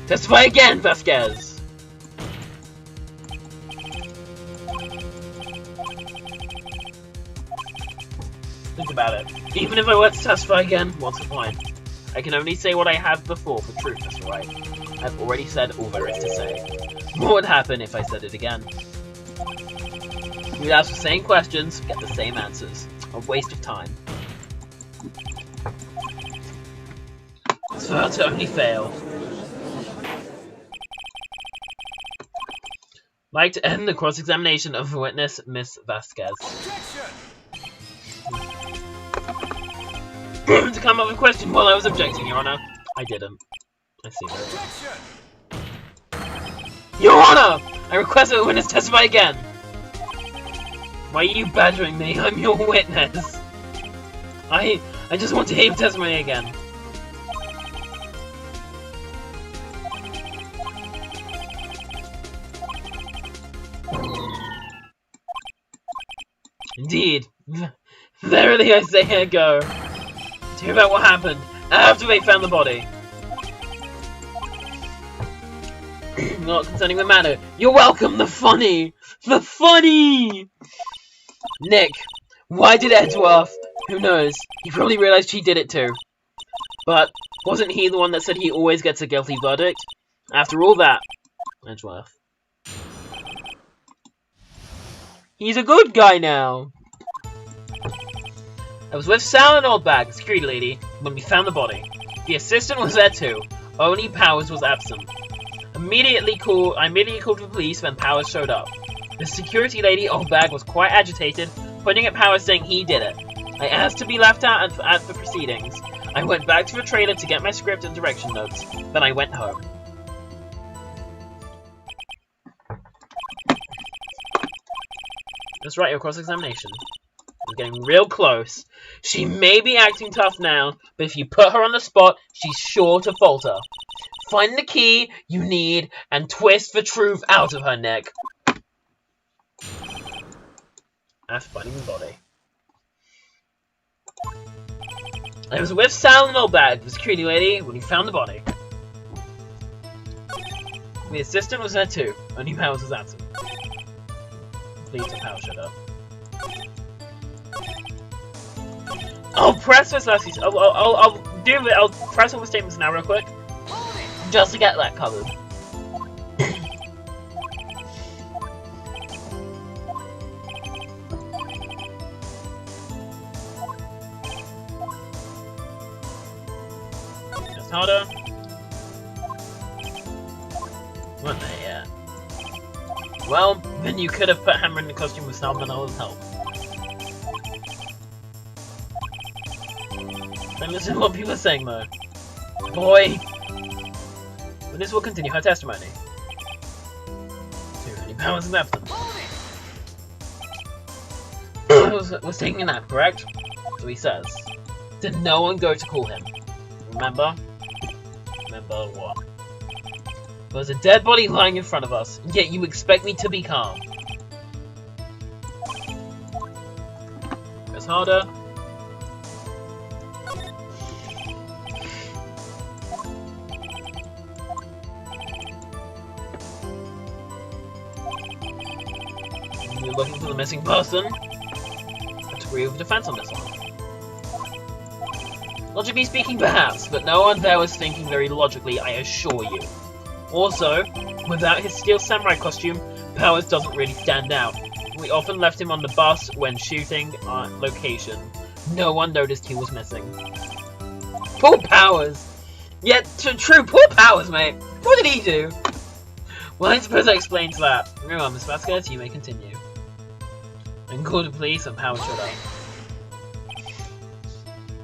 Testify again, Vasquez! Think about it. Even if I were to testify again, what's the point? I can only say what I have before for truth, Mr. Wright. I've already said all there is to say. What would happen if I said it again? We'd ask the same questions, get the same answers. A waste of time. It's fair to only fail. Like to end the cross-examination of the witness, Miss Vasquez. to come up with a question while I was objecting, Your Honor. I didn't. I see that. Your Honor! I request that the witness testify again! Why are you badgering me? I'm your witness! I just want to hear you testimony again. Indeed. Verily I say here go. To hear about what happened after they found the body. Not concerning the matter. You're welcome, the funny! The funny! Nick, why did Edgeworth? Who knows? He probably realized she did it too. But wasn't he the one that said he always gets a guilty verdict? After all that, Edgeworth. He's a good guy now. I was with Sal and Oldbag, the security lady, when we found the body. The assistant was there too. Only Powers was absent. I immediately called the police when Powers showed up. The security lady, Oldbag, was quite agitated, pointing at Powers saying he did it. I asked to be left out at the proceedings. I went back to the trailer to get my script and direction notes. Then I went home. Let's write your cross-examination. I'm getting real close. She may be acting tough now, but if you put her on the spot, she's sure to falter. Find the key you need and twist the truth out of her, Nick. After finding the body. I was with Sal and Oldbag, the security lady, when he found the body. The assistant was there too, only Powers was absent. Please, the power shut up. I'll press this last. I'll press all the statements now real quick, just to get that covered. Just harder. Weren't there yet? Well, then you could have put Hammer in the costume with Salmonel's help. Don't listen to what people are saying, though. Boy! But this will continue her testimony. Too many powers and absence. was taking a nap, correct? So he says. Did no one go to call him? Remember? Remember what? There's a dead body lying in front of us, and yet you expect me to be calm. Press harder. You're looking for the missing person? Let's agree with defense on this one. Logically speaking, perhaps, but no one there was thinking very logically, I assure you. Also, without his steel samurai costume, Powers doesn't really stand out. We often left him on the bus when shooting on location. No one noticed he was missing. Poor Powers! Yeah, true, poor Powers, mate! What did he do? Well, I suppose that explains that. Well, Miss Vasquez, you may continue. And call the police and Powers showed up.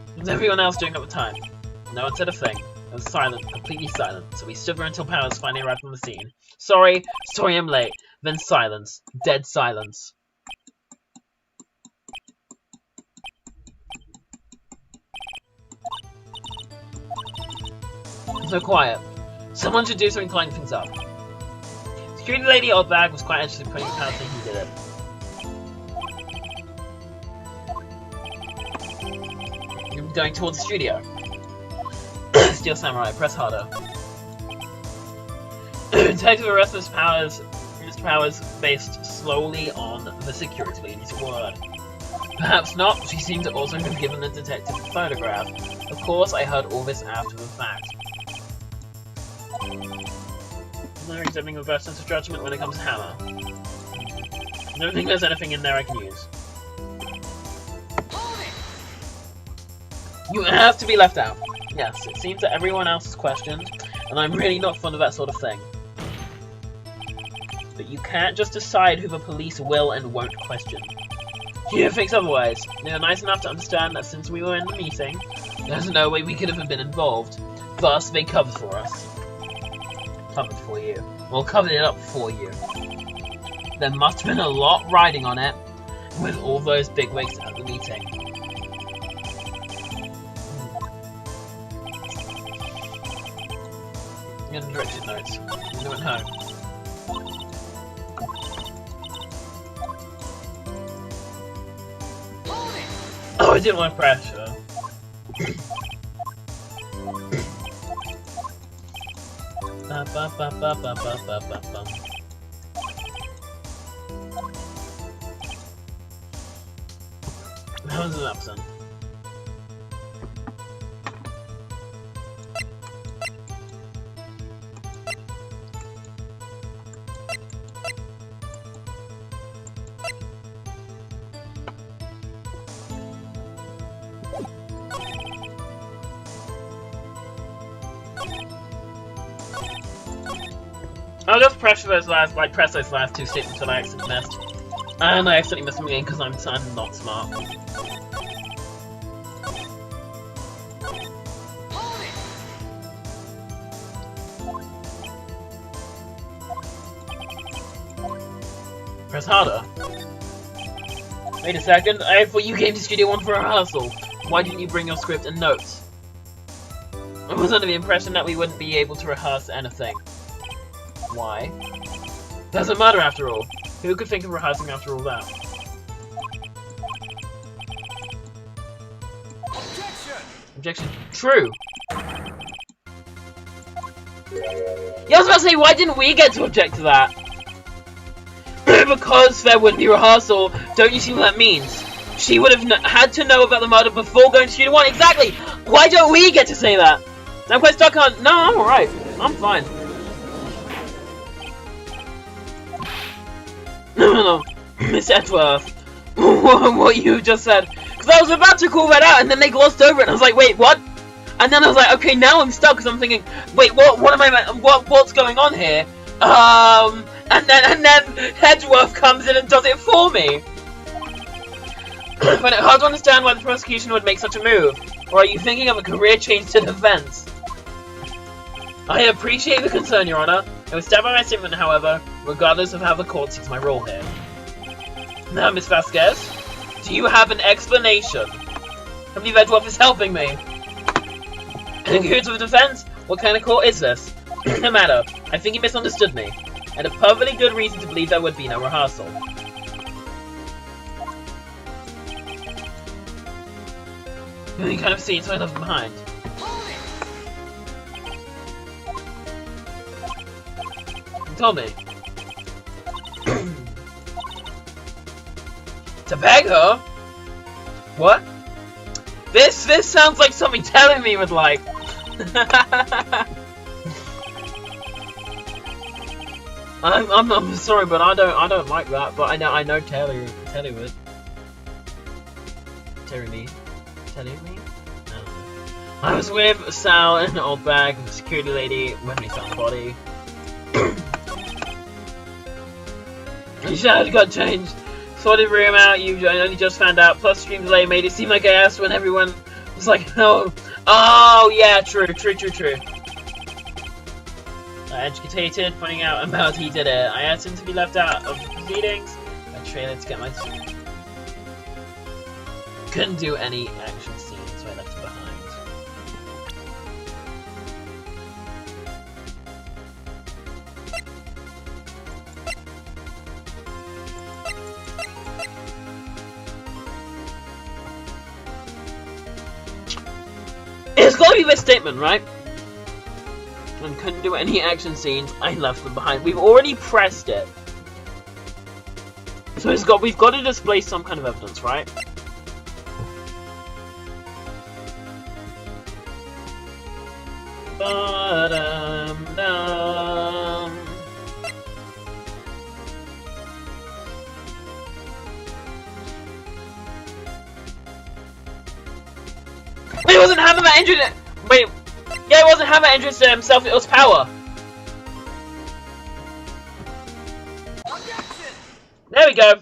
What was everyone else doing at the time? No one said a thing. It was silent, completely silent, so we stood there until Powers finally arrived on the scene. Sorry I'm late. Then silence. Dead silence. So quiet. Someone should do something to lighten things up. Security lady Oldbag was quite anxious pointing at Powers saying he did it. You're going towards the studio. Steel Samurai, press harder. Detective arrest Mr. Powers based slowly on the security lady's word. Perhaps not, she seemed to also have given the detective a photograph. Of course, I heard all this after the fact. I'm not examining reverse sense of judgment when it comes to Hammer. I don't think there's anything in there I can use. You have to be left out. Yes, it seems that everyone else is questioned, and I'm really not fond of that sort of thing. But you can't just decide who the police will and won't question. You thinks otherwise. You're nice enough to understand that since we were in the meeting, there's no way we could have been involved. Thus, they covered for us. Covered for you. Well, covered it up for you. There must have been a lot riding on it, with all those bigwigs at the meeting. Get the directed notes. We went home. Oh, I didn't want pressure. That was an absent. I'll just press those last two statements that I accidentally missed. And I accidentally missed them again because I'm not smart. Press harder. Wait a second, I thought you came to Studio 1 for a rehearsal. Why didn't you bring your script and notes? I was under the impression that we wouldn't be able to rehearse anything. Why? There's a murder after all. Who could think of rehearsing after all that? Objection! Objection. True. Yeah, I was about to say, why didn't we get to object to that? Because there wouldn't be rehearsal. Don't you see what that means? She would have had to know about the murder before going to Studio 1. Exactly! Why don't we get to say that? I'm quite stuck on... No, I'm alright. I'm fine. No, Miss Edgeworth. What you just said. Because I was about to call that out and then they glossed over it and I was like, wait, what? And then I was like, okay, now I'm stuck because I'm thinking, wait, what's going on here? And then Edgeworth comes in and does it for me. I find it hard to understand why the prosecution would make such a move. Or are you thinking of a career change to defense? I appreciate the concern, Your Honor. I will stand by my statement, however, regardless of how the court sees my role here. Now, Miss Vasquez, do you have an explanation? I believe Edgeworth is helping me. In cahoots with the defense? What kind of court is this? No matter. I think you misunderstood me. I had a perfectly good reason to believe there would be no rehearsal. You kind of see, so I left behind. You told me. To beg her? What? This sounds like something telling me would like. I'm sorry, but I don't like that. But I know Terry would. Terry me? I don't know. I was with Sal in an old bag with a security lady when we found the body. You said it got changed. Sorted room out, you only just found out. Plus stream delay made it seem like I asked when everyone was like, oh yeah, true. I agitated, finding out about he did it. I asked him to be left out of the proceedings. I trained to get my... Couldn't do any action scenes, so I left him behind. It's gotta be this statement, right? And couldn't do any action scenes, I left them behind. We've already pressed it. So we've got to display some kind of evidence, right? Wait, it wasn't having that interested. Wait, yeah, it wasn't having that interested in himself. It was power. There we go.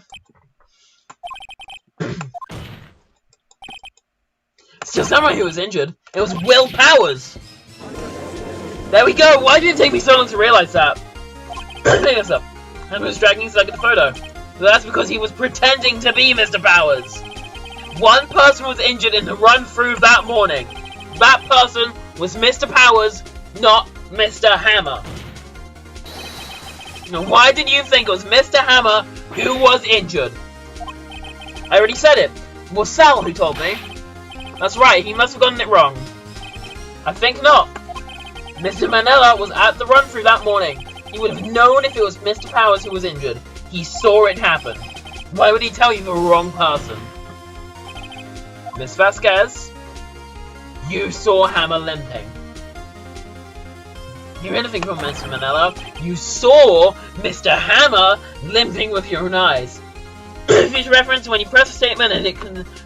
Steel Samurai who was injured. It was Will Powers. There we go. Why did it take me so long to realize that? Pick this up. And was dragging his leg at the photo. That's because he was pretending to be Mr. Powers. One person was injured in the run-through that morning. That person was Mr. Powers, not Mr. Hammer. Now, why did you think it was Mr. Hammer who was injured? I already said it. It was Sal who told me. That's right, he must have gotten it wrong. I think not. Mr. Manella was at the run-through that morning. He would have known if it was Mr. Powers who was injured. He saw it happen. Why would he tell you the wrong person? Miss Vasquez, you saw Hammer limping. You hear anything from Mr. Manella? You saw Mr. Hammer limping with your own eyes. Future reference, when you press a statement and it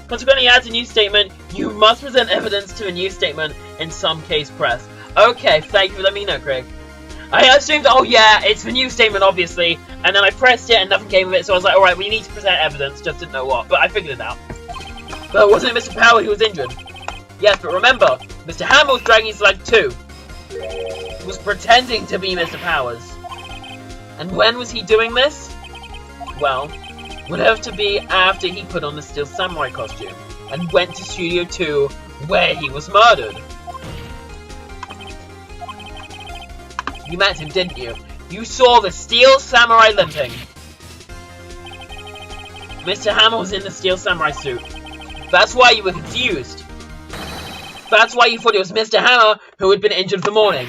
consequently adds a new statement, you must present evidence to a new statement, in some case press. Okay, thank you for letting me know, Craig. I assumed, oh yeah, it's the new statement, obviously, and then I pressed it and nothing came of it, so I was like, alright, we need to present evidence, just didn't know what, but I figured it out. But wasn't it Mr. Power who was injured? Yes, but remember, Mr. Hammer was dragging his leg too. He was pretending to be Mr. Powers. And when was he doing this? Well, would have to be after he put on the Steel Samurai costume and went to Studio 2 where he was murdered. You met him, didn't you? You saw the Steel Samurai limping. Mr. Hammer was in the Steel Samurai suit. That's why you were confused. That's why you thought it was Mr. Hammer who had been injured for the morning.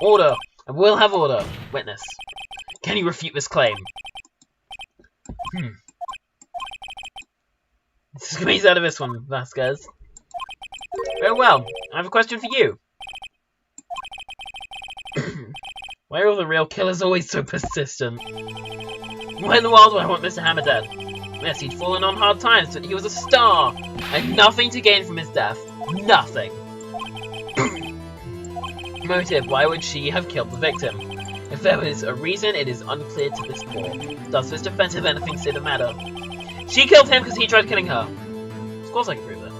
Order. I will have order. Witness. Can you refute this claim? Squeeze out of this one, Vasquez. Very well. I have a question for you. Why are all the real killers always so persistent? Why in the world would I want Mr. Hammer dead? Yes, he'd fallen on hard times, but he was a star. I had nothing to gain from his death. Nothing. Motive, why would she have killed the victim? If there is a reason, it is unclear to this court. Does this defense have anything to say the matter? She killed him because he tried killing her. Of course I can prove that.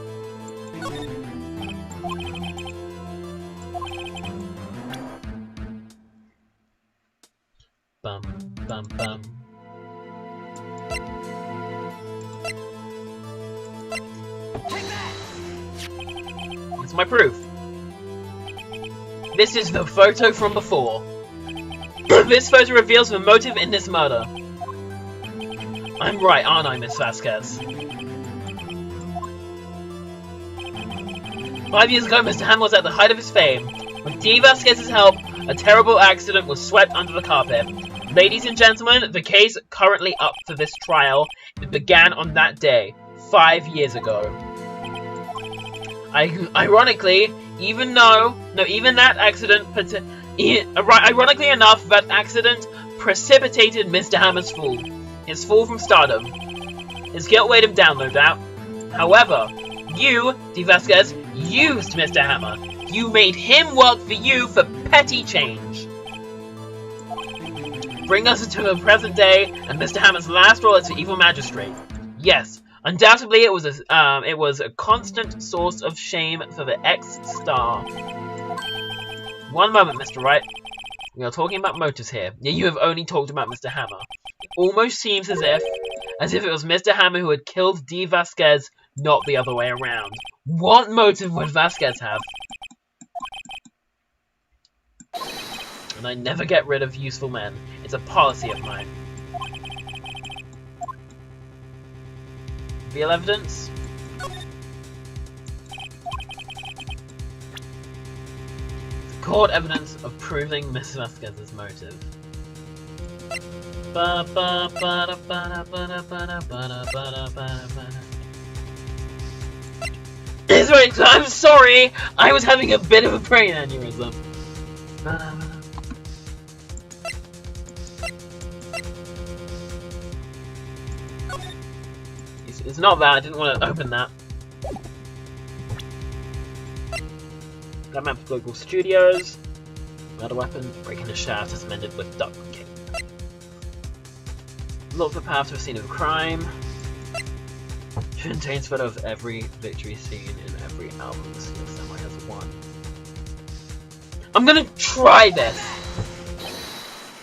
Bum, bum, bum. That's my proof. This is the photo from before. This photo reveals the motive in this murder. I'm right, aren't I, Miss Vasquez? 5 years ago, Mr. Hammer was at the height of his fame. With D. Vasquez's help, a terrible accident was swept under the carpet. Ladies and gentlemen, the case currently up for this trial. It began on that day, 5 years ago. Ironically, ironically enough, that accident precipitated Mr. Hammer's fall. His fall from stardom. His guilt weighed him down, no doubt. However, you, D. Vasquez, used Mr. Hammer. You made him work for you for petty change. Bring us to the present day and Mr. Hammer's last role as the evil magistrate. Yes, undoubtedly it was a constant source of shame for the ex-star. One moment, Mr. Wright. We are talking about motives here. Yet you have only talked about Mr. Hammer. It almost seems as if it was Mr. Hammer who had killed D. Vasquez, not the other way around. What motive would Vasquez have? And I never get rid of useful men. It's a policy of mine. Real evidence? Court evidence of proving Miss Vasquez's motive. I'm sorry! I was having a bit of a brain aneurysm. It's not that, I didn't want to open that. Got map of Global Studios. Murder weapon, breaking the shaft, suspended with duct tape. Look for path to a scene of crime. Contains photo of every victory scene in every album. The Samurai has one. I'm gonna try this!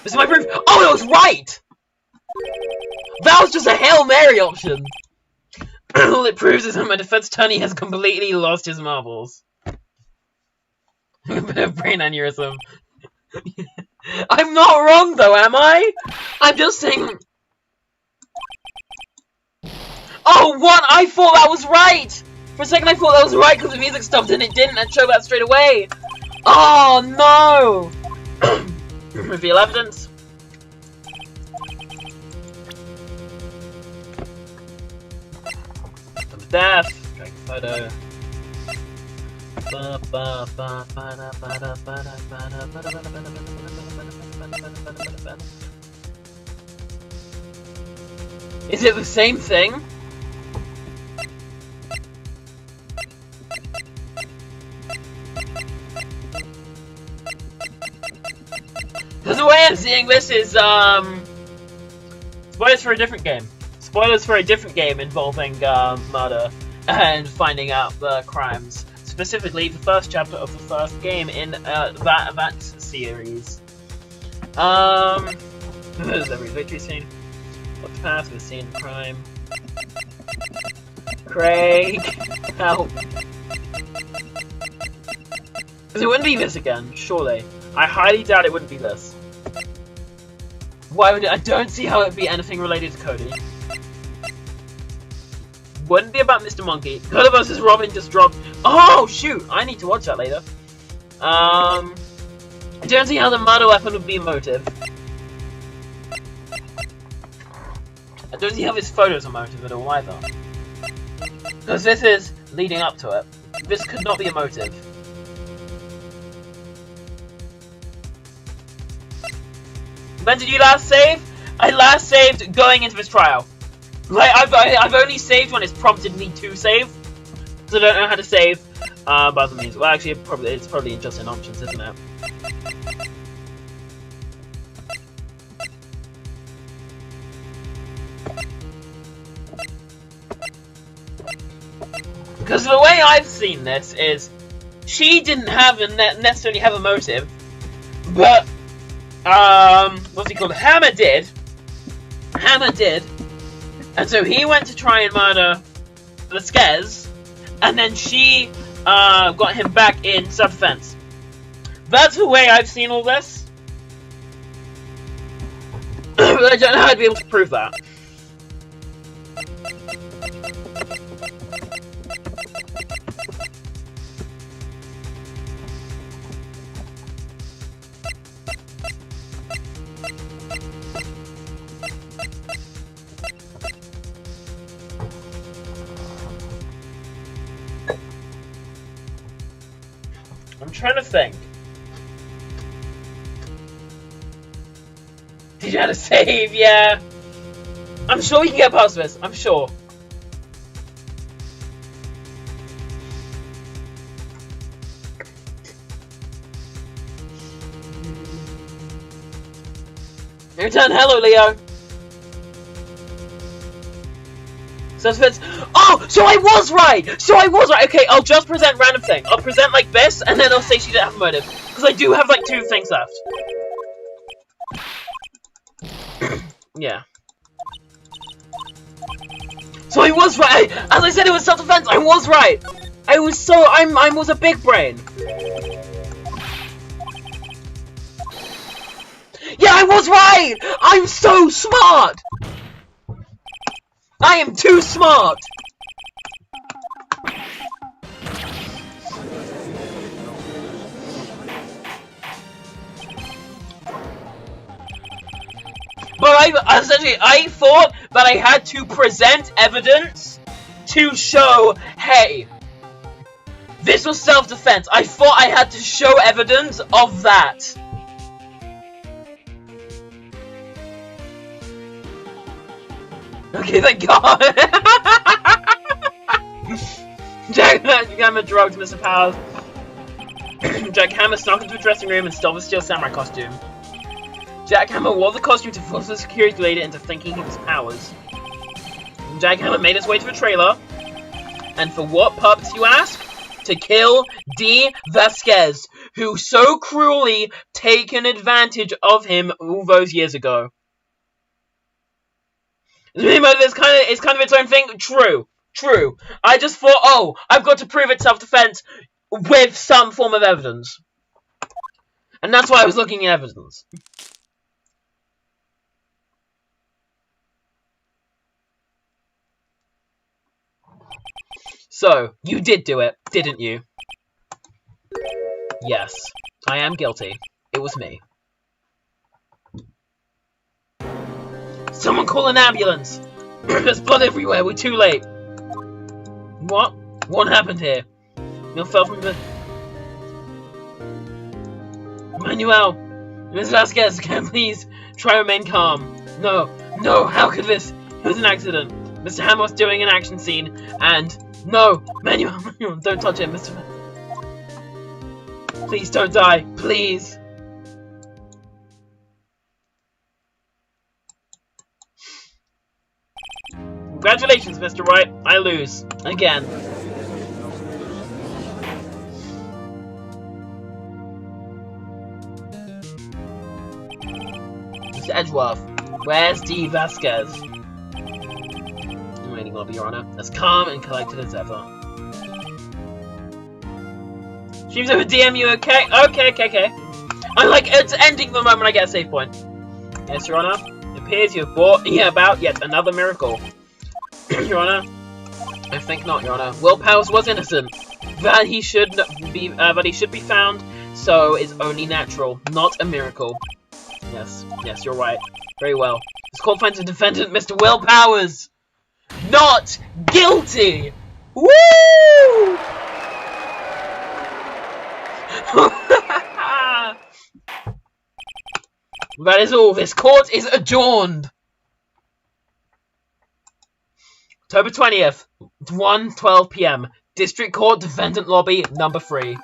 This is my proof! Oh, it was right! That was just a Hail Mary option! All it proves is that my defense attorney has completely lost his marbles. A bit of brain aneurysm. I'm not wrong though, am I? I'm just saying... Oh, what? I thought that was right! For a second I thought that was right because the music stopped and it didn't. I'd show that straight away. Oh, no! Reveal evidence. Some death. Drag photo. Is it the same thing? Because the way I'm seeing this is, spoilers for a different game. Spoilers for a different game involving, murder and finding out the crimes. Specifically, the first chapter of the first game in, that series. There's every victory scene. What's the past? We've seen crime. Craig! Help! Because it wouldn't be this again, surely. I highly doubt it wouldn't be this. Why would it? I don't see how it would be anything related to Cody. Wouldn't be about Mr. Monkey. Cody vs. Robin just dropped. Oh shoot! I need to watch that later. I don't see how the murder weapon would be a motive. I don't see how his photos are motive at all either. Because this is leading up to it. This could not be a motive. When did you last save? I last saved going into this trial. Like I've only saved when it's prompted me to save, so I don't know how to save by other means. Well, actually, it's probably just in options, isn't it? Because the way I've seen this is, she didn't have necessarily have a motive, but what's he called? Hammer did, and so he went to try and murder the Skez, and then she got him back in self-defense. That's the way I've seen all this. But I don't know how I'd be able to prove that. I'm trying to think. Did you have to save? Yeah. I'm sure we can get past this. I'm sure. Return, hello, Leo. Suspense. Oh, so I was right. Okay, I'll just present random thing. I'll present like this, and then I'll say she didn't have a motive, because I do have like 2 things left. Yeah. So I was right. As I said, it was self-defense. I was right. I was a big brain. Yeah, I was right. I'm so smart. I am too smart! But I thought that I had to present evidence to show, hey, this was self-defense. I thought I had to show evidence of that. Okay, thank God. Jackhammer drugged Mr. Powers. Jackhammer snuck into a dressing room and stole the Steel Samurai costume. Jackhammer wore the costume to force the security lady into thinking he was Powers. Jackhammer made his way to the trailer. And for what purpose, you ask? To kill D. Vasquez, who so cruelly taken advantage of him all those years ago. It's kind of its own thing. True. I just thought, oh, I've got to prove it's self-defense with some form of evidence. And that's why I was looking at evidence. So, you did do it, didn't you? Yes, I am guilty. It was me. Someone call an ambulance! There's blood everywhere, we're too late. What? What happened here? You fell from the... Manuel! Miss Vasquez, can please try to remain calm? No, how could this? It was an accident. Mr. Hammer was doing an action scene, and... No! Manuel, don't touch him, Mr. Please don't die, please! Congratulations, Mr. Wright. I lose. Again. Mr. Edgeworth, where's D. Vasquez? I'm waiting, Your Honor. As calm and collected as ever. Streams over DM, you okay? Okay. I'm like, it's ending the moment I get a save point. Yes, Your Honor. It appears you have brought about yet another miracle. Your Honor. I think not, Your Honor. Will Powers was innocent. That he should be found, so is only natural, not a miracle. Yes, you're right. Very well. This court finds the defendant, Mr. Will Powers, not guilty! Woo! That is all. This court is adjourned. October 20th, 1:12 PM. District Court Defendant Lobby, number 3.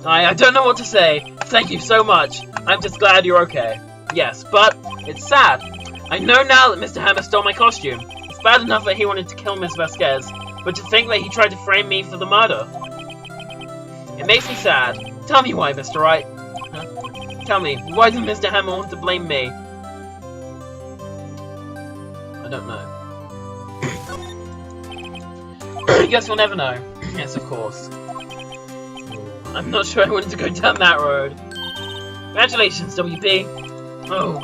I don't know what to say. Thank you so much. I'm just glad you're okay. Yes, but it's sad. I know now that Mr. Hammer stole my costume. It's bad enough that he wanted to kill Miss Vasquez, but to think that he tried to frame me for the murder. It makes me sad. Tell me why, Mr. Wright. Huh? Tell me, why did Mr. Hammer want to blame me? I don't know. I guess we'll never know. Yes, of course. I'm not sure I wanted to go down that road. Congratulations, WP. Oh,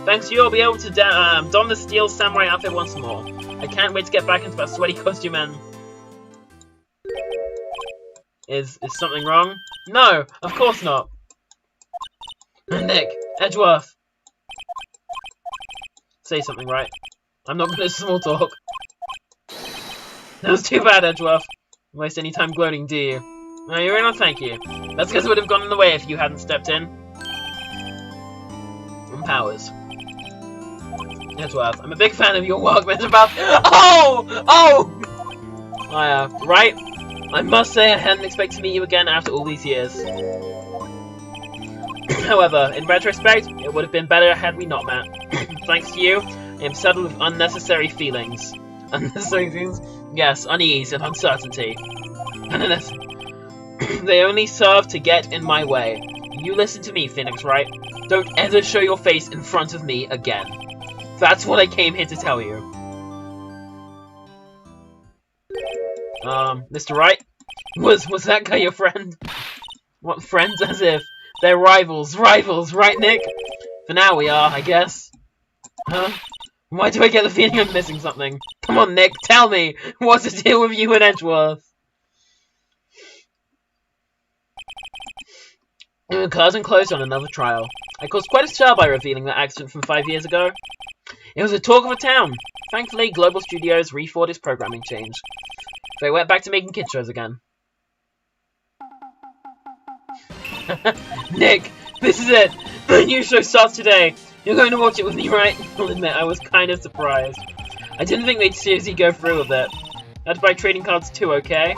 thanks to you, I'll be able to don the steel samurai outfit once more. I can't wait to get back into that sweaty costume and... Is something wrong? No, of course not. Nick, Edgeworth. Say something, right? I'm not gonna small talk. That was too bad, Edgeworth. Don't waste any time gloating, do you? No, you're not, thank you. That's because it would have gone in the way if you hadn't stepped in. And Powers. Edgeworth, I'm a big fan of your work, but it's about... Oh! Right? I must say I hadn't expected to meet you again after all these years. However, in retrospect, it would have been better had we not met. Thanks to you, I am saddled with unnecessary feelings. Unnecessary feelings? Yes, unease and uncertainty. They only serve to get in my way. You listen to me, Phoenix Wright. Don't ever show your face in front of me again. That's what I came here to tell you. Mr. Wright? Was that guy your friend? What, friends? As if. They're rivals, right, Nick? For now we are, I guess. Huh? Why do I get the feeling I'm missing something? Come on, Nick, tell me! What's the deal with you and Edgeworth? We were curtain closed on another trial. I caused quite a stir by revealing that accident from 5 years ago. It was the talk of the town. Thankfully, Global Studios re-thought its programming change. So I went back to making kid shows again. Nick, this is it! The new show starts today! You're going to watch it with me, right? I'll admit, I was kind of surprised. I didn't think they'd seriously go through with it. I had to buy trading cards too, okay?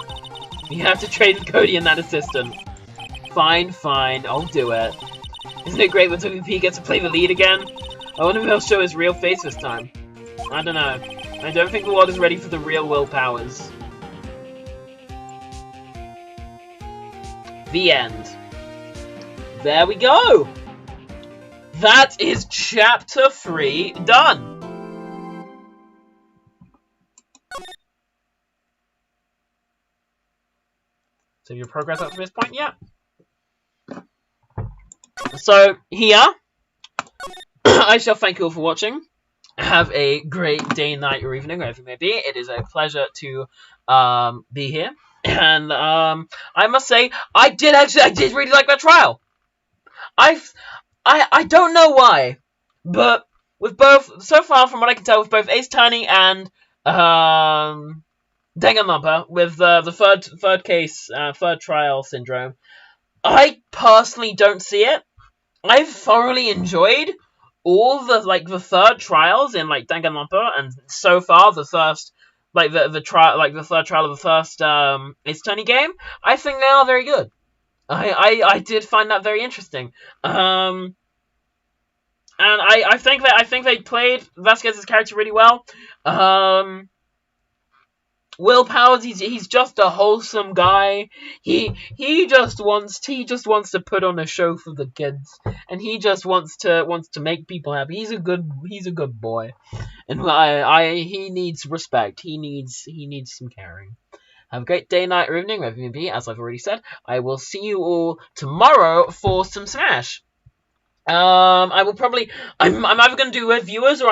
You have to trade with Cody and that assistant. Fine, I'll do it. Isn't it great when WP gets to play the lead again? I wonder if he'll show his real face this time. I don't know. I don't think the world is ready for the real Will Powers. The end. There we go! That is Chapter 3 done! So your progress up to this point? Yeah. So, here, I shall thank you all for watching. Have a great day, night, or evening, wherever you may be. It is a pleasure to be here. And I must say, I did really like that trial. I don't know why, but with both, so far from what I can tell, with both Ace Attorney and Danganronpa, with the third trial syndrome, I personally don't see it. I've thoroughly enjoyed all the third trials in Danganronpa, and so far the first the third trial of the first Ace Attorney game. I think they are very good. I did find that very interesting. And I think they played Vasquez's character really well. Will Powers, he's just a wholesome guy. He just wants to put on a show for the kids, and he just wants to make people happy. He's a good boy, and he needs respect. He needs some caring. Have a great day, night, or evening, wherever you may be. As I've already said, I will see you all tomorrow for some Smash. I will probably I'm either going to do viewers or I'm